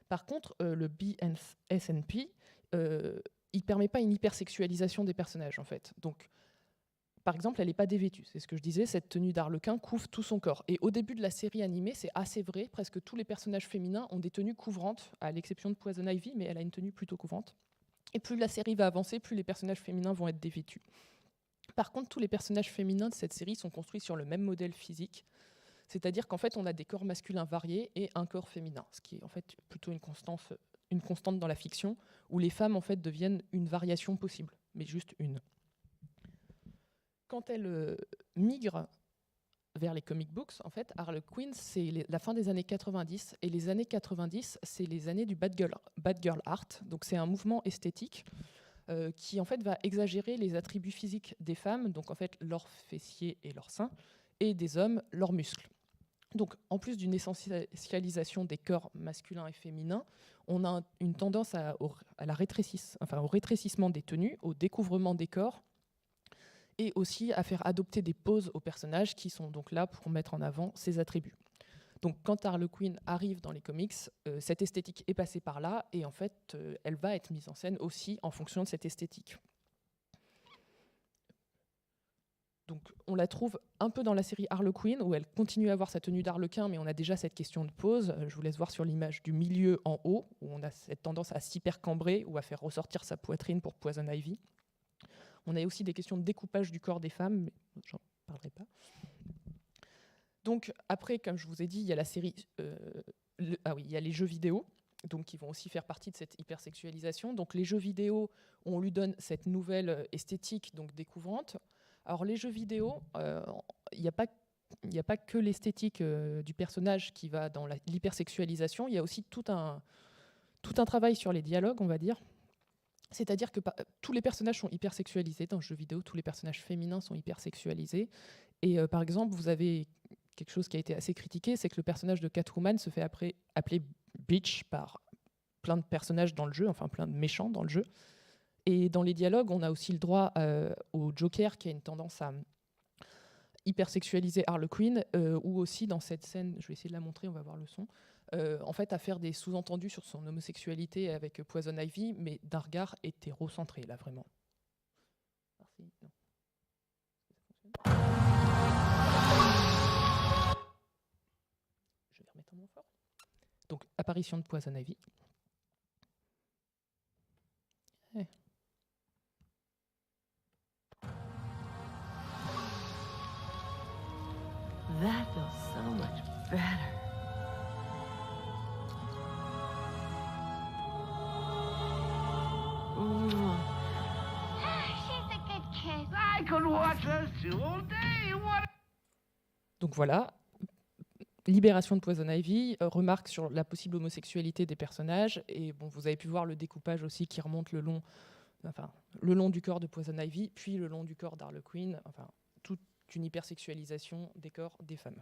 Par contre, le BSNP, il ne permet pas une hypersexualisation des personnages, en fait. Donc, par exemple, elle n'est pas dévêtue, c'est ce que je disais, cette tenue d'arlequin couvre tout son corps. Et au début de la série animée, c'est assez vrai, presque tous les personnages féminins ont des tenues couvrantes, à l'exception de Poison Ivy, mais elle a une tenue plutôt couvrante. Et plus la série va avancer, plus les personnages féminins vont être dévêtus. Par contre, tous les personnages féminins de cette série sont construits sur le même modèle physique, c'est-à-dire qu'en fait, on a des corps masculins variés et un corps féminin, ce qui est en fait plutôt une constante dans la fiction, où les femmes en fait deviennent une variation possible, mais juste une. Quand elle migre vers les comic books, en fait, Harlequin, c'est la fin des années 90, et les années 90, c'est les années du bad girl art, donc c'est un mouvement esthétique qui en fait va exagérer les attributs physiques des femmes, donc en fait leurs fessiers et leurs seins, et des hommes leurs muscles. Donc en plus d'une essentialisation des corps masculins et féminins, on a une tendance au rétrécissement des tenues, au découvrement des corps, et aussi à faire adopter des poses aux personnages qui sont donc là pour mettre en avant ces attributs. Donc quand Harlequin arrive dans les comics, cette esthétique est passée par là, et en fait, elle va être mise en scène aussi en fonction de cette esthétique. Donc on la trouve un peu dans la série Harlequin, où elle continue à avoir sa tenue d'arlequin, mais on a déjà cette question de pose. Je vous laisse voir sur l'image du milieu en haut, où on a cette tendance à s'hypercambrer ou à faire ressortir sa poitrine pour Poison Ivy. On a aussi des questions de découpage du corps des femmes, mais j'en parlerai pas. Donc après, comme je vous ai dit, il y a la série, il y a les jeux vidéo, donc qui vont aussi faire partie de cette hypersexualisation. Donc les jeux vidéo, on lui donne cette nouvelle esthétique donc découvrante. Alors les jeux vidéo, il n'y a pas que l'esthétique du personnage qui va dans l'hypersexualisation, il y a aussi tout un travail sur les dialogues, on va dire. C'est-à-dire que tous les personnages sont hypersexualisés dans le jeu vidéo, tous les personnages féminins sont hypersexualisés. Et par exemple, vous avez quelque chose qui a été assez critiqué, c'est que le personnage de Catwoman se fait appeler Bitch par plein de personnages dans le jeu, enfin plein de méchants dans le jeu. Et dans les dialogues, on a aussi le droit au Joker qui a une tendance à hypersexualiser Harlequin, ou aussi dans cette scène, je vais essayer de la montrer, on va voir le son, en fait à faire des sous-entendus sur son homosexualité avec Poison Ivy, mais d'un regard hétérocentré, là vraiment. Merci. Non. Je vais remettre moins fort. Donc, apparition de Poison Ivy. That feels so much better. She's a good kid. I could watch us two all day. What? Donc voilà, libération de Poison Ivy, remarque sur la possible homosexualité des personnages, et bon, vous avez pu voir le découpage aussi qui remonte le long du corps de Poison Ivy, puis le long du corps d'Harlequin, enfin toute une hypersexualisation des corps des femmes.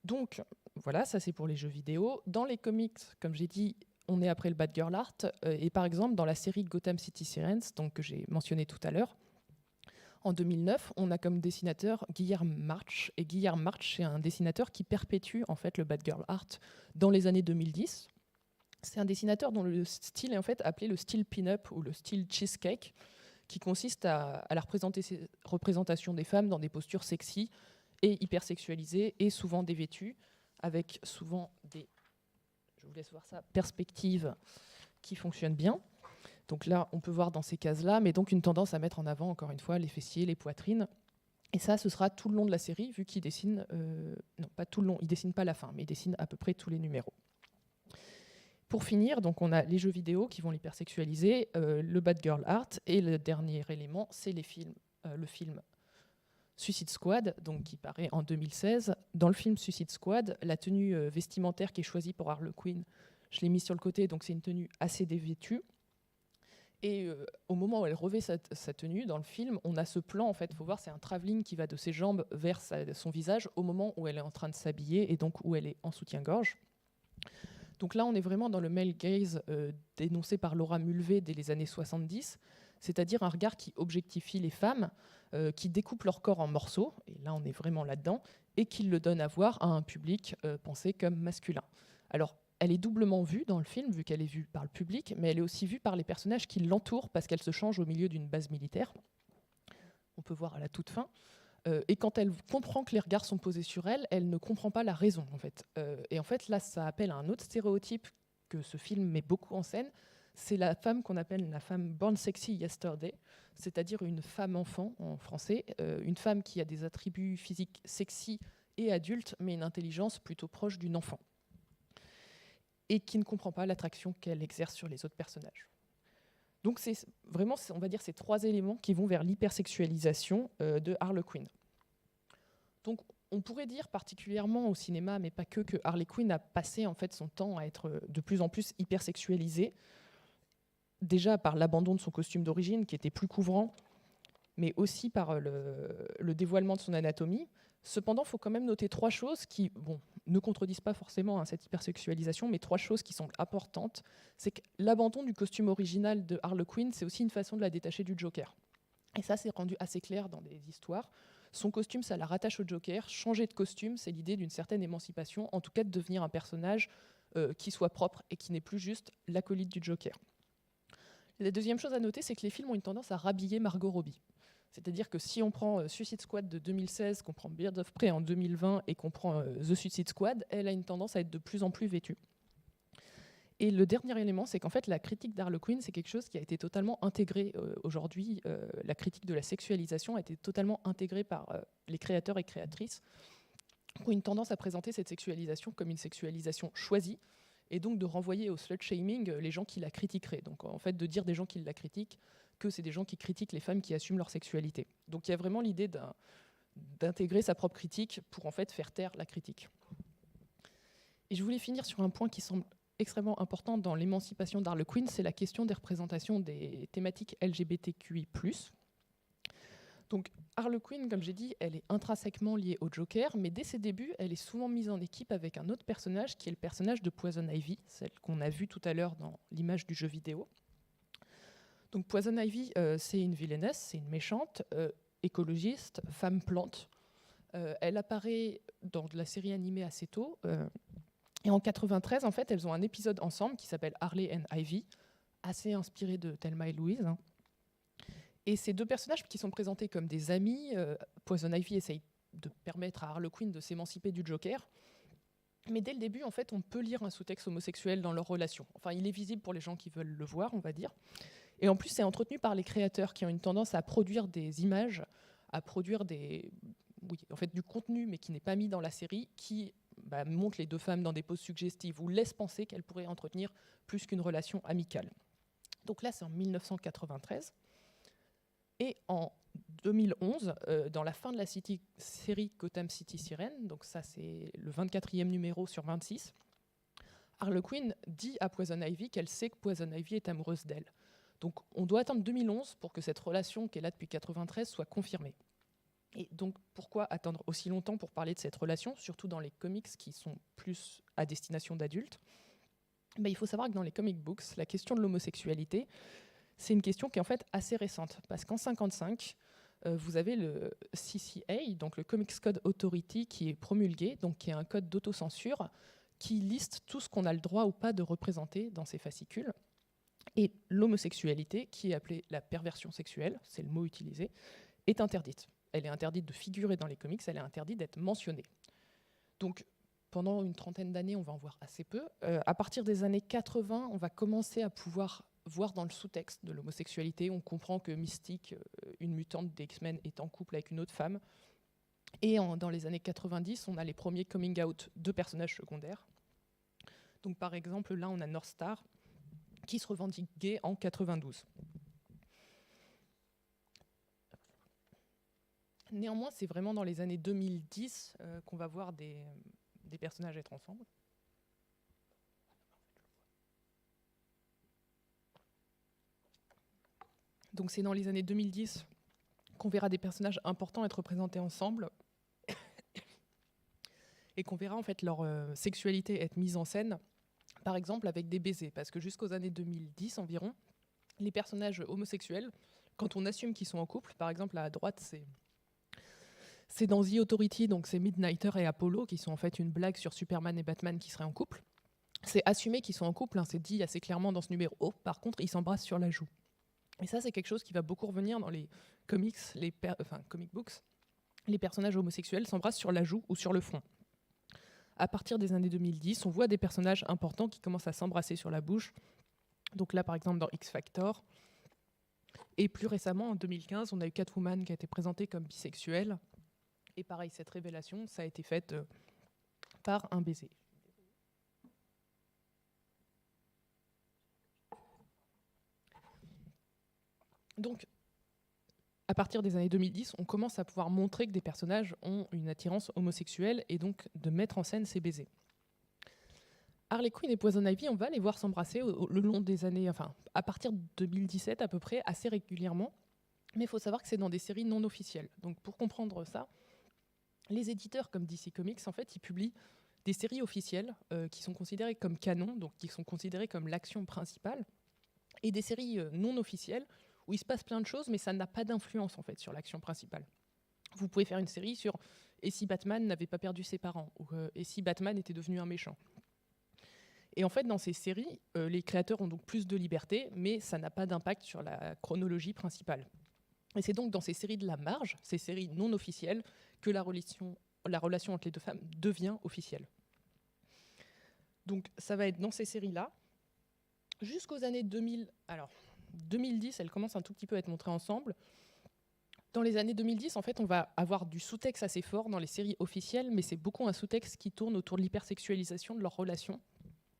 Donc voilà, ça c'est pour les jeux vidéo. Dans les comics, comme j'ai dit, on est après le bad girl art, et par exemple dans la série Gotham City Sirens, donc que j'ai mentionné tout à l'heure, en 2009, on a comme dessinateur Guillermo March, et Guillermo March, c'est un dessinateur qui perpétue en fait le bad girl art dans les années 2010. C'est un dessinateur dont le style est en fait appelé le style pin-up ou le style cheesecake, qui consiste à la représentation des femmes dans des postures sexy et hypersexualisées et souvent dévêtues, avec souvent des, je vous laisse voir ça, perspectives qui fonctionnent bien. Donc là, on peut voir dans ces cases-là, mais donc une tendance à mettre en avant, encore une fois, les fessiers, les poitrines. Et ça, ce sera tout le long de la série, vu qu'il dessine, non, pas tout le long, il dessine pas la fin, mais il dessine à peu près tous les numéros. Pour finir, donc on a les jeux vidéo qui vont l'hypersexualiser, le bad girl art, et le dernier élément, c'est les films. Le film Suicide Squad, donc qui paraît en 2016. Dans le film Suicide Squad, la tenue vestimentaire qui est choisie pour Harlequin, je l'ai mise sur le côté, donc c'est une tenue assez dévêtue. Et au moment où elle revêt sa tenue, dans le film, on a ce plan, en fait, il faut voir, c'est un travelling qui va de ses jambes vers son visage au moment où elle est en train de s'habiller et donc où elle est en soutien-gorge. Donc là, on est vraiment dans le male gaze dénoncé par Laura Mulvey dès les années 70, c'est-à-dire un regard qui objectifie les femmes qui découpent leur corps en morceaux, et là on est vraiment là-dedans, et qui le donnent à voir à un public pensé comme masculin. Alors, elle est doublement vue dans le film, vu qu'elle est vue par le public, mais elle est aussi vue par les personnages qui l'entourent, parce qu'elle se change au milieu d'une base militaire. On peut voir à la toute fin. Et quand elle comprend que les regards sont posés sur elle, elle ne comprend pas la raison, en fait. Et en fait, là, ça appelle à un autre stéréotype que ce film met beaucoup en scène. C'est la femme qu'on appelle la femme born sexy yesterday, c'est-à-dire une femme enfant en français, une femme qui a des attributs physiques sexy et adultes, mais une intelligence plutôt proche d'une enfant, et qui ne comprend pas l'attraction qu'elle exerce sur les autres personnages. Donc c'est vraiment, on va dire, ces trois éléments qui vont vers l'hypersexualisation de Harley Quinn. Donc on pourrait dire particulièrement au cinéma, mais pas que Harley Quinn a passé en fait son temps à être de plus en plus hypersexualisée, déjà par l'abandon de son costume d'origine qui était plus couvrant, mais aussi par le dévoilement de son anatomie. Cependant, il faut quand même noter trois choses qui ne contredisent pas forcément cette hypersexualisation, mais trois choses qui sont importantes. C'est que l'abandon du costume original de Harley Quinn, c'est aussi une façon de la détacher du Joker. Et ça, c'est rendu assez clair dans des histoires. Son costume, ça la rattache au Joker. Changer de costume, c'est l'idée d'une certaine émancipation, en tout cas de devenir un personnage qui soit propre et qui n'est plus juste l'acolyte du Joker. La deuxième chose à noter, c'est que les films ont une tendance à rhabiller Margot Robbie. C'est-à-dire que si on prend Suicide Squad de 2016, qu'on prend Birds of Prey en 2020 et qu'on prend The Suicide Squad, elle a une tendance à être de plus en plus vêtue. Et le dernier élément, c'est qu'en fait, la critique d'Harley Quinn, c'est quelque chose qui a été totalement intégré aujourd'hui. La critique de la sexualisation a été totalement intégrée par les créateurs et créatrices, qui ont une tendance à présenter cette sexualisation comme une sexualisation choisie, et donc de renvoyer au slut-shaming les gens qui la critiqueraient. Donc en fait, de dire des gens qui la critiquent que c'est des gens qui critiquent les femmes qui assument leur sexualité. Donc il y a vraiment l'idée d'intégrer sa propre critique pour en fait faire taire la critique. Et je voulais finir sur un point qui semble extrêmement important dans l'émancipation d'Harley Quinn, c'est la question des représentations des thématiques LGBTQI+. Donc Harley Quinn, comme j'ai dit, elle est intrinsèquement liée au Joker, mais dès ses débuts, elle est souvent mise en équipe avec un autre personnage qui est le personnage de Poison Ivy, celle qu'on a vue tout à l'heure dans l'image du jeu vidéo. Donc Poison Ivy, c'est une villainesse, c'est une méchante, écologiste, femme plante. Elle apparaît dans la série animée assez tôt. Et en 93, en fait, elles ont un épisode ensemble qui s'appelle Harley and Ivy, assez inspiré de Thelma et Louise. Et ces deux personnages qui sont présentés comme des amis, Poison Ivy essaye de permettre à Harley Quinn de s'émanciper du Joker. Mais dès le début, en fait, on peut lire un sous-texte homosexuel dans leur relation. Enfin, il est visible pour les gens qui veulent le voir, on va dire. Et en plus, c'est entretenu par les créateurs qui ont une tendance à produire des images, à produire du contenu, mais qui n'est pas mis dans la série, qui montre les deux femmes dans des poses suggestives ou laisse penser qu'elles pourraient entretenir plus qu'une relation amicale. Donc là, c'est en 1993. Et en 2011, dans la fin de la série Gotham City Sirène, donc ça c'est le 24e numéro sur 26, Harley Quinn dit à Poison Ivy qu'elle sait que Poison Ivy est amoureuse d'elle. Donc on doit attendre 2011 pour que cette relation qu'elle a depuis 1993 soit confirmée. Et donc pourquoi attendre aussi longtemps pour parler de cette relation, surtout dans les comics qui sont plus à destination d'adultes ? Il faut savoir que dans les comic books, la question de l'homosexualité, c'est une question qui est en fait assez récente, parce qu'en 1955, vous avez le CCA, donc le Comics Code Authority, qui est promulgué, donc qui est un code d'autocensure qui liste tout ce qu'on a le droit ou pas de représenter dans ces fascicules. Et l'homosexualité, qui est appelée la perversion sexuelle, c'est le mot utilisé, est interdite. Elle est interdite de figurer dans les comics, elle est interdite d'être mentionnée. Donc, pendant une trentaine d'années, on va en voir assez peu. À partir des années 80, on va commencer à pouvoir voir dans le sous-texte de l'homosexualité. On comprend que Mystique, une mutante des X-Men, est en couple avec une autre femme. Et dans les années 90, on a les premiers coming out de personnages secondaires. Donc, par exemple, là, on a North Star, qui se revendique gay en 92. Néanmoins, c'est vraiment dans les années 2010 qu'on va voir des personnages être ensemble. Donc c'est dans les années 2010 qu'on verra des personnages importants être représentés ensemble et qu'on verra en fait leur sexualité être mise en scène, par exemple avec des baisers, parce que jusqu'aux années 2010 environ, les personnages homosexuels Quand on assume qu'ils sont en couple, par exemple à droite, c'est dans The Authority, donc c'est Midnighter et Apollo qui sont en fait une blague sur Superman et Batman qui seraient en couple. C'est assumé qu'ils sont en couple, hein, c'est dit assez clairement dans ce numéro. Par contre, ils s'embrassent sur la joue. Et ça, c'est quelque chose qui va beaucoup revenir dans les comics, comic books. Les personnages homosexuels s'embrassent sur la joue ou sur le front. À partir des années 2010, on voit des personnages importants qui commencent à s'embrasser sur la bouche. Donc là, par exemple, dans X Factor. Et plus récemment, en 2015, on a eu Catwoman qui a été présentée comme bisexuelle. Et pareil, cette révélation, ça a été faite par un baiser. Donc, à partir des années 2010, on commence à pouvoir montrer que des personnages ont une attirance homosexuelle et donc de mettre en scène ces baisers. Harley Quinn et Poison Ivy, on va les voir s'embrasser le long des années, enfin à partir de 2017 à peu près, assez régulièrement. Mais il faut savoir que c'est dans des séries non officielles. Donc pour comprendre ça, les éditeurs comme DC Comics, en fait, ils publient des séries officielles qui sont considérées comme canon, donc qui sont considérées comme l'action principale, et des séries non officielles où il se passe plein de choses, mais ça n'a pas d'influence en fait sur l'action principale. Vous pouvez faire une série sur « Et si Batman n'avait pas perdu ses parents ?» ou « Et si Batman était devenu un méchant ?» Et en fait, dans ces séries, les créateurs ont donc plus de liberté, mais ça n'a pas d'impact sur la chronologie principale. Et c'est donc dans ces séries de la marge, ces séries non officielles, que la relation entre les deux femmes devient officielle. Donc ça va être dans ces séries-là, jusqu'aux années 2000. Alors, 2010, elles commencent un tout petit peu à être montrées ensemble. Dans les années 2010, en fait, on va avoir du sous-texte assez fort dans les séries officielles, mais c'est beaucoup un sous-texte qui tourne autour de l'hypersexualisation de leurs relations.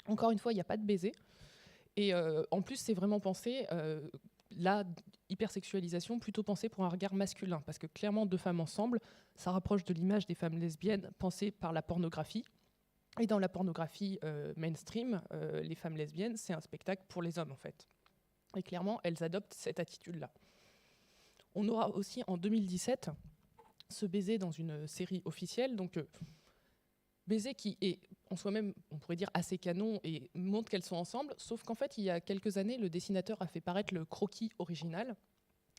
Encore une fois, il n'y a pas de baiser. Et en plus, c'est vraiment pensé, la hypersexualisation, plutôt pensée pour un regard masculin. Parce que clairement, deux femmes ensemble, ça rapproche de l'image des femmes lesbiennes pensée par la pornographie. Et dans la pornographie mainstream, les femmes lesbiennes, c'est un spectacle pour les hommes, en fait. Et clairement, elles adoptent cette attitude-là. On aura aussi, en 2017, ce baiser dans une série officielle. Donc, baiser qui est en soi-même, on pourrait dire, assez canon et montre qu'elles sont ensemble, sauf qu'en fait, il y a quelques années, le dessinateur a fait paraître le croquis original,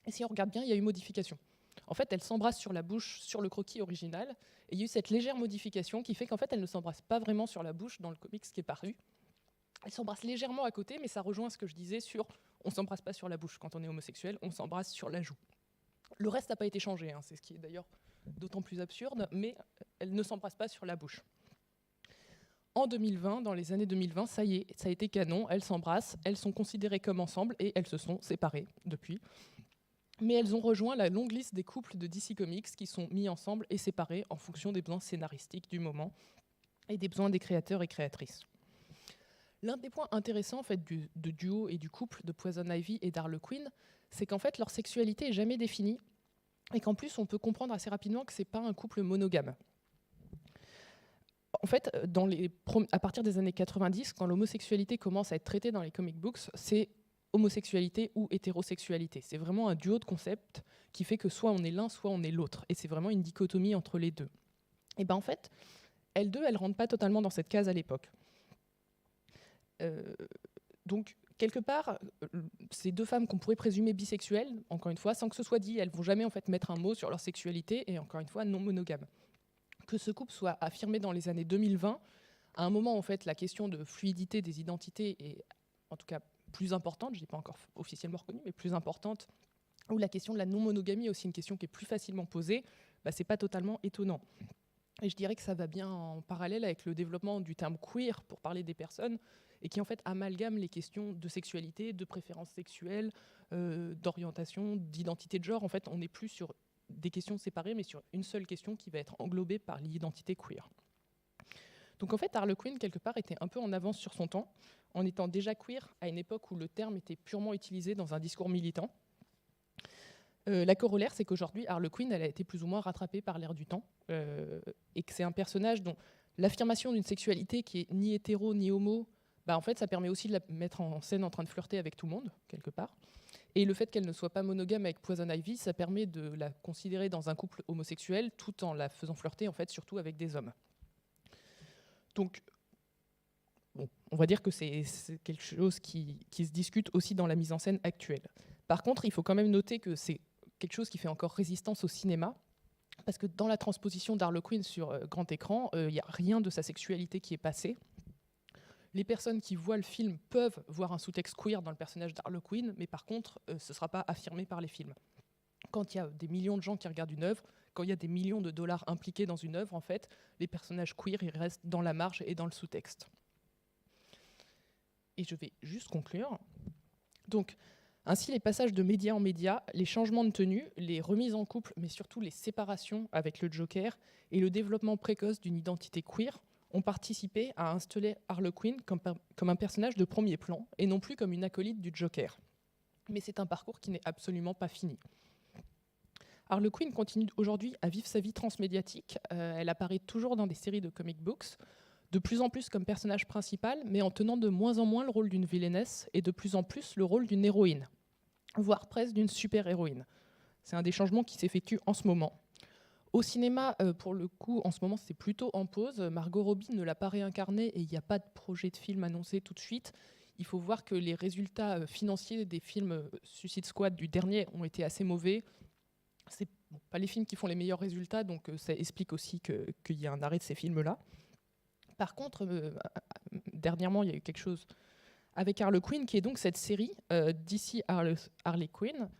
et si on regarde bien, il y a eu modification. En fait, elles s'embrassent sur la bouche sur le croquis original, et il y a eu cette légère modification qui fait qu'en fait, elles ne s'embrassent pas vraiment sur la bouche dans le comics qui est paru. Elles s'embrassent légèrement à côté, mais ça rejoint ce que je disais sur on ne s'embrasse pas sur la bouche quand on est homosexuel, on s'embrasse sur la joue. Le reste n'a pas été changé, hein, c'est ce qui est d'ailleurs d'autant plus absurde, mais elles ne s'embrassent pas sur la bouche. En 2020, dans les années 2020, ça y est, ça a été canon, elles s'embrassent, elles sont considérées comme ensemble et elles se sont séparées depuis. Mais elles ont rejoint la longue liste des couples de DC Comics qui sont mis ensemble et séparés en fonction des besoins scénaristiques du moment et des besoins des créateurs et créatrices. L'un des points intéressants en fait, de duo et du couple de Poison Ivy et d'Harley Quinn, c'est qu'en fait leur sexualité n'est jamais définie et qu'en plus on peut comprendre assez rapidement que ce n'est pas un couple monogame. En fait, à partir des années 90, quand l'homosexualité commence à être traitée dans les comic books, c'est homosexualité ou hétérosexualité. C'est vraiment un duo de concepts qui fait que soit on est l'un, soit on est l'autre. Et c'est vraiment une dichotomie entre les deux. Et bien en fait, elles deux, elles ne rentrent pas totalement dans cette case à l'époque. Donc, quelque part, ces deux femmes qu'on pourrait présumer bisexuelles, encore une fois, sans que ce soit dit, elles ne vont jamais en fait, mettre un mot sur leur sexualité, et encore une fois, non monogame. Que ce couple soit affirmé dans les années 2020, à un moment, en fait, la question de fluidité des identités est en tout cas plus importante, je ne l'ai pas encore officiellement reconnue, mais plus importante, ou la question de la non-monogamie est aussi une question qui est plus facilement posée, ce n'est pas totalement étonnant. Et je dirais que ça va bien en parallèle avec le développement du terme queer pour parler des personnes, et qui en fait amalgame les questions de sexualité, de préférence sexuelle, d'orientation, d'identité de genre. En fait, on n'est plus sur des questions séparées, mais sur une seule question qui va être englobée par l'identité queer. Donc en fait, Harley Quinn, quelque part, était un peu en avance sur son temps, en étant déjà queer à une époque où le terme était purement utilisé dans un discours militant. La corollaire, c'est qu'aujourd'hui, Harley Quinn, elle a été plus ou moins rattrapée par l'air du temps, et que c'est un personnage dont l'affirmation d'une sexualité qui est ni hétéro ni homo, en fait, ça permet aussi de la mettre en scène en train de flirter avec tout le monde, quelque part. Et le fait qu'elle ne soit pas monogame avec Poison Ivy, ça permet de la considérer dans un couple homosexuel, tout en la faisant flirter, en fait, surtout avec des hommes. Donc, bon, on va dire que c'est quelque chose qui se discute aussi dans la mise en scène actuelle. Par contre, il faut quand même noter que c'est quelque chose qui fait encore résistance au cinéma, parce que dans la transposition d'Harlequin sur grand écran, il n'y a rien de sa sexualité qui est passé. Les personnes qui voient le film peuvent voir un sous-texte queer dans le personnage d'Harlequin, mais par contre, ce ne sera pas affirmé par les films. Quand il y a des millions de gens qui regardent une œuvre, quand il y a des millions de dollars impliqués dans une œuvre, en fait, les personnages queer, ils restent dans la marge et dans le sous-texte. Et je vais juste conclure. Donc, ainsi, les passages de média en média, les changements de tenue, les remises en couple, mais surtout les séparations avec le Joker et le développement précoce d'une identité queer ont participé à installer Harlequin comme un personnage de premier plan et non plus comme une acolyte du Joker. Mais c'est un parcours qui n'est absolument pas fini. Harlequin continue aujourd'hui à vivre sa vie transmédiatique. Elle apparaît toujours dans des séries de comic books, de plus en plus comme personnage principal, mais en tenant de moins en moins le rôle d'une villainesse et de plus en plus le rôle d'une héroïne, voire presque d'une super-héroïne. C'est un des changements qui s'effectue en ce moment. Au cinéma, pour le coup, en ce moment, c'est plutôt en pause. Margot Robbie ne l'a pas réincarnée et il n'y a pas de projet de film annoncé tout de suite. Il faut voir que les résultats financiers des films Suicide Squad du dernier ont été assez mauvais. C'est pas les films qui font les meilleurs résultats, donc ça explique aussi qu'il y a un arrêt de ces films-là. Par contre, dernièrement, il y a eu quelque chose avec Harlequin, qui est donc cette série DC Harlequin.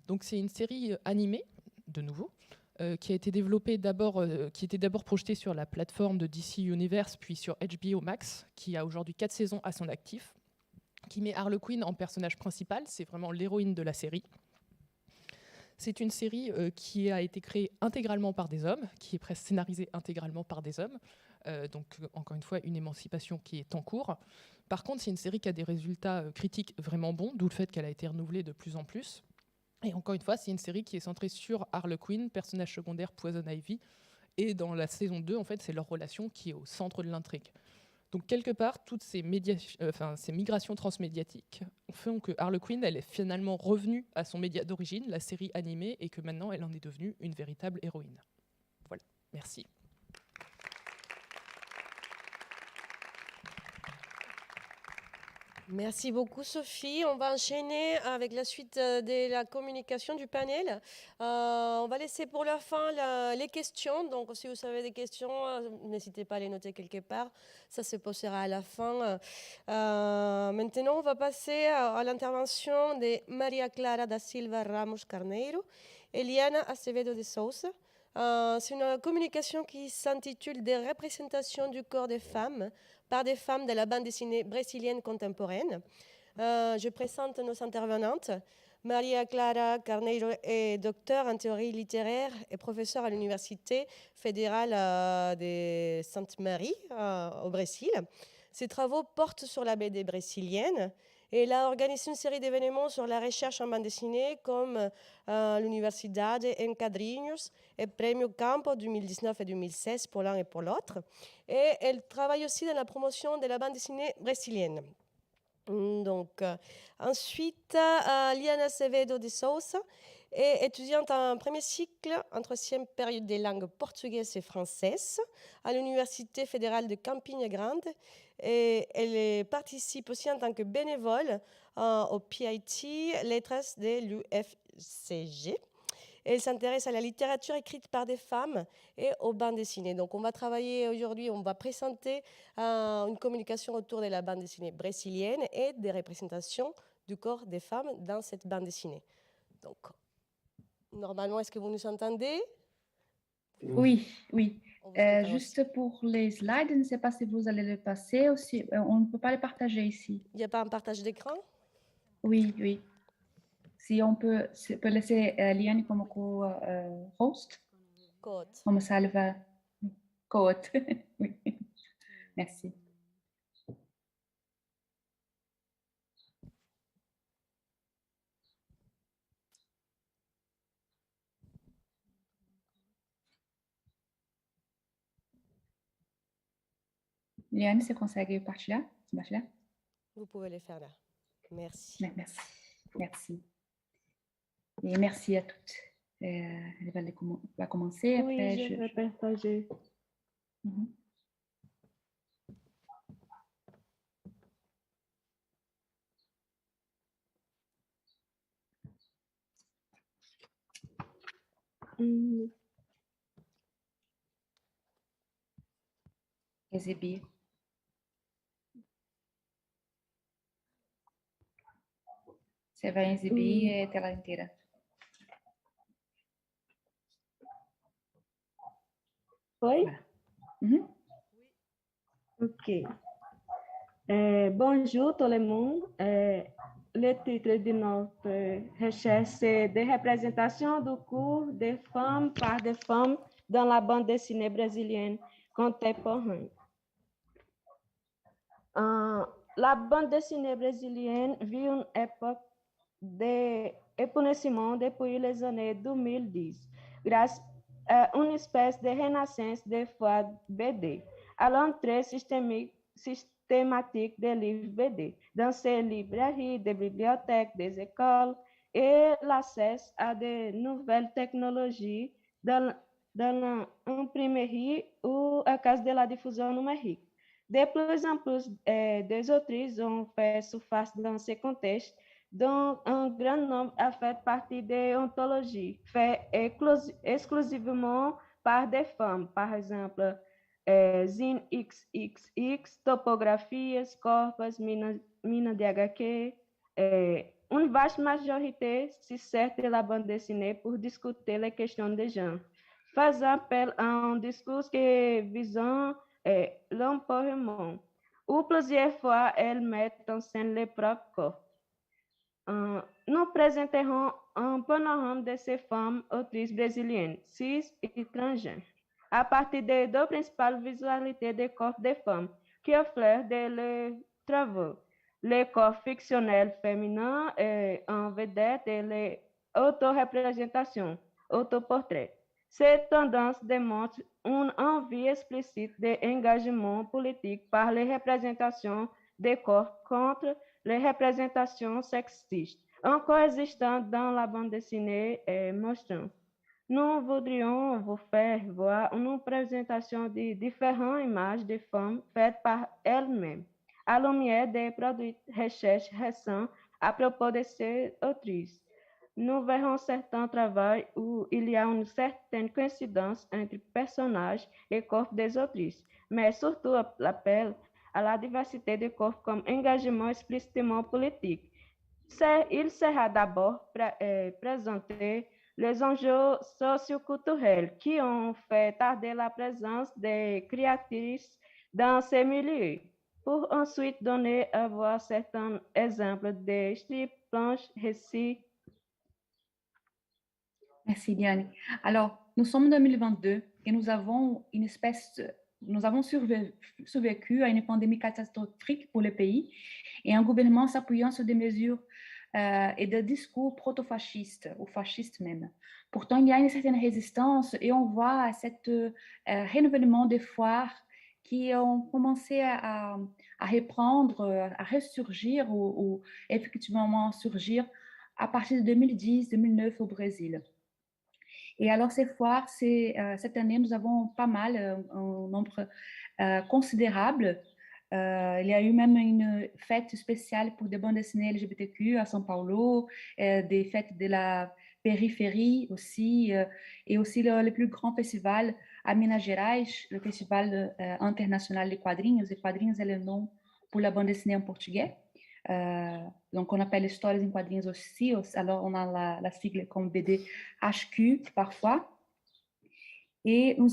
Donc c'est une série animée, de nouveau, qui a été développée qui était d'abord projetée sur la plateforme de DC Universe, puis sur HBO Max, qui a aujourd'hui 4 saisons à son actif, qui met Harlequin en personnage principal. C'est vraiment l'héroïne de la série. C'est une série qui a été créée intégralement par des hommes, qui est presque scénarisée intégralement par des hommes. Donc, encore une fois, une émancipation qui est en cours. Par contre, c'est une série qui a des résultats critiques vraiment bons, d'où le fait qu'elle a été renouvelée de plus en plus. Et encore une fois, c'est une série qui est centrée sur Harlequin, personnage secondaire Poison Ivy. Et dans la saison 2, en fait, c'est leur relation qui est au centre de l'intrigue. Donc, quelque part, toutes ces migrations transmédiatiques font que Harlequin, elle est finalement revenue à son média d'origine, la série animée, et que maintenant, elle en est devenue une véritable héroïne. Voilà, merci. Merci beaucoup, Sophie. On va enchaîner avec la suite de la communication du panel. On va laisser pour la fin les questions. Donc, si vous avez des questions, n'hésitez pas à les noter quelque part. Ça se posera à la fin. Maintenant, on va passer à l'intervention de Maria Clara da Silva Ramos Carneiro et Liana Acevedo de Souza. C'est une communication qui s'intitule « Des représentations du corps des femmes » par des femmes de la bande dessinée brésilienne contemporaine. Je présente nos intervenantes. Maria Clara Carneiro est docteure en théorie littéraire et professeure à l'Université fédérale de Sainte-Marie au Brésil. Ses travaux portent sur la BD brésilienne et elle a organisé une série d'événements sur la recherche en bande dessinée comme l'Universidade en Quadrinhos et Premio Campo 2019 et 2016 pour l'un et pour l'autre. Et elle travaille aussi dans la promotion de la bande dessinée brésilienne. Donc, ensuite, Liana Acevedo de Souza est étudiante en premier cycle en troisième période des langues portugaises et françaises à l'Université fédérale de Campina Grande. Et elle participe aussi en tant que bénévole au PIT Lettres de l'UFCG. Elle s'intéresse à la littérature écrite par des femmes et aux bandes dessinées. Donc, on va travailler aujourd'hui, on va présenter une communication autour de la bande dessinée brésilienne et des représentations du corps des femmes dans cette bande dessinée. Donc, normalement, est-ce que vous nous entendez? Oui, oui. On vous entend Juste pour les slides, je ne sais pas si vous allez les passer ou si on ne peut pas les partager ici. Il n'y a pas un partage d'écran? Oui, oui. Si on peut laisser Liane comme co-host, Code. comme ça elle va co-hôte. Oui, merci. Liane, você consegue partilhar? Compartilhar? Vous pouvez les faire là. Merci. Merci. Merci. Et merci à toutes. Elle va commencer. Oui, Après, je vais partager. Mhm. Exibir. Você vai exibir a tela inteira. Oi? Uhum. Ok. Bonjour tout le monde. Le titre de notre recherche, c'est des représentations du cours des femmes par des femmes dans la bande dessinée brésilienne contemporaine. La bande dessinée brésilienne vit une époque d'épanouissement depuis les années 2010, grâce à une espèce de renaissance des fois BD, à l'entrée systématique des livres BD dans ces librairies, des bibliothèques, des écoles et l'accès à de nouvelles technologies dans l'imprimerie ou à cause de la diffusion numérique. De plus en plus, des autrices ont fait surface dans ce contexte, dont un grand nombre a fait partie des anthologies faites exclusivement par des femmes, par exemple, Zine XXX, Topografias, Corpus, Mina de HQ. Une vaste majorité se sert de la bande dessinée pour discuter les questions de genre, faisant appel à un discours qui visant l'empowerment, ou plusieurs fois elles mettent en scène les propres corps. Nous présenterons un panorama de ces femmes autrices brésiliennes, cis et étrangères, à partir des deux principales visualités des corps des femmes qui offrent de leurs travaux, les corps fictionnels féminins en vedette et les auto-représentations, autoportraits. Cette tendance démontre une envie explicite d'engagement politique par les représentations des corps contre les représentations sexistes, encore existantes dans la bande dessinée mostrant. Nous voudrions vous faire voir une présentation de différentes images de femmes faites par elles-mêmes, à la lumière des produits de recherche récents à propos de ces autrices. Nous verrons certains travaux où il y a une certaine coïncidence entre personnages et corps des autrices, mais surtout l'appel à la diversité des corps comme engagement explicitement politique. Il sera d'abord présenté les enjeux socioculturels qui ont fait tarder la présence des créatrices dans ces milieux, pour ensuite donner à voir certains exemples de strips, planches, récits. Merci, Diane. Alors, nous sommes en 2022 et nous avons survécu à une pandémie catastrophique pour le pays et un gouvernement s'appuyant sur des mesures et des discours proto-fascistes ou fascistes même. Pourtant, il y a une certaine résistance et on voit cet renouvellement des foires qui ont commencé à reprendre, à ressurgir ou effectivement surgir à partir de 2010-2009 au Brésil. Et alors, ces foires, cette année, nous avons pas mal, un nombre considérable. Il y a eu même une fête spéciale pour des bandes dessinées LGBTQ à São Paulo, des fêtes de la périphérie aussi, et aussi le plus grand festival à Minas Gerais, le festival international des quadrinhos. Et quadrinhos est le nom pour la bande dessinée en portugais. Donc, on appelle histórias em quadrinhos aussi, alors on a la sigle comme BD HQ parfois. Et on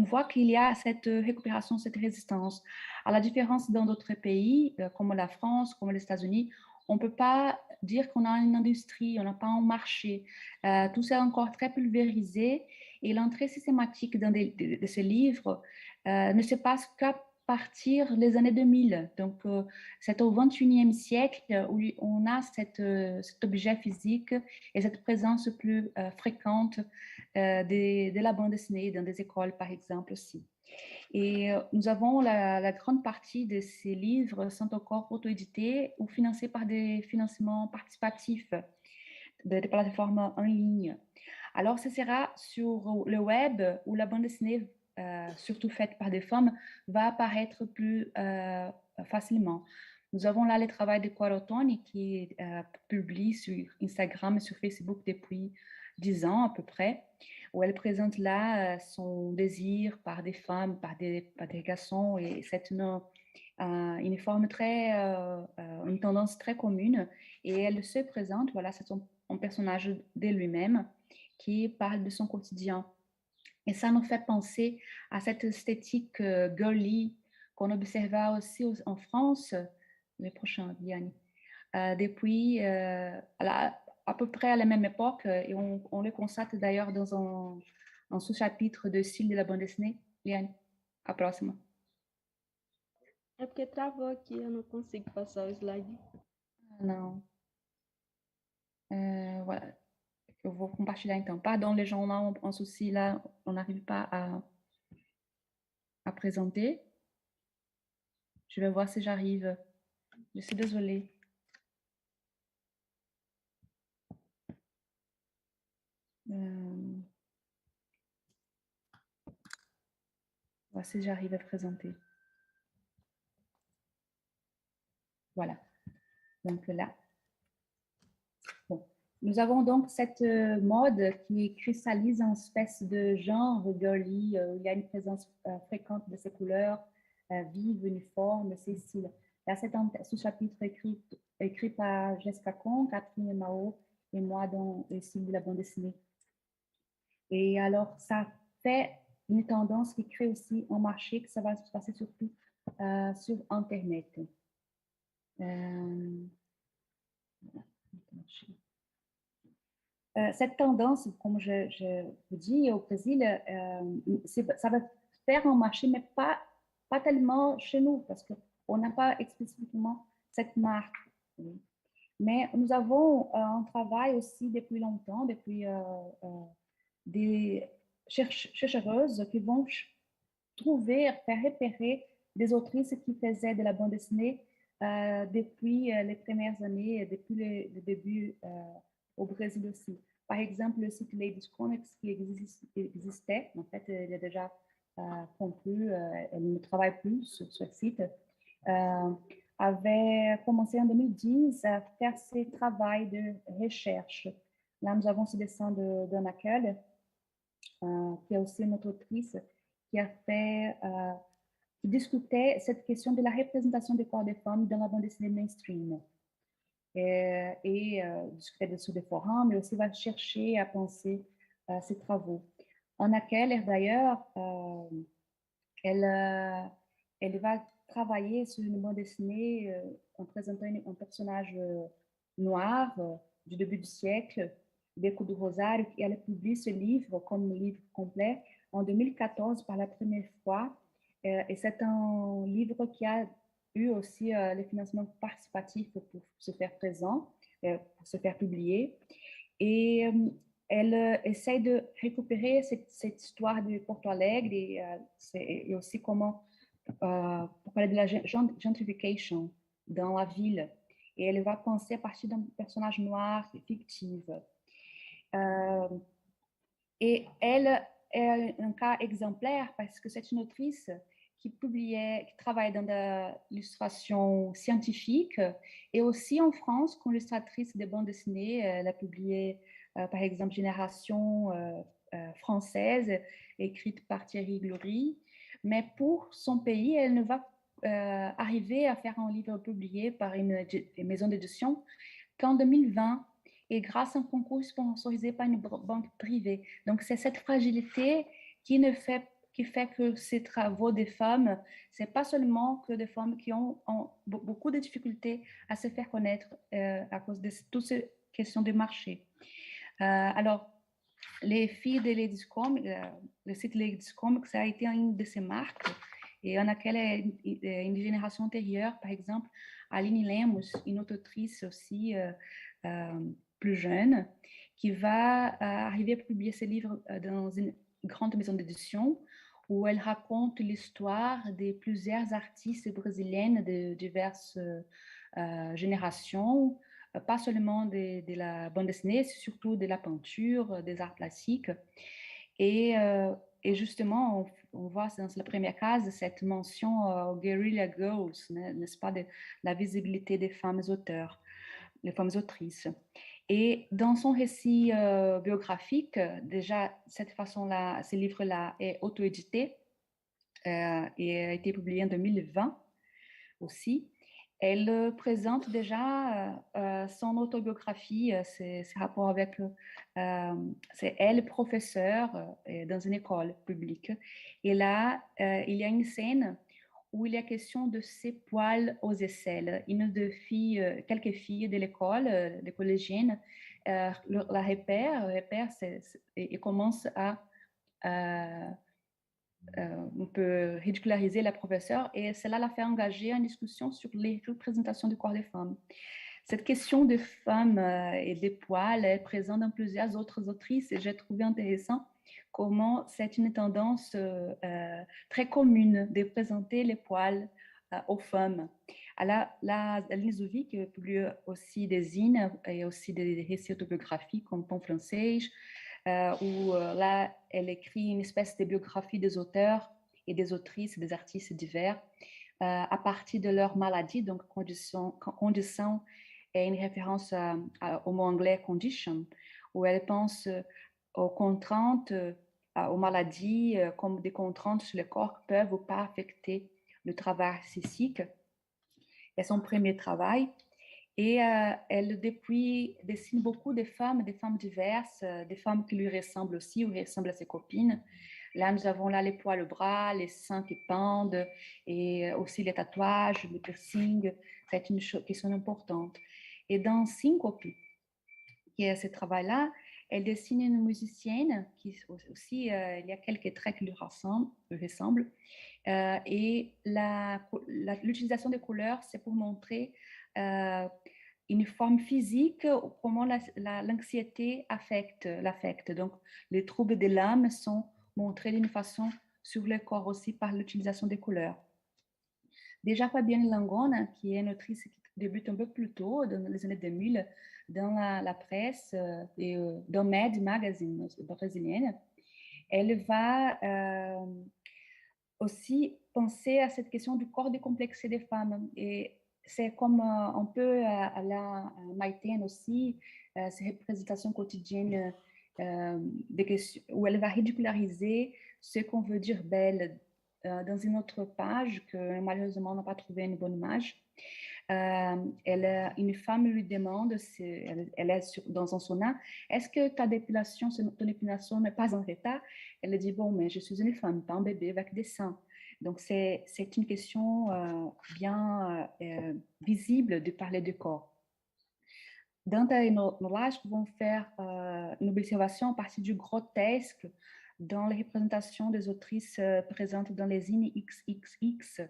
voit qu'il y a cette récupération, cette résistance. À la différence dans d'autres pays, comme la France, comme les États-Unis, on ne peut pas dire qu'on a une industrie, on n'a pas un marché. Tout ça est encore très pulvérisé et l'entrée systématique dans de ces livres ne se passe qu'à partir des années 2000. Donc, c'est au 21e siècle où on a cet objet physique et cette présence plus fréquente de la bande dessinée dans des écoles, par exemple, aussi. Et nous avons la grande partie de ces livres sont encore auto-édités ou financés par des financements participatifs des plateformes en ligne. Alors, ce sera sur le web où la bande dessinée surtout faite par des femmes, va apparaître plus facilement. Nous avons là le travail de Quarotoni qui publie sur Instagram et sur Facebook depuis 10 ans à peu près, où elle présente là son désir par des femmes, par des garçons, et c'est une forme très, une tendance très commune, et elle se présente, voilà, c'est un personnage de lui-même qui parle de son quotidien. Et ça nous fait penser à cette esthétique girly qu'on observa aussi en France, les prochains, Diane, depuis à peu près à la même époque, et on le constate d'ailleurs dans un sous-chapitre de style de la bande dessinée. Liane, à próxima. É porque travou aqui, eu não consigo passar o slide. Não. Voilà. Eu vou compartilhar então. Pardon, les gens, là, un souci, là, on n'arrive pas à présenter. Je vais voir si j'arrive. Je suis désolée. Voir si j'arrive à présenter. Voilà. Donc là. Bon. Nous avons donc cette mode qui cristallise en espèce de genre girly. Il y a une présence fréquente de ces couleurs vives, uniformes, ces styles. Là, c'est un sous-chapitre écrit par Jessica Kong, Catherine Mao et moi dans le style de la bande dessinée. Et alors, ça fait une tendance qui crée aussi un marché, que ça va se passer surtout sur Internet. Cette tendance, comme je vous dis, au Brésil, ça va faire un marché, mais pas tellement chez nous, parce qu'on n'a pas explicitement cette marque. Mais nous avons un travail aussi depuis longtemps, depuis des chercheuses qui vont trouver, faire repérer des autrices qui faisaient de la bande dessinée depuis les premières années, depuis le début au Brésil aussi. Par exemple, le site Ladies Comics qui existait, en fait, il est déjà conclu, elle ne travaille plus sur ce site, avait commencé en 2010 à faire ses travaux de recherche. Là, nous avons ce dessin de Donna Kell, qui est aussi une autre autrice, qui a fait, qui discutait cette question de la représentation des corps des femmes dans la bande dessinée mainstream. Et discutait sur des forums, mais aussi va chercher à penser ses travaux. Anna Keller, d'ailleurs, elle va travailler sur une bande dessinée en présentant un personnage noir du début du siècle, Beco do Rosário, et elle publie ce livre comme livre complet en 2014 par la première fois. Et c'est un livre qui a eu aussi le financement participatif pour se faire présent, pour se faire publier. Et elle essaie de récupérer cette histoire de Porto Alegre et aussi comment, pour parler de la gentrification dans la ville. Et elle va penser à partir d'un personnage noir fictif. Et elle est un cas exemplaire parce que c'est une autrice qui travaille dans l'illustration scientifique et aussi en France, comme illustratrice de bande dessinée. Elle a publié, par exemple, Génération française, écrite par Thierry Glory. Mais pour son pays, elle ne va arriver à faire un livre publié par une maison d'édition qu'en 2020, et grâce à un concours sponsorisé par une banque privée. Donc, c'est cette fragilité qui fait que ces travaux des femmes, ce n'est pas seulement que des femmes qui ont beaucoup de difficultés à se faire connaître à cause de toutes ces questions de marché. Alors, les filles de Ladies Comics, le site Ladies Comics, ça a été une de ces marques, et en laquelle une génération antérieure, par exemple, Aline Lemos, une autre autrice aussi plus jeune, qui va arriver à publier ce livre dans une grande maison d'édition où elle raconte l'histoire de plusieurs artistes brésiliennes de diverses générations, pas seulement de la bande dessinée, c'est surtout de la peinture, des arts plastiques. Et justement, on voit dans la première case cette mention Guerrilla Girls, n'est-ce pas, de la visibilité des femmes auteurs, les femmes autrices. Et dans son récit biographique, déjà, cette façon-là, ce livre-là est auto-édité et a été publié en 2020 aussi. Elle présente déjà son autobiographie, ses rapports avec... c'est elle, professeure dans une école publique. Et là, il y a une scène où il y a question de ses poils aux aisselles. Une de filles, quelques filles de l'école, des collégiennes, la repère et commence à... on peut ridiculariser la professeure et cela l'a fait engager en discussion sur les représentations du corps des femmes. Cette question des femmes et des poils est présente dans plusieurs autres autrices et j'ai trouvé intéressant comment c'est une tendance très commune de présenter les poils aux femmes. La Mnémosyne publie aussi des zines et aussi des récits autobiographiques comme Pont français, où là, elle écrit une espèce de biographie des auteurs et des autrices, des artistes divers, à partir de leur maladie, donc condition est une référence au mot anglais condition, où elle pense aux contraintes, aux maladies, comme des contraintes sur le corps qui peuvent ou pas affecter le travail artistique. C'est son premier travail. Et elle, depuis, dessine beaucoup des femmes diverses, des femmes qui lui ressemblent aussi ou ressemblent à ses copines. Là, nous avons là les poils au bras, les seins qui pendent, et aussi les tatouages, le piercing. C'est une question importante. Et dans Syncope, qui est ce travail-là, elle dessine une musicienne qui aussi, il y a quelques traits qui lui ressemblent. Et l'utilisation des couleurs, c'est pour montrer une forme physique, comment l'anxiété l'affecte. Donc, les troubles de l'âme sont montrés d'une façon sur le corps aussi par l'utilisation des couleurs. Déjà, Fabienne Langone, qui est une autrice qui débute un peu plus tôt, dans les années 2000, dans la presse et dans Magazine brésilienne, elle va aussi penser à cette question du corps décomplexé des femmes. Et c'est comme un peu à la Maïtène aussi, ces représentations quotidiennes des questions, où elle va ridiculariser ce qu'on veut dire belle dans une autre page que malheureusement on n'a pas trouvé une bonne image. Une femme lui demande, elle est dans un sauna, est-ce que ton épilation n'est pas en état? Elle dit, bon, mais je suis une femme, pas un bébé avec des seins. Donc, c'est une question bien visible de parler du corps. Dans nos lives, nous vont faire une observation à partir du grotesque dans les représentations des autrices présentes dans les zines XXX,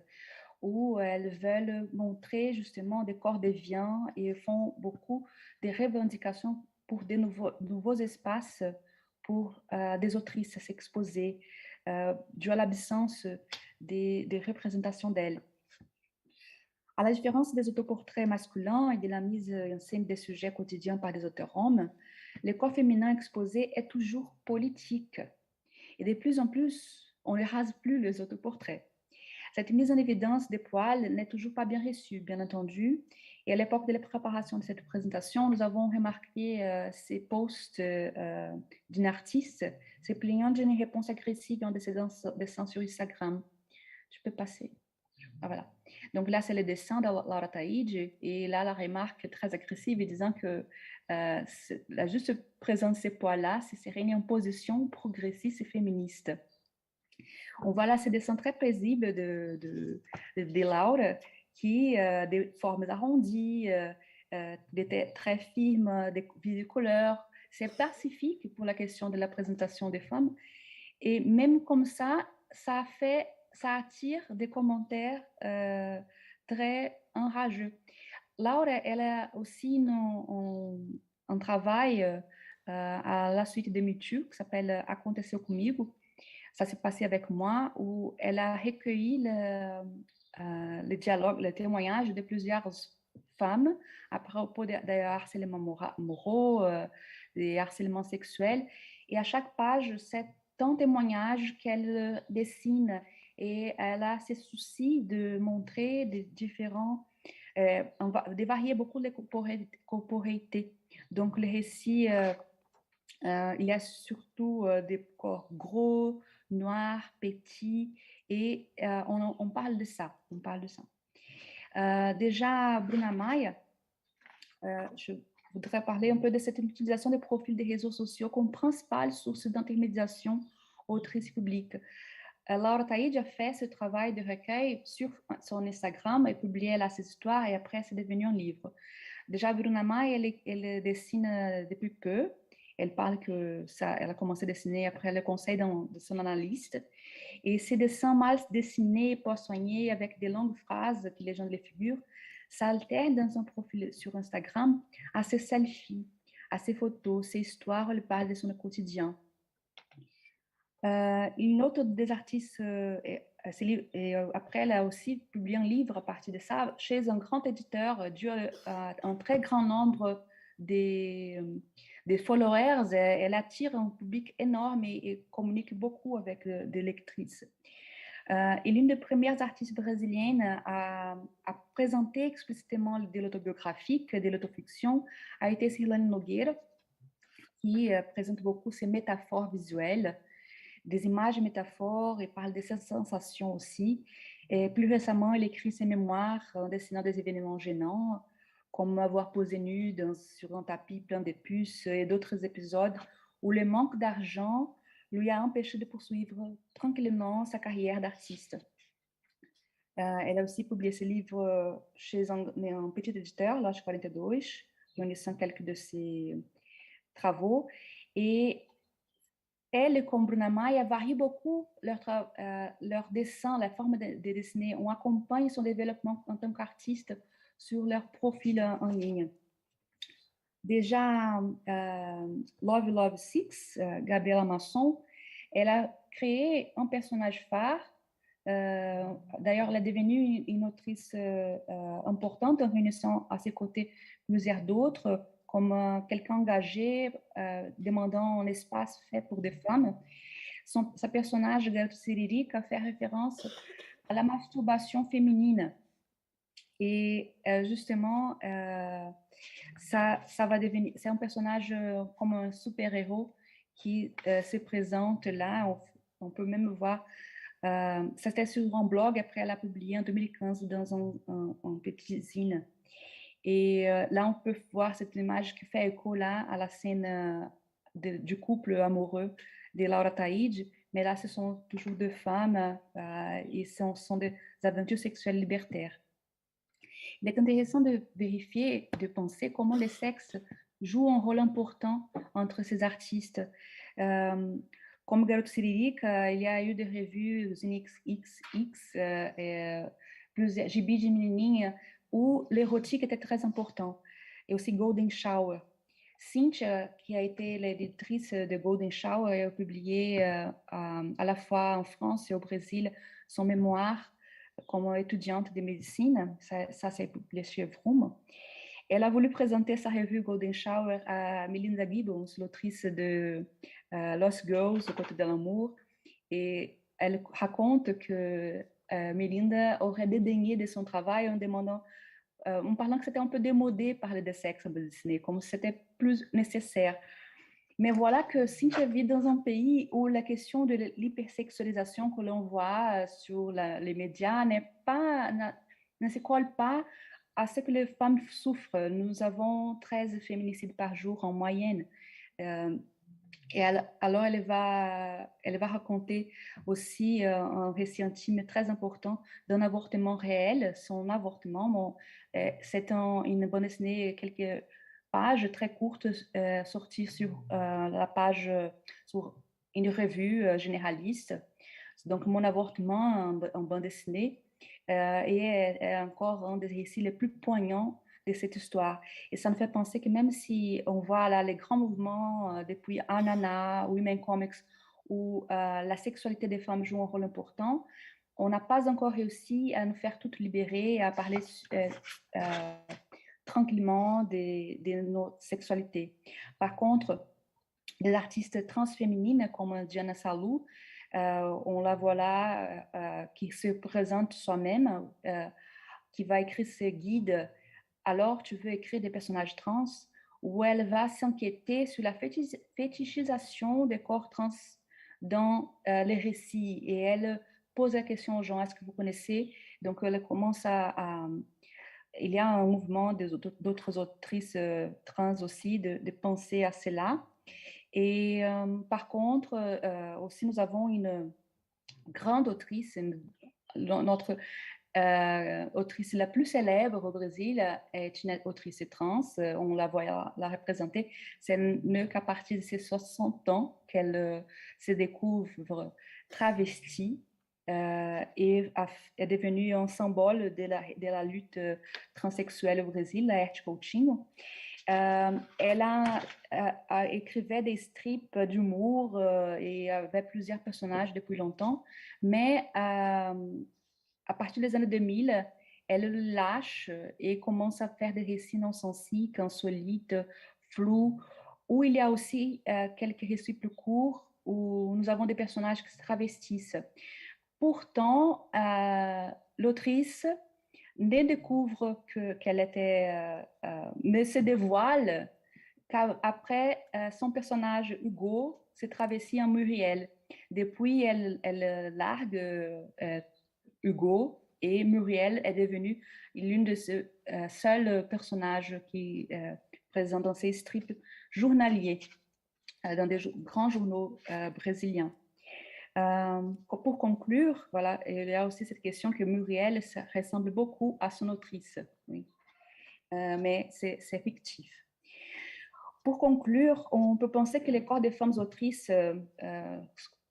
où elles veulent montrer justement des corps déviants et font beaucoup de revendications pour de nouveaux espaces pour des autrices à s'exposer, dû à l'absence des représentations d'elles. À la différence des autoportraits masculins et de la mise en scène des sujets quotidiens par des auteurs hommes, le corps féminin exposé est toujours politique. Et de plus en plus, on ne rase plus les autoportraits. Cette mise en évidence des poils n'est toujours pas bien reçue, bien entendu. Et à l'époque de la préparation de cette présentation, nous avons remarqué ces posts d'une artiste se plaignant d'une réponse agressive dans des dessins sur Instagram. Je peux passer. Ah, voilà. Donc là, c'est le dessin de Laura Taïd. Et là, la remarque très agressive disant que la juste présence de ces poils-là, ce serait une imposition progressiste et féministe. On voit là ces dessins très paisibles de Laura, qui des formes arrondies, des traits fines, des vives couleurs. C'est pacifique pour la question de la présentation des femmes. Et même comme ça attire des commentaires très enrageux. Laura, elle a aussi un travail à la suite de Me Too, qui s'appelle Aconteceu comigo. Ça s'est passé avec moi, où elle a recueilli le dialogue, le témoignage de plusieurs femmes à propos des harcèlements moraux, des harcèlements sexuels. Et à chaque page, c'est un témoignage qu'elle dessine et elle a ce souci de montrer des différents on va dévarier beaucoup les corporéités. Donc, les récits, il y a surtout des corps gros, noirs, petits, et on parle de ça. On parle de ça. Déjà, Bruna Maia, je voudrais parler un peu de cette utilisation des profils des réseaux sociaux comme principale source d'intermédiation autrice publique. Laura Taïd a fait ce travail de recueil sur son Instagram et publié là ses histoires et après c'est devenu un livre. Déjà, Bruna Maia, elle dessine depuis peu. Elle parle que elle a commencé à dessiner après le conseil de son analyste. Et ces dessins mal dessinés, pas soignés, avec des longues phrases qui les gens les figurent, ça alterne dans son profil sur Instagram à ses selfies, à ses photos, ses histoires, elle parle de son quotidien. Une autre des artistes, après, elle a aussi publié un livre à partir de ça chez un grand éditeur dû à un très grand nombre des followers. Elle attire un public énorme et communique beaucoup avec des lectrices. Et l'une des premières artistes brésiliennes à présenter explicitement de l'autobiographique, de l'autofiction, a été Sirlane Nogueira, qui présente beaucoup ses métaphores visuelles, des images métaphores et parle de ses sensations aussi. Et plus récemment, elle écrit ses mémoires en dessinant des événements gênants, comme avoir posé nu sur un tapis plein de puces et d'autres épisodes où le manque d'argent lui a empêché de poursuivre tranquillement sa carrière d'artiste. Elle a aussi publié ce livre chez un petit éditeur, Loja 42, réunissant quelques de ses travaux. Et elle, comme Bruna Maia, varient beaucoup leur dessin, la forme de dessiner. On accompagne son développement en tant qu'artiste sur leur profil en ligne. Déjà, Love Six, Gabriela Masson, elle a créé un personnage phare. D'ailleurs, elle est devenue une autrice importante en réunissant à ses côtés plusieurs d'autres, comme quelqu'un engagé, demandant un espace fait pour des femmes. Sa personnage, Garoto Siririca, fait référence à la masturbation féminine. Et justement, ça va devenir, c'est un personnage comme un super-héros qui se présente là. On peut même voir, c'était sur un blog, après elle a publié en 2015 dans un petit zine. Et là, on peut voir cette image qui fait écho là à la scène du couple amoureux de Laura Taïd, mais là, ce sont toujours deux femmes et ce sont des aventures sexuelles libertaires. Il est intéressant de vérifier, de penser comment les sexes jouent un rôle important entre ces artistes. Comme Garoto Siririca, il y a eu des revues XXX, plusieurs EGBD menininha, où l'érotique était très important, et aussi Golden Shower. Cynthia, qui a été l'éditrice de Golden Shower, a publié à la fois en France et au Brésil son mémoire comme étudiante de médecine. Ça c'est publié chez Vroom. Elle a voulu présenter sa revue Golden Shower à Melinda Gibbons, l'autrice de Lost Girls, au côté de l'amour, et elle raconte que Melinda aurait dédaigné de son travail en demandant, en parlant que c'était un peu démodé parler de sexe en bande dessinée, comme si c'était plus nécessaire. Mais voilà que Cynthia vit dans un pays où la question de l'hypersexualisation que l'on voit sur les médias ne se colle pas à ce que les femmes souffrent. Nous avons 13 féminicides par jour en moyenne. Et alors, elle va raconter aussi un récit intime très important d'un avortement réel. Son avortement, c'est une bande dessinée, quelques pages très courtes, sorties sur la page, sur une revue généraliste. Donc, mon avortement en bande dessinée est encore un des récits les plus poignants de cette histoire. Et ça me fait penser que même si on voit là les grands mouvements depuis Anana, Women Comics, où la sexualité des femmes joue un rôle important, on n'a pas encore réussi à nous faire toutes libérer, à parler tranquillement de nos sexualités. Par contre, des artistes transféminines comme Diana Salou, on la voit là qui se présente soi-même qui va écrire ce guide, alors tu veux écrire des personnages trans, où elle va s'inquiéter sur la fétichisation des corps trans dans les récits. Et elle pose la question aux gens, est-ce que vous connaissez? Donc, elle commence il y a un mouvement d'autres autrices trans aussi de penser à cela. Et par contre, aussi, nous avons une grande autrice, notre autrice la plus célèbre au Brésil est une autrice trans. On la voit la représenter. C'est qu'à partir de ses 60 ans qu'elle se découvre travestie et est devenue un symbole de la lutte transsexuelle au Brésil, la Erte Coutinho. Elle a écrivait des strips d'humour et avait plusieurs personnages depuis longtemps, mais à partir des années 2000, elle lâche et commence à faire des récits non sensiques, insolites, flous, où il y a aussi quelques récits plus courts, où nous avons des personnages qui se travestissent. Pourtant, l'autrice ne découvre qu'elle était, ne se dévoile qu'après son personnage Hugo se travestit en Muriel. Depuis, elle largue Hugo et Muriel est devenue l'une de ces seuls personnages qui présente dans ses strips journaliers dans des grands journaux brésiliens. Pour conclure, voilà, il y a aussi cette question que Muriel ressemble beaucoup à son autrice, oui. Mais c'est fictif. Pour conclure, on peut penser que les corps des femmes autrices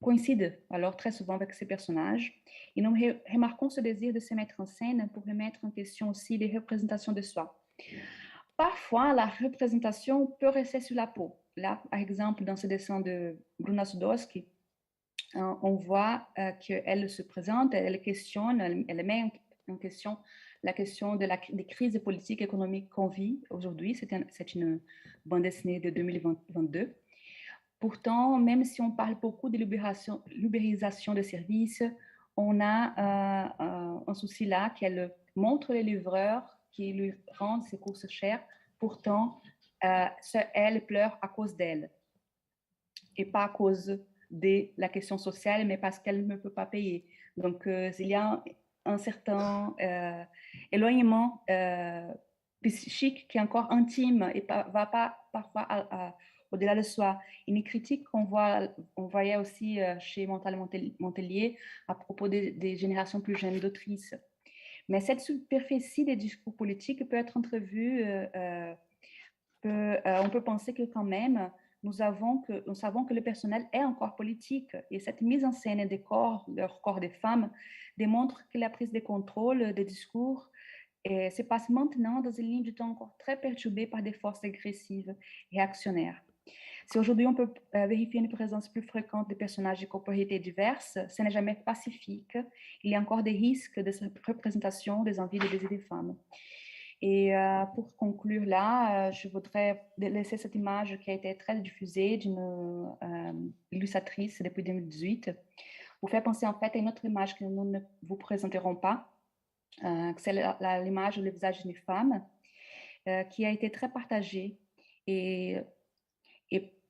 coïncident alors très souvent avec ces personnages. Et nous remarquons ce désir de se mettre en scène pour remettre en question aussi les représentations de soi. Parfois, la représentation peut rester sur la peau. Là, par exemple, dans ce dessin de Bruna Sudowski, on voit qu'elle se présente, elle questionne, elle met en question la question des crises politiques et économiques qu'on vit aujourd'hui. C'est une bande dessinée de 2022. Pourtant, même si on parle beaucoup de l'ubérisation des services, on a un souci là qu'elle montre les livreurs qui lui rendent ses courses chères. Pourtant, elle pleure à cause d'elle et pas à cause de la question sociale, mais parce qu'elle ne peut pas payer. Donc, il y a un certain éloignement psychique qui est encore intime et va pas parfois au-delà de soi. Une critique qu'on voyait aussi chez Montelier à propos des générations plus jeunes d'autrices. Mais cette superficie des discours politiques peut être entrevue, on peut penser que quand même, nous savons que le personnel est un corps politique et cette mise en scène des corps, leur corps des femmes, démontre que la prise de contrôle des discours se passe maintenant dans une ligne de temps encore très perturbée par des forces agressives et réactionnaires. Si aujourd'hui on peut vérifier une présence plus fréquente de personnages de corporalités diverses, ce n'est jamais pacifique. Il y a encore des risques de cette représentation des envies et des désirs des femmes. Et pour conclure là, je voudrais laisser cette image qui a été très diffusée d'une illustratrice depuis 2018, pour faire penser en fait à une autre image que nous ne vous présenterons pas, c'est l'image du visage d'une femme qui a été très partagée et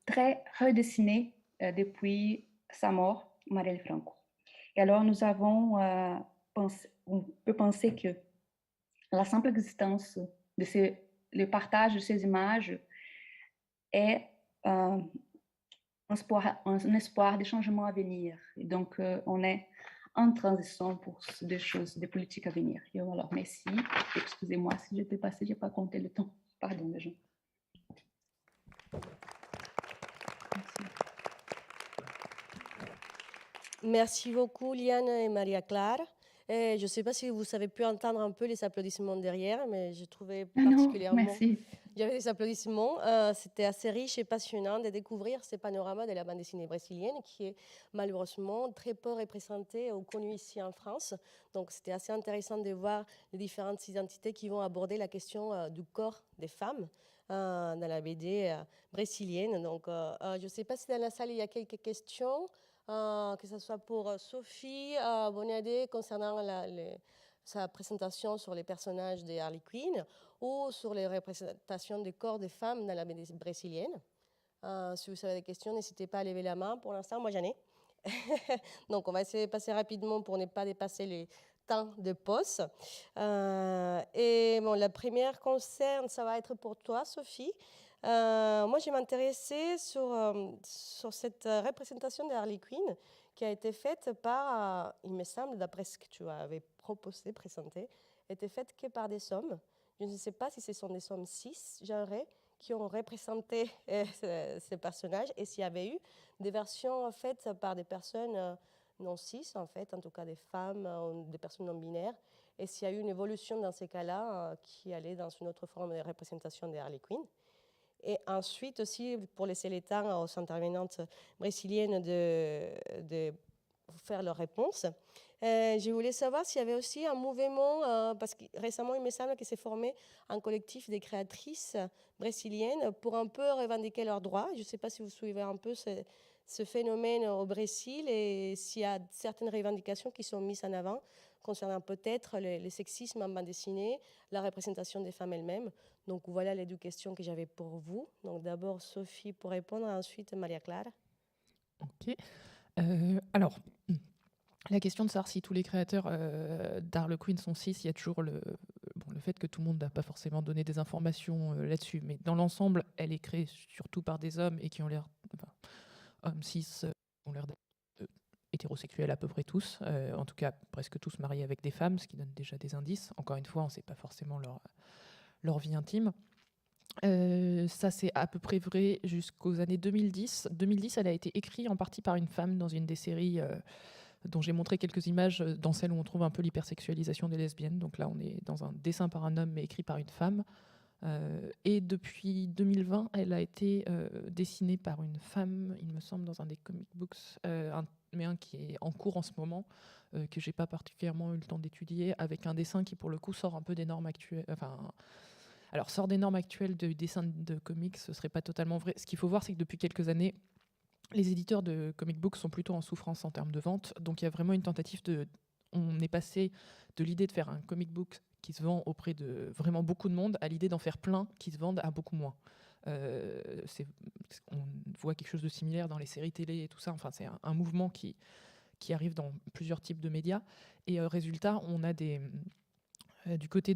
très redessinée depuis sa mort, Marielle Franco. Et alors nous avons on peut penser que la simple existence de le partage de ces images est un espoir de changement à venir. Et donc, on est en transition pour des choses, des politiques à venir. Et alors, merci. Excusez-moi si j'étais passée, je n'ai pas compté le temps. Pardon, les gens. Merci beaucoup, Liane et Maria-Clara. Je ne sais pas si vous avez pu entendre un peu les applaudissements derrière, mais j'ai trouvé particulièrement... Merci. Il y avait des applaudissements. C'était assez riche et passionnant de découvrir ce panorama de la bande dessinée brésilienne qui est malheureusement très peu représenté ou connu ici en France. Donc, c'était assez intéressant de voir les différentes identités qui vont aborder la question du corps des femmes dans la BD brésilienne. Donc, je ne sais pas si dans la salle il y a quelques questions. Que ce soit pour Sophie Bonadé concernant sa présentation sur les personnages des Harley Quinn ou sur les représentations des corps des femmes dans la BD brésilienne. Si vous avez des questions, n'hésitez pas à lever la main. Pour l'instant, moi, j'en ai. Donc, on va essayer de passer rapidement pour ne pas dépasser les temps de pause. Et bon, la première concerne, ça va être pour toi, Sophie. Moi, je m'intéressais sur cette représentation de Harley Quinn qui a été faite par, il me semble, d'après ce que tu avais proposé, présenté, était faite que par des hommes. Je ne sais pas si ce sont des hommes cisgenrés qui ont représenté ces personnages et s'il y avait eu des versions faites par des personnes non cis, en fait, en tout cas des femmes ou des personnes non binaires, et s'il y a eu une évolution dans ces cas-là qui allait dans une autre forme de représentation de Harley Quinn. Et ensuite aussi, pour laisser le temps aux intervenantes brésiliennes de faire leurs réponses, je voulais savoir s'il y avait aussi un mouvement, parce que récemment, il me semble que s'est formé un collectif des créatrices brésiliennes pour un peu revendiquer leurs droits. Je ne sais pas si vous suivez un peu ce phénomène au Brésil et s'il y a certaines revendications qui sont mises en avant concernant peut-être le sexisme en bande dessinée, la représentation des femmes elles-mêmes. Donc voilà les deux questions que j'avais pour vous. Donc d'abord Sophie pour répondre, ensuite Maria Clara. Ok. Alors, la question de savoir si tous les créateurs d'Harley Quinn sont cis, il y a toujours le fait que tout le monde n'a pas forcément donné des informations là-dessus. Mais dans l'ensemble, elle est créée surtout par des hommes et qui ont l'air, hommes cis, ont l'air d'être hétérosexuels à peu près tous, en tout cas presque tous mariés avec des femmes, ce qui donne déjà des indices. Encore une fois, on ne sait pas forcément leur vie intime. Ça, c'est à peu près vrai jusqu'aux années 2010. 2010, elle a été écrite en partie par une femme dans une des séries dont j'ai montré quelques images, dans celle où on trouve un peu l'hypersexualisation des lesbiennes. Donc là, on est dans un dessin par un homme mais écrit par une femme. Et depuis 2020, elle a été dessinée par une femme, il me semble, dans un des comic books, mais un qui est en cours en ce moment, que j'ai pas particulièrement eu le temps d'étudier, avec un dessin qui, pour le coup, sort un peu des normes actuelles. Alors, sort des normes actuelles de dessin de comics, ce serait pas totalement vrai. Ce qu'il faut voir, c'est que depuis quelques années, les éditeurs de comic books sont plutôt en souffrance en termes de vente. Donc, il y a vraiment une tentative on est passé de l'idée de faire un comic book qui se vend auprès de vraiment beaucoup de monde à l'idée d'en faire plein qui se vendent à beaucoup moins. On voit quelque chose de similaire dans les séries télé et tout ça. Enfin, c'est un mouvement qui arrive dans plusieurs types de médias. Et résultat, on a du côté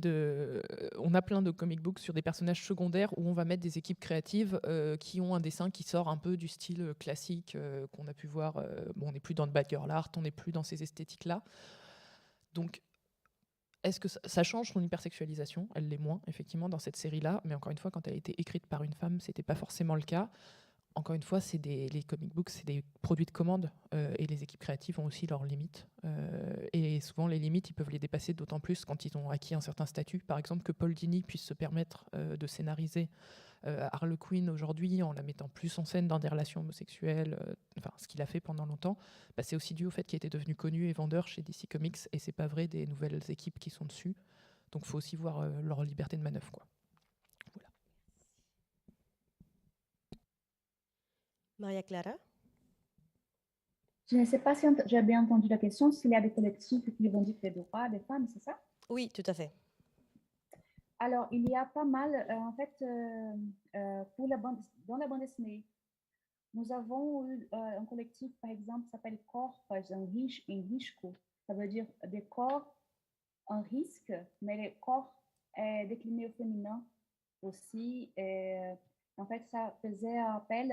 on a plein de comic books sur des personnages secondaires où on va mettre des équipes créatives qui ont un dessin qui sort un peu du style classique qu'on a pu voir. On n'est plus dans le bad girl art, on n'est plus dans ces esthétiques-là. Donc, est-ce que ça change son hypersexualisation? Elle l'est moins, effectivement, dans cette série-là. Mais encore une fois, quand elle a été écrite par une femme, c'était pas forcément le cas. Encore une fois, les comic books, c'est des produits de commande et les équipes créatives ont aussi leurs limites. Et souvent, les limites, ils peuvent les dépasser d'autant plus quand ils ont acquis un certain statut. Par exemple, que Paul Dini puisse se permettre de scénariser Harley Quinn aujourd'hui en la mettant plus en scène dans des relations homosexuelles, ce qu'il a fait pendant longtemps, c'est aussi dû au fait qu'il était devenu connu et vendeur chez DC Comics, et c'est pas vrai des nouvelles équipes qui sont dessus. Donc, il faut aussi voir leur liberté de manœuvre, quoi. Voilà. Maria Clara. Je ne sais pas si j'ai bien entendu la question, s'il y a des collectifs qui revendiquent les droits des femmes, c'est ça? Oui, tout à fait. Alors, il y a pas mal, en fait, dans la bande dessinée. Nous avons eu un collectif, par exemple, qui s'appelle Corpos en Risco. Ça veut dire des corps en risque, mais les corps déclinés au féminin aussi. Et, en fait, ça faisait appel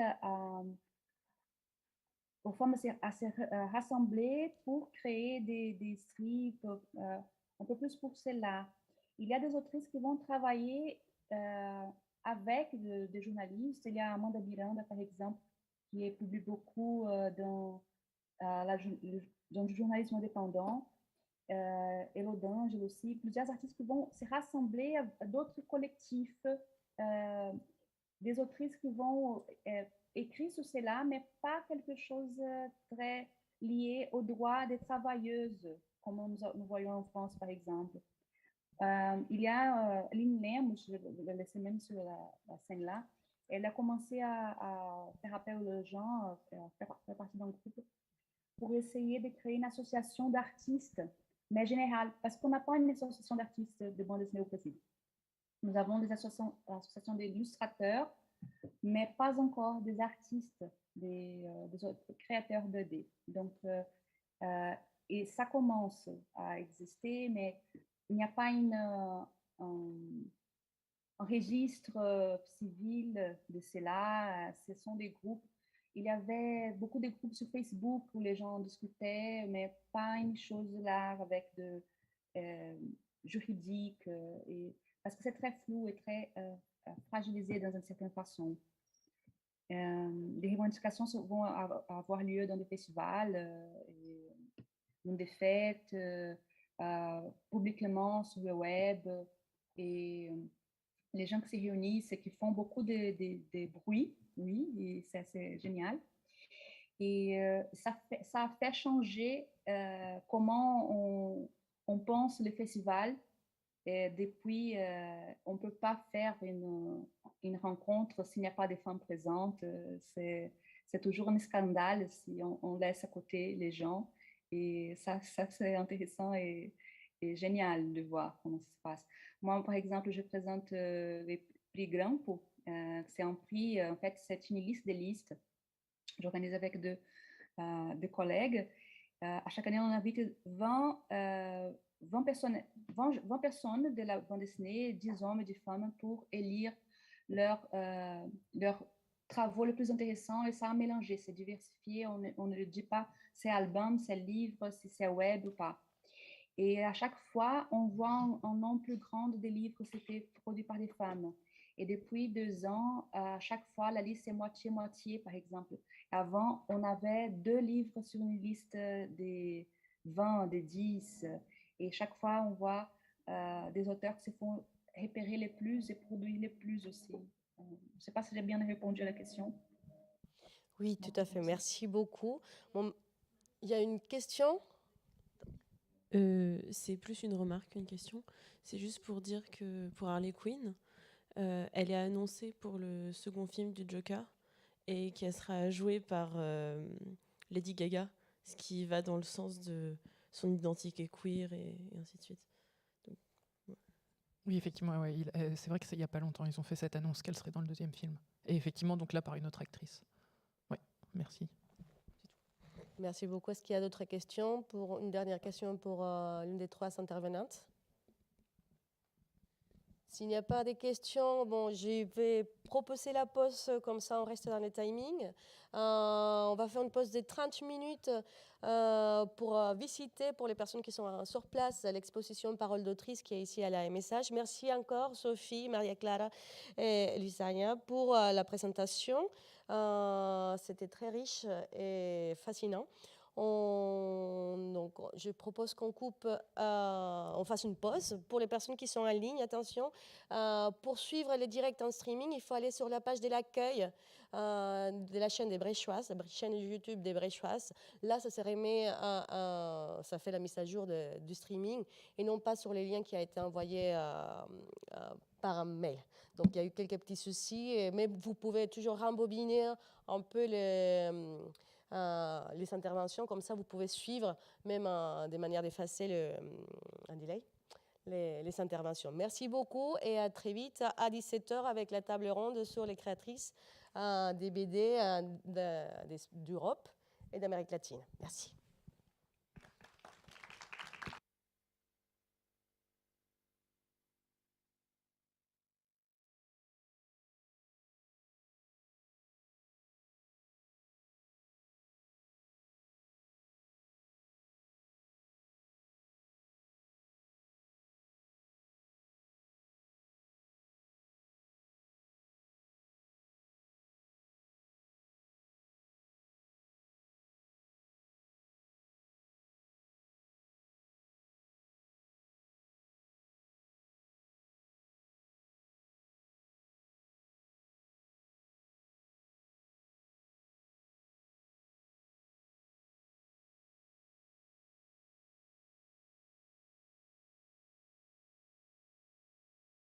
aux femmes à se rassembler pour créer des strips, un peu plus pour cela. Il y a des autrices qui vont travailler avec des journalistes. Il y a Amanda Miranda, par exemple, qui publie beaucoup dans le journalisme indépendant. Elodin, j'ai aussi plusieurs artistes qui vont se rassembler à d'autres collectifs, des autrices qui vont écrire sur cela, mais pas quelque chose très lié aux droits des travailleuses, comme nous voyons en France, par exemple. Il y a Lynn Lem, je l'ai laissé même sur la scène là. Elle a commencé à faire appel aux gens, faire partie d'un groupe pour essayer de créer une association d'artistes mais générale, parce qu'on n'a pas une association d'artistes de bande dessinée au Brésil. Nous avons des associations d'illustrateurs, mais pas encore des artistes, des créateurs 2D. Donc, et ça commence à exister, mais il n'y a pas un registre civil de cela. Ce sont des groupes. Il y avait beaucoup de groupes sur Facebook où les gens discutaient, mais pas une chose là avec de juridique, parce que c'est très flou et très fragilisé dans une certaine façon. Les revendications vont avoir lieu dans des festivals, dans des fêtes, publiquement sur le web, et les gens qui se réunissent et qui font beaucoup de bruit, oui, et c'est assez génial. Et ça a fait changer comment on pense le festival. Et depuis, on ne peut pas faire une rencontre s'il n'y a pas de femmes présentes. C'est toujours un scandale si on laisse à côté les gens. Et ça c'est intéressant et génial de voir comment ça se passe. Moi, par exemple, je présente les prix Grampo. C'est un prix, en fait, c'est une liste de listes. J'organise avec deux collègues. À chaque année, on invite 20 personnes de la bande dessinée, 10 hommes et 10 femmes, pour élire leurs travaux les plus intéressants. Et ça a mélangé, c'est diversifié. On ne le dit pas c'est album, c'est livre, si c'est web ou pas. Et à chaque fois, on voit un nombre plus grand des livres qui étaient produits par des femmes. Et depuis 2 ans, à chaque fois, la liste est moitié-moitié, par exemple. Avant, on avait 2 livres sur une liste des 20, des 10. Et chaque fois, on voit des auteurs qui se font repérer les plus et produire les plus aussi. Je ne sais pas si j'ai bien répondu à la question. Oui, tout à fait. Merci beaucoup. Bon, il y a une question ? C'est plus une remarque qu'une question. C'est juste pour dire que pour Harley Quinn, elle est annoncée pour le second film du Joker et qu'elle sera jouée par Lady Gaga, ce qui va dans le sens de son identité queer et ainsi de suite. Donc, ouais. Oui, effectivement, ouais, c'est vrai qu'il n'y a pas longtemps, ils ont fait cette annonce qu'elle serait dans le deuxième film. Et effectivement, donc là, par une autre actrice. Oui, merci. Merci beaucoup. Est-ce qu'il y a d'autres questions? Pour une dernière question pour l'une des 3 intervenantes. S'il n'y a pas de questions, bon, je vais proposer la pause, comme ça on reste dans les timings. On va faire une pause de 30 minutes pour visiter, pour les personnes qui sont sur place, l'exposition Parole d'autrice qui est ici à la MSH. Merci encore Sophie, Maria Clara et Luisania pour la présentation. C'était très riche et fascinant. Donc, je propose qu'on on fasse une pause. Pour les personnes qui sont en ligne, attention, pour suivre les directs en streaming, il faut aller sur la page de l'accueil de la chaîne des Bréchoises, la chaîne YouTube des Bréchoises. Là, ça se remet, ça fait la mise à jour du streaming et non pas sur les liens qui ont été envoyés par un mail. Donc, il y a eu quelques petits soucis, mais vous pouvez toujours rembobiner un peu les interventions, comme ça vous pouvez suivre, même de manière effacée, un delay, les interventions. Merci beaucoup et à très vite à 17h avec la table ronde sur les créatrices des BD d'Europe et d'Amérique latine. Merci.